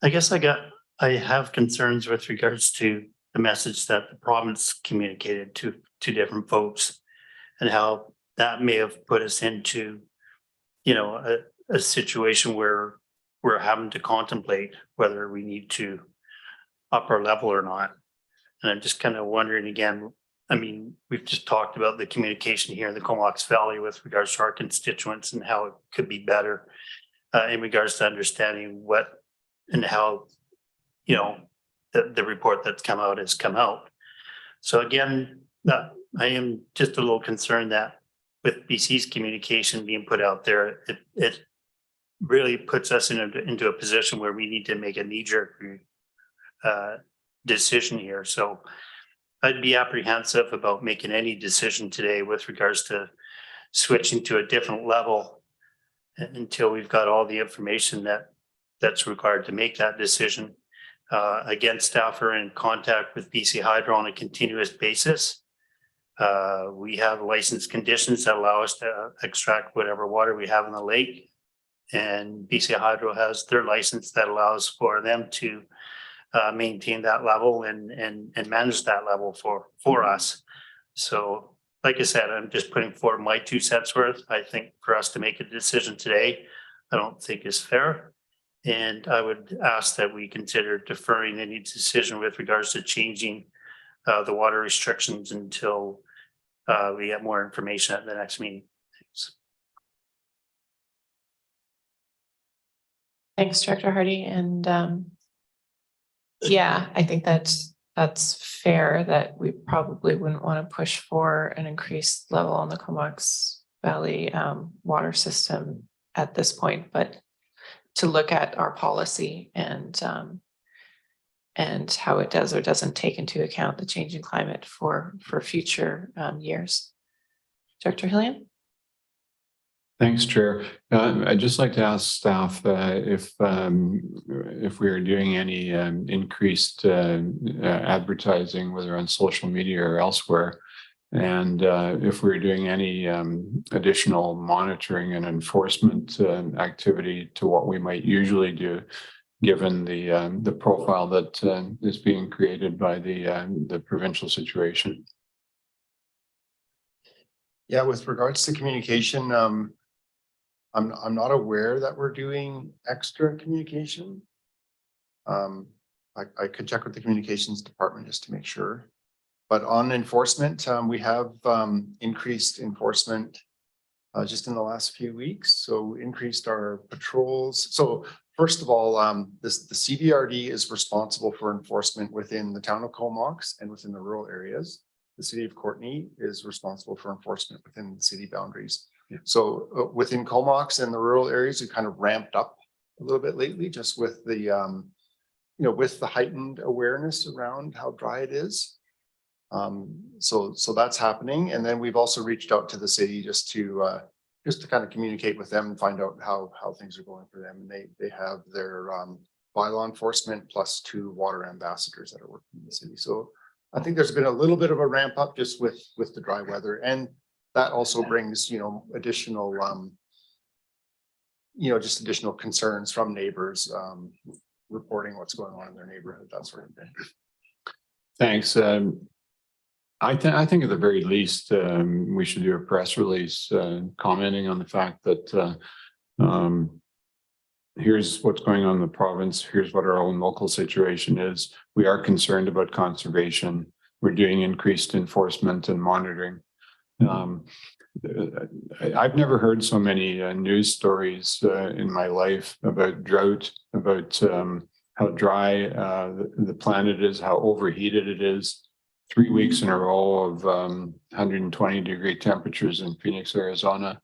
guess I have concerns with regards to the message that the province communicated to different folks and how that may have put us into, you know, a situation where we're having to contemplate whether we need to up our level or not. And I'm just kind of wondering again, I mean, we've just talked about the communication here in the Comox Valley with regards to our constituents and how it could be better in regards to understanding what and how, you know, the report that's come out has come out. So again, I am just a little concerned that with BC's communication being put out there, it really puts us into a position where we need to make a knee-jerk decision here. So I'd be apprehensive about making any decision today with regards to switching to a different level until we've got all the information that's required to make that decision. Again, staff are in contact with BC Hydro on a continuous basis. We have licensed conditions that allow us to extract whatever water we have in the lake. And BC Hydro has their license that allows for them to maintain that level and manage that level for us. So like I said, I'm just putting forward my 2 cents worth. I think for us to make a decision today, I don't think is fair. And I would ask that we consider deferring any decision with regards to changing the water restrictions until we get more information at the next meeting. Thanks. Thanks, Director Hardy. And yeah, I think that's fair that we probably wouldn't want to push for an increased level on the Comox Valley water system at this point, but to look at our policy and how it does or doesn't take into account the changing climate for future years. Director Hillian? Thanks, Chair. I'd just like to ask staff if we are doing any increased advertising, whether on social media or elsewhere, and if we're doing any additional monitoring and enforcement activity to what we might usually do, given the profile that is being created by the provincial situation. Yeah, with regards to communication, I'm not aware that we're doing extra communication. I could check with the communications department just to make sure. But on enforcement, we have increased enforcement just in the last few weeks. So increased our patrols. So first of all, the CVRD is responsible for enforcement within the town of Comox and within the rural areas. The city of Courtenay is responsible for enforcement within the city boundaries. Yeah. So within Comox and the rural areas, we kind of ramped up a little bit lately, just with the with the heightened awareness around how dry it is. So that's happening. And then we've also reached out to the city just to kind of communicate with them and find out how things are going for them. And they have their bylaw enforcement plus 2 water ambassadors that are working in the city. So I think there's been a little bit of a ramp up just with the dry weather, and that also brings, additional, just additional concerns from neighbors, reporting what's going on in their neighborhood, that sort of thing. Thanks. I think at the very least, we should do a press release commenting on the fact that here's what's going on in the province. Here's what our own local situation is. We are concerned about conservation. We're doing increased enforcement and monitoring. I've never heard so many news stories in my life about drought, about how dry the planet is, how overheated it is. 3 weeks in a row of 120-degree temperatures in Phoenix, Arizona,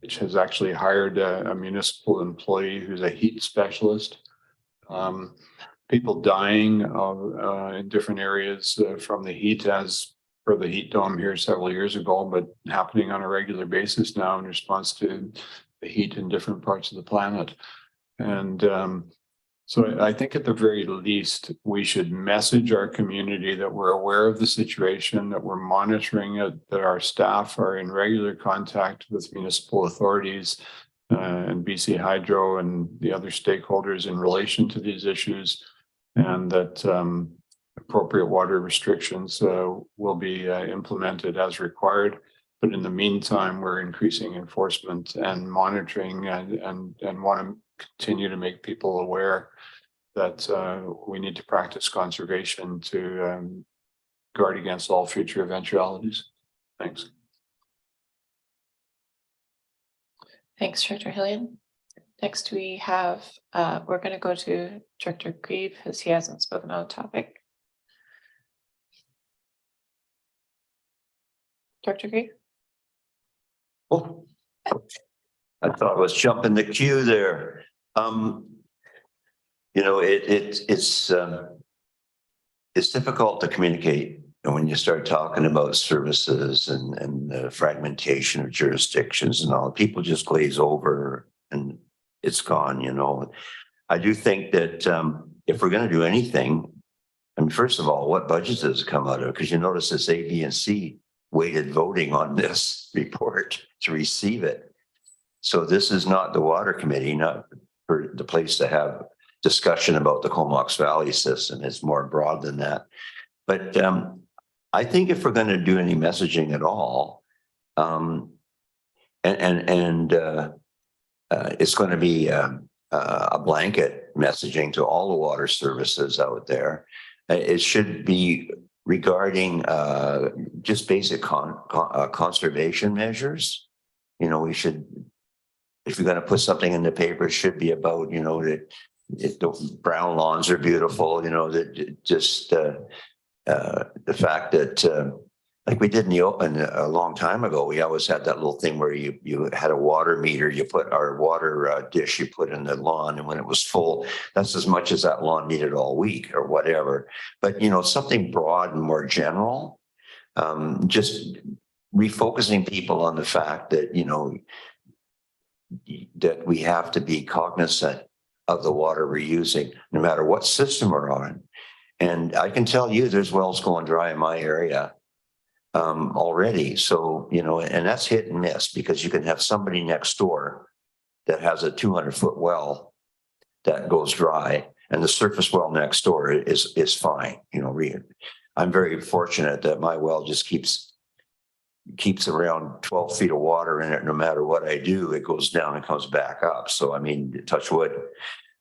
which has actually hired a municipal employee who's a heat specialist. People dying in different areas from the heat, as per the heat dome here several years ago, but happening on a regular basis now in response to the heat in different parts of the planet. And so I think at the very least, we should message our community that we're aware of the situation, that we're monitoring it, that our staff are in regular contact with municipal authorities and BC Hydro and the other stakeholders in relation to these issues, and that appropriate water restrictions will be implemented as required. But in the meantime, we're increasing enforcement and monitoring and want to continue to make people aware that we need to practice conservation to guard against all future eventualities. Thanks. Thanks, Director Hillian. Next, we have, we're going to go to Director Grieve because he hasn't spoken on the topic. Director Grieve? Oh, I thought I was jumping the queue there. It's difficult to communicate when you start talking about services and the fragmentation of jurisdictions and all. People just glaze over and it's gone. I do think that if we're going to do anything, I mean, first of all, what budget does it come out of? Because you notice it's A, B, and C weighted voting on this report to receive it. So this is not the water committee, not for the place to have discussion about the Comox Valley system. It's more broad than that. But I think if we're going to do any messaging at all, it's going to be a blanket messaging to all the water services out there. It should be regarding just basic conservation measures. We should, if you're going to put something in the paper, it should be about, that the brown lawns are beautiful, that just the fact that like we did in the open a long time ago, we always had that little thing where you had a water meter, you put our water dish, you put in the lawn, and when it was full, that's as much as that lawn needed all week or whatever. But, something broad and more general, just refocusing people on the fact that, that we have to be cognizant of the water we're using, no matter what system we're on. And I can tell you there's wells going dry in my area already. So, and that's hit and miss, because you can have somebody next door that has a 200-foot well that goes dry, and the surface well next door is fine. I'm very fortunate that my well just keeps around 12 feet of water in it. No matter what I do, it goes down and comes back up. So, I mean, touch wood.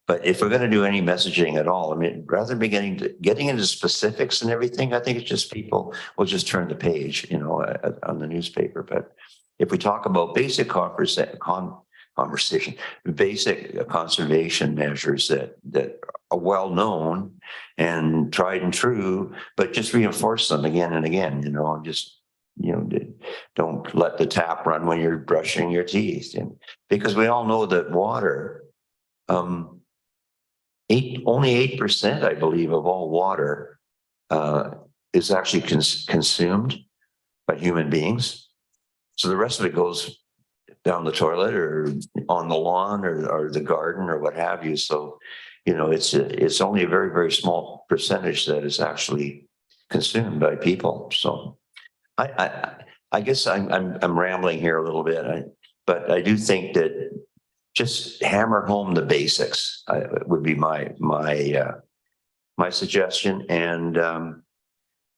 But if we're going to do any messaging at all, I mean, rather than getting into specifics and everything, I think it's just people will just turn the page, on the newspaper. But if we talk about basic conversation, basic conservation measures that are well known and tried and true, but just reinforce them again and again, don't let the tap run when you're brushing your teeth. And because we all know that water, only 8%, I believe, of all water is actually consumed by human beings. So the rest of it goes down the toilet or on the lawn or the garden or what have you. So, you know, it's only a very, very small percentage that is actually consumed by people. So I guess I'm rambling here a little bit, but I do think that just hammer home the basics would be my suggestion. And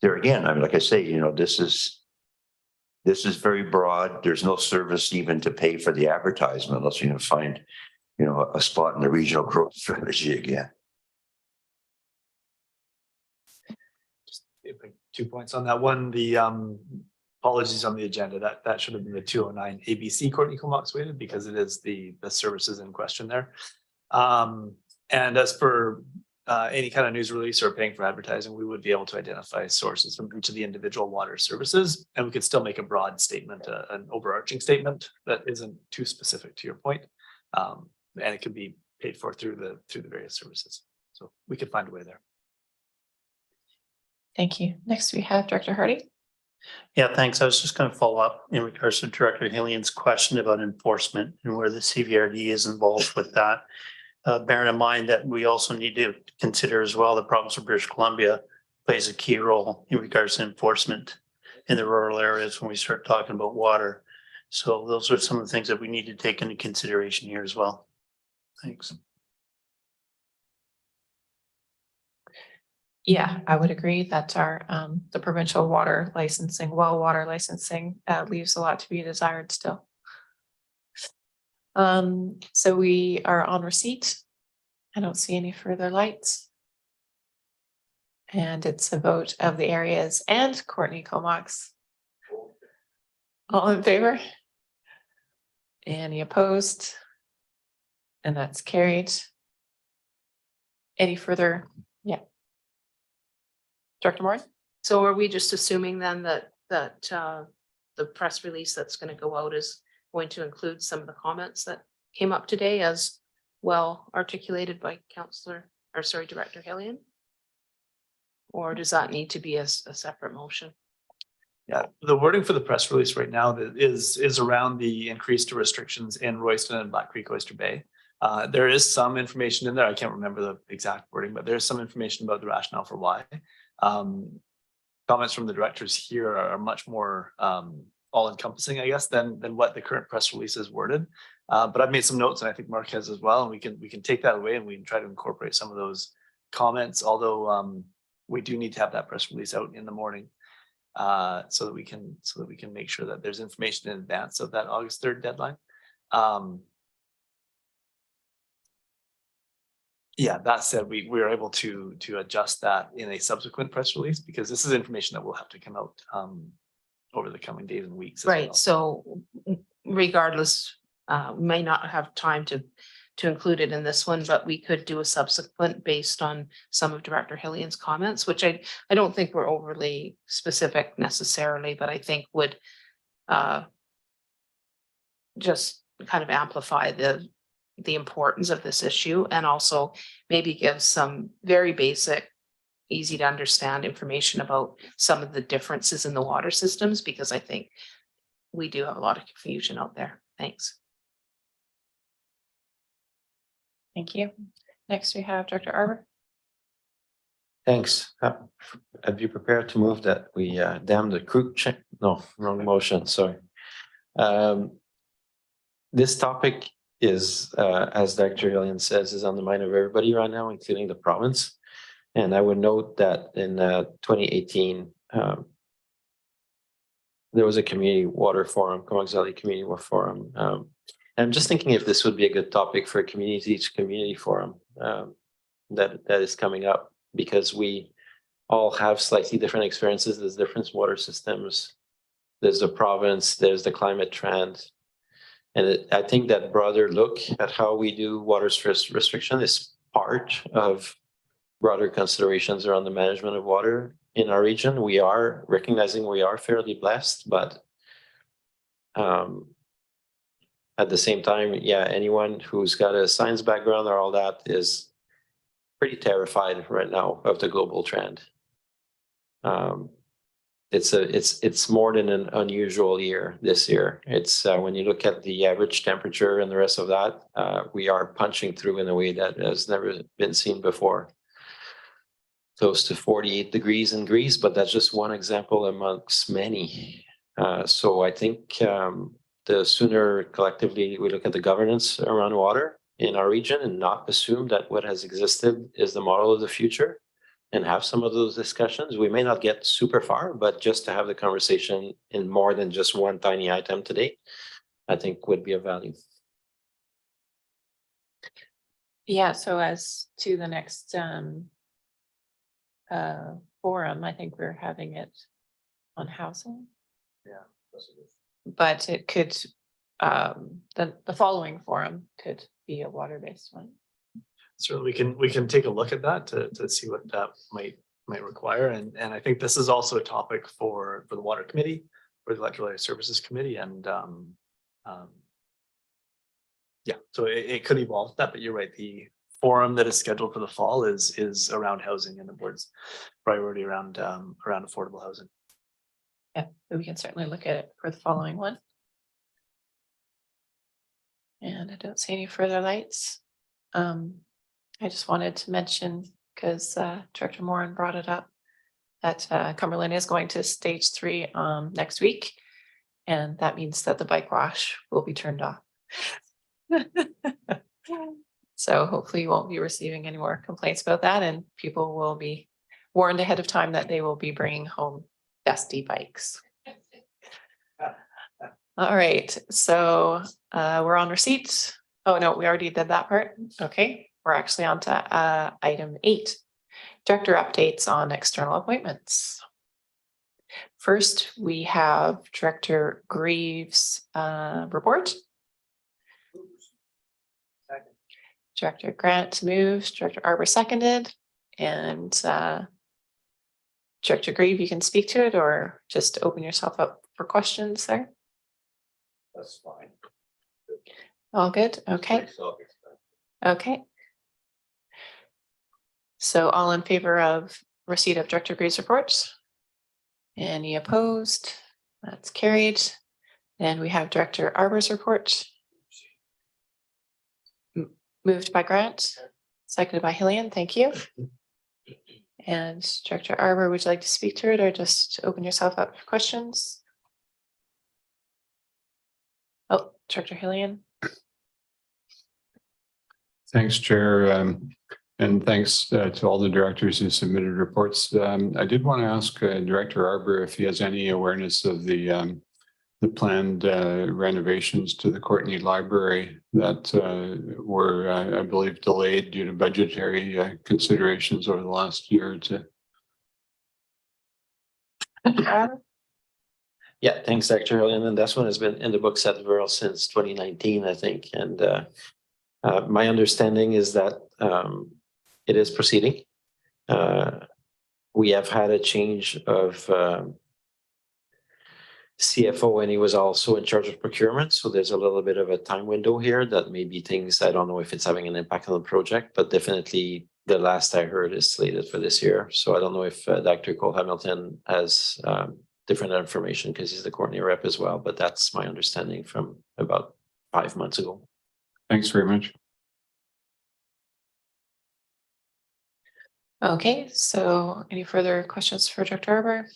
there again, I mean, like I say, you know, this is very broad. There's no service even to pay for the advertisement unless you can find, you know, a spot in the regional growth strategy again. Just 2 points on that one. The apologies on the agenda. That should have been the 209 ABC Courtney Comox weighted because it is the services in question there. And as for any kind of news release or paying for advertising, we would be able to identify sources from each of the individual water services, and we could still make a broad statement, an overarching statement that isn't too specific to your point, and it could be paid for through the various services. So we could find a way there. Thank you. Next, we have Director Hardy. Yeah, thanks. I was just going to follow up in regards to Director Hillian's question about enforcement and where the CVRD is involved with that. Bearing in mind that we also need to consider as well the province of British Columbia plays a key role in regards to enforcement in the rural areas when we start talking about water. So those are some of the things that we need to take into consideration here as well. Thanks. Yeah, I would agree that our the provincial water licensing, well water licensing leaves a lot to be desired still. So we are on receipt. I don't see any further lights. And it's a vote of the areas and Courtney Comox. All in favor? Any opposed? And that's carried. Any further? Yeah. Director Moore? So are we just assuming then that the press release that's going to go out is going to include some of the comments that came up today as well articulated by Director Hillian? Or does that need to be a separate motion? Yeah, the wording for the press release right now that is around the increased restrictions in Royston and Black Creek Oyster Bay. There is some information in there. I can't remember the exact wording, but there's some information about the rationale for why. Comments from the directors here are much more all-encompassing, I guess, than what the current press release is worded. But I've made some notes, and I think Mark has as well, and we can take that away and we can try to incorporate some of those comments. Although we do need to have that press release out in the morning, so that we can make sure that there's information in advance of that August 3rd deadline. Yeah, that said, we are able to adjust that in a subsequent press release because this is information that will have to come out over the coming days and weeks. Right. Well. So regardless, we may not have time to include it in this one, but we could do a subsequent based on some of Director Hillian's comments, which I don't think were overly specific necessarily, but I think would just kind of amplify the importance of this issue and also maybe give some very basic, easy to understand information about some of the differences in the water systems, because I think we do have a lot of confusion out there. Thanks. Thank you. Next, we have Director Arbor. Thanks. I'd be prepared to move that we dam the creek check. No, wrong motion. Sorry. This topic is, as Dr. Hillian says, is on the mind of everybody right now, including the province. And I would note that in 2018, there was a community water forum, Comox Valley Community Water Forum. I'm just thinking if this would be a good topic for a community forum that is coming up, because we all have slightly different experiences. There's different water systems. There's the province, there's the climate trend. And I think that broader look at how we do water stress restriction is part of broader considerations around the management of water in our region. We are recognizing we are fairly blessed, but at the same time, yeah, anyone who's got a science background or all that is pretty terrified right now of the global trend. It's more than an unusual year this year. It's when you look at the average temperature and the rest of that, we are punching through in a way that has never been seen before. Close to 48 degrees in Greece, but that's just one example amongst many. So I think the sooner collectively we look at the governance around water in our region and not assume that what has existed is the model of the future and have some of those discussions. We may not get super far, but just to have the conversation in more than just one tiny item today, I think would be of value. Yeah, so as to the next forum, I think we're having it on housing. Yeah. But it could, the following forum could be a water-based one. So we can take a look at that to see what that might require. And I think this is also a topic for the water committee, for the electrolyte services committee. And yeah, so it could evolve that, but you're right. The forum that is scheduled for the fall is around housing and the board's priority around affordable housing. Yeah, so we can certainly look at it for the following one. And I don't see any further lights. I just wanted to mention, because Director Moran brought it up, that Cumberland is going to stage 3 next week. And that means that the bike wash will be turned off. So hopefully you won't be receiving any more complaints about that, and people will be warned ahead of time that they will be bringing home dusty bikes. All right, so we're on receipts. Oh, no, we already did that part. Okay, we're actually on to item 8, director updates on external appointments. First, we have Director Greaves' report. Director Grant moves, Director Arbor seconded, and Director Grieve, you can speak to it or just open yourself up for questions there. That's fine. All good? Okay. Okay. So all in favor of receipt of Director Grieve's reports? Any opposed? That's carried. And we have Director Arbor's report. Moved by Grant, seconded by Hillian. Thank you. And Director Arbor, would you like to speak to it or just open yourself up for questions? Oh, Director Hillian. Thanks, Chair. And thanks to all the directors who submitted reports. I did want to ask Director Arbor if he has any awareness of the planned renovations to the Courtney Library that were, I believe, delayed due to budgetary considerations over the last year or two. Yeah, thanks, Dr. Hillian. And this one has been in the books at the Borough since 2019, I think. And my understanding is that it is proceeding. We have had a change of CFO, and he was also in charge of procurement. So there's a little bit of a time window here that maybe things, I don't know if it's having an impact on the project, but definitely the last I heard is slated for this year. So I don't know if Dr. Cole Hamilton has different information because he's the Courtney rep as well, but that's my understanding from about 5 months ago. Thanks very much. Okay, so any further questions for Director Arbor?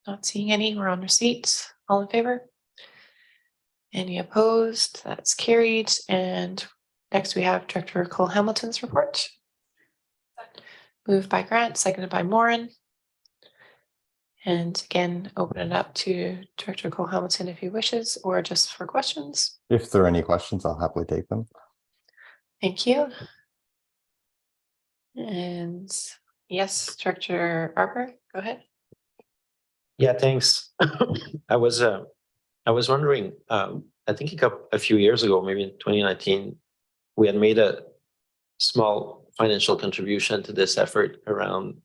Not seeing any. We're on receipts. All in favor? Any opposed? That's carried. And next we have Director Cole Hamilton's report. Moved by Grant, seconded by Moran. And again, open it up to Director Cole Hamilton if he wishes, or just for questions. If there are any questions, I'll happily take them. Thank you. And yes, Director Arbor, go ahead. Yeah, thanks. I was wondering, I think a few years ago, maybe in 2019, we had made a small financial contribution to this effort around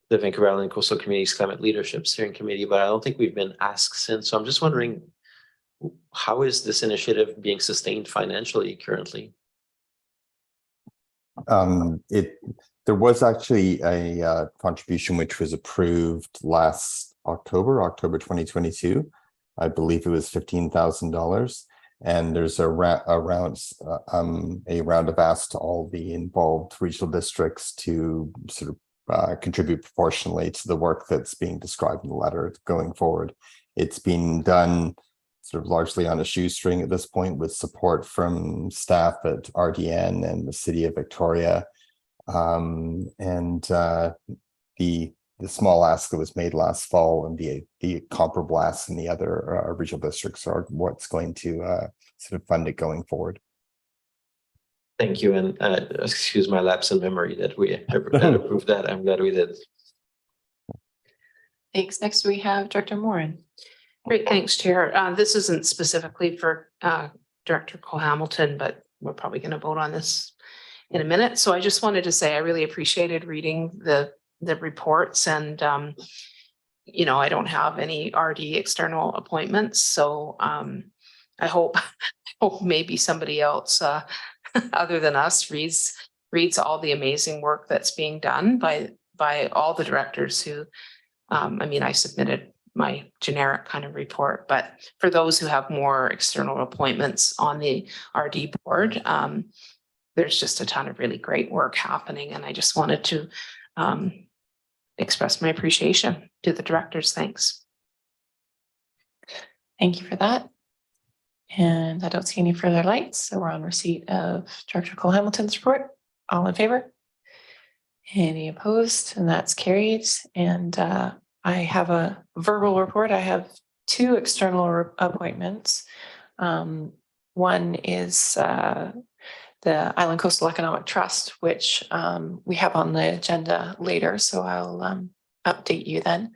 the Vancouver Island Coastal Communities Climate Leadership Steering Committee, but I don't think we've been asked since. So I'm just wondering, how is this initiative being sustained financially currently? There was actually a contribution which was approved last October 2022. I believe it was $15,000. And there's a round of asks to all the involved regional districts to sort of contribute proportionally to the work that's being described in the letter going forward. It's been done sort of largely on a shoestring at this point, with support from staff at RDN and the City of Victoria. The small ask that was made last fall and the comparable asks in the other regional districts are what's going to sort of fund it going forward. Thank you, and excuse my lapse in memory that we approved that. I'm glad we did. Thanks. Next, we have Director Morin. Great, thanks, Chair. This isn't specifically for Director Cole-Hamilton, but we're probably going to vote on this in a minute. So I just wanted to say I really appreciated reading the reports, and you know, I don't have any RD external appointments, so I hope maybe somebody else other than us reads all the amazing work that's being done by all the directors who I mean, I submitted my generic kind of report, but for those who have more external appointments on the RD board, there's just a ton of really great work happening, and I just wanted to express my appreciation to the directors. Thanks. Thank you for that. And I don't see any further lights, so we're on receipt of Director Cole-Hamilton's report. All in favor? Any opposed? And that's carried. And I have a verbal report. I have two external appointments. One is the Island Coastal Economic Trust, which we have on the agenda later, so I'll update you then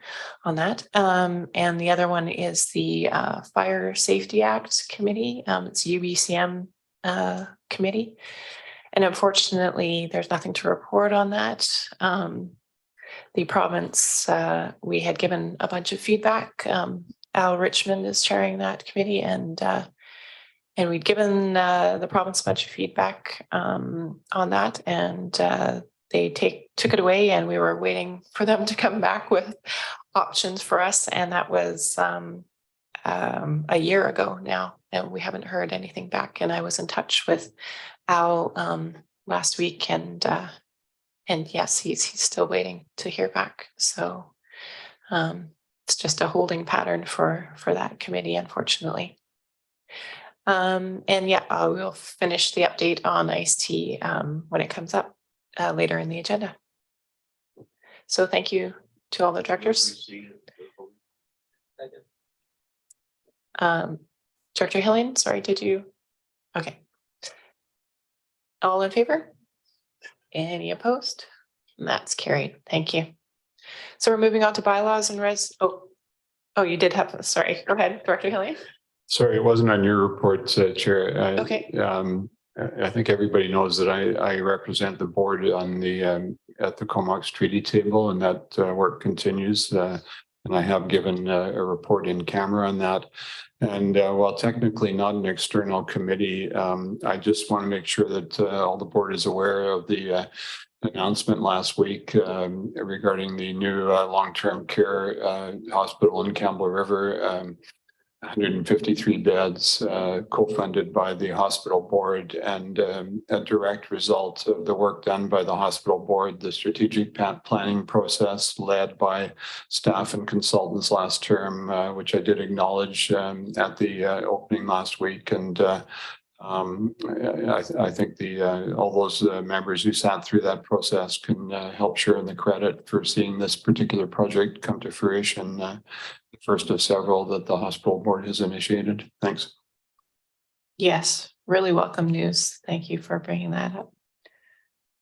on that. And the other one is the Fire Safety Act Committee. It's UBCM committee. And unfortunately, there's nothing to report on that. The province, we had given a bunch of feedback. Al Richmond is chairing that committee, and we'd given the province a bunch of feedback on that, and they took it away, and we were waiting for them to come back with options for us. And that was a year ago now, and we haven't heard anything back. And I was in touch with Al last week, and yes, he's still waiting to hear back. So it's just a holding pattern for that committee, unfortunately. And yeah, we'll finish the update on ICE-T when it comes up later in the agenda. So thank you to all the directors. Director Hillian, sorry, did you? Okay. All in favor? Any opposed? And that's carried. Thank you. So we're moving on to bylaws and oh, you did have, sorry, go ahead, Director Hillian. Sorry, it wasn't on your report, Chair. Okay. I think everybody knows that I represent the board on the at the Comox treaty table, and that work continues. And I have given a report in camera on that. And while technically not an external committee, I just want to make sure that all the board is aware of the announcement last week regarding the new long-term care hospital in Campbell River. 153 beds co-funded by the hospital board, and a direct result of the work done by the hospital board, the strategic planning process led by staff and consultants last term, which I did acknowledge at the opening last week. And I think all those members who sat through that process can help share in the credit for seeing this particular project come to fruition. The first of several that the hospital board has initiated. Thanks. Yes, really welcome news. Thank you for bringing that up.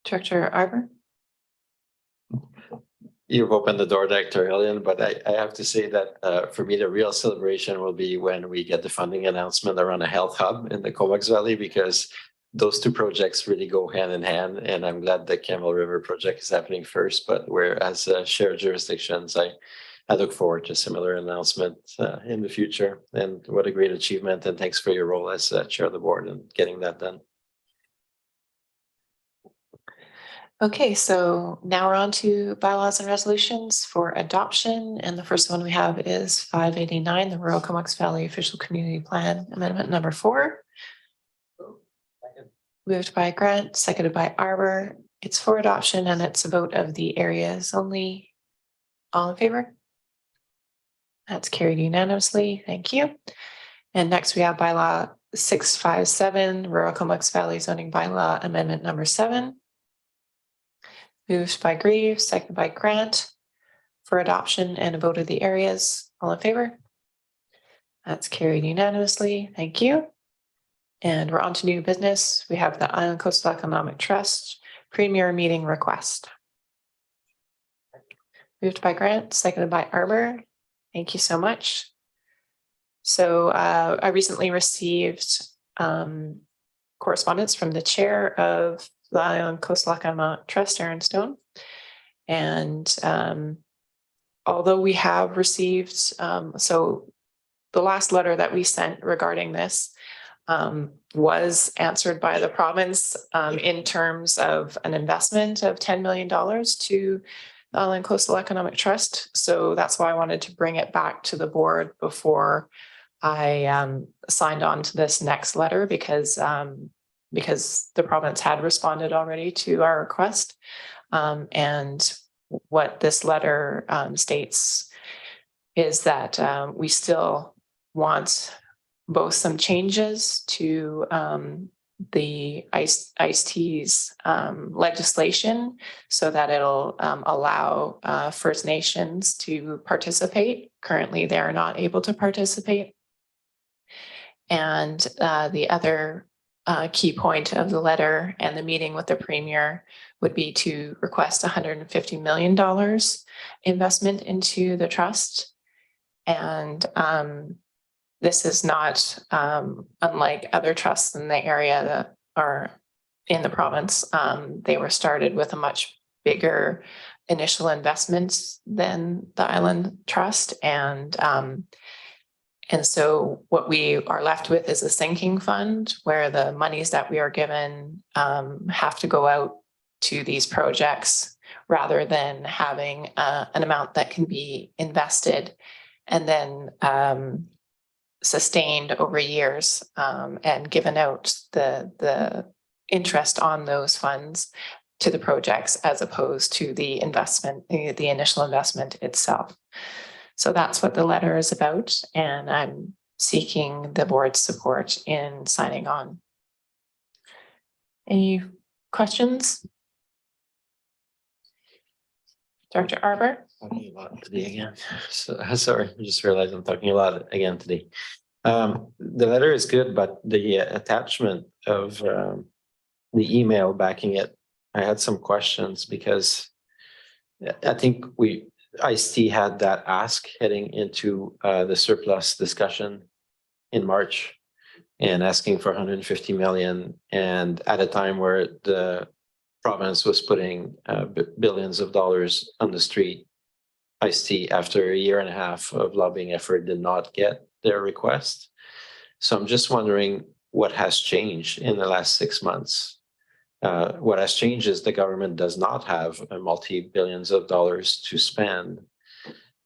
Director Arbor? You've opened the door, Dr. Hillian, but I have to say that for me, the real celebration will be when we get the funding announcement around a health hub in the Comox Valley, because those two projects really go hand in hand. And I'm glad the Campbell River project is happening first, but whereas shared jurisdictions, I look forward to a similar announcement in the future. And what a great achievement. And thanks for your role as chair of the board and getting that done. Okay, so now we're on to bylaws and resolutions for adoption. And the first one we have is 589, the Rural Comox Valley Official Community Plan Amendment number 4. Moved by Grant, seconded by Arbor. It's for adoption and it's a vote of the areas only. All in favor? That's carried unanimously. Thank you. And next we have bylaw 657, Rural Comox Valley Zoning Bylaw Amendment number 7. Moved by Grieve, seconded by Grant for adoption and a vote of the areas. All in favor? That's carried unanimously. Thank you. And we're on to new business. We have the Island Coastal Economic Trust Premier Meeting Request. Moved by Grant, seconded by Arbor. Thank you so much. So I recently received correspondence from the chair of the Island Coastal Economic Trust, Aaron Stone. And although we have received, so the last letter that we sent regarding this was answered by the province in terms of an investment of $10 million to the Island Coastal Economic Trust. So that's why I wanted to bring it back to the board before I signed on to this next letter, because the province had responded already to our request. And what this letter states is that we still want both some changes to the ICE-T's legislation so that it'll allow First Nations to participate. Currently, they're not able to participate. And the other key point of the letter and the meeting with the Premier would be to request $150 million investment into the trust. And this is not unlike other trusts in the area that are in the province. They were started with a much bigger initial investment than the Island Trust. And so what we are left with is a sinking fund where the monies that we are given have to go out to these projects rather than having an amount that can be invested and then sustained over years and given out the interest on those funds to the projects as opposed to the investment, the initial investment itself. So that's what the letter is about, and I'm seeking the board's support in signing on. Any questions? Director Arbor? Talking a lot today again. So, sorry, I just realized I'm talking a lot again today. The letter is good, but the attachment of the email backing it, I had some questions because I think ICE-T had that ask heading into the surplus discussion in March and asking for 150 million, and at a time where the province was putting billions of dollars on the street. ICE-T, after a year and a half of lobbying effort, did not get their request. So I'm just wondering what has changed in the last 6 months. What has changed is the government does not have multi-billions of dollars to spend.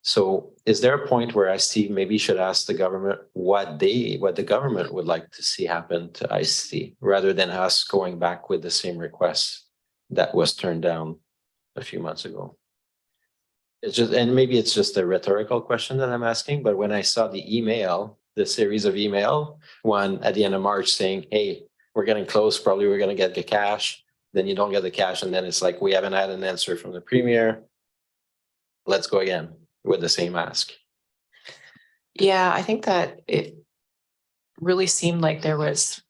So is there a point where ICE-T maybe should ask the government what the government would like to see happen to ICE-T rather than us going back with the same request that was turned down a few months ago? It's just, and maybe it's just a rhetorical question that I'm asking, but when I saw the email, the series of email, one at the end of March saying, hey, we're getting close, probably we're going to get the cash, then you don't get the cash, and then it's like, we haven't had an answer from the Premier. Let's go again with the same ask. Yeah, I think that it really seemed like there was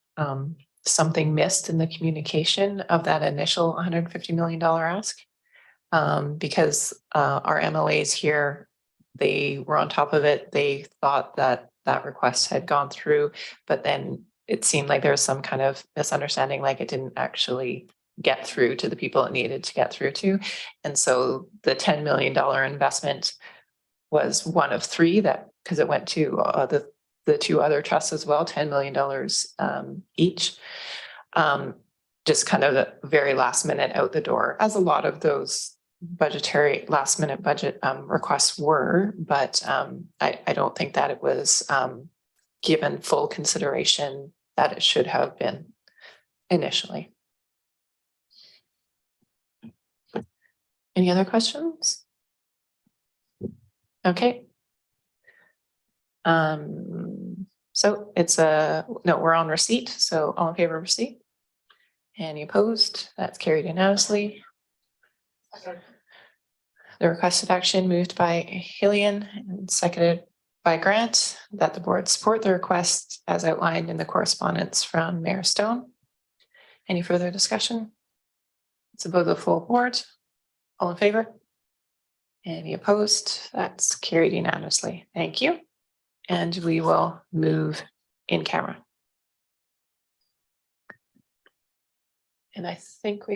something missed in the communication of that initial $150 million ask. Because our MLAs here, they were on top of it. They thought that that request had gone through, but then it seemed like there was some kind of misunderstanding, like it didn't actually get through to the people it needed to get through to. And so the $10 million investment was one of three, that because it went to the two other trusts as well, $10 million each. just kind of the very last minute out the door, as a lot of those budgetary last minute budget requests were, but I don't think that it was given full consideration that it should have been initially. Any other questions? Okay. So it's no, we're on receipt. So all in favor of receipt? Any opposed? That's carried unanimously. The request of action moved by Hillian and seconded by Grant that the board support the request as outlined in the correspondence from Mayor Stone. Any further discussion? It's above the full board. All in favor? Any opposed? That's carried unanimously. Thank you. And we will move in camera. And I think we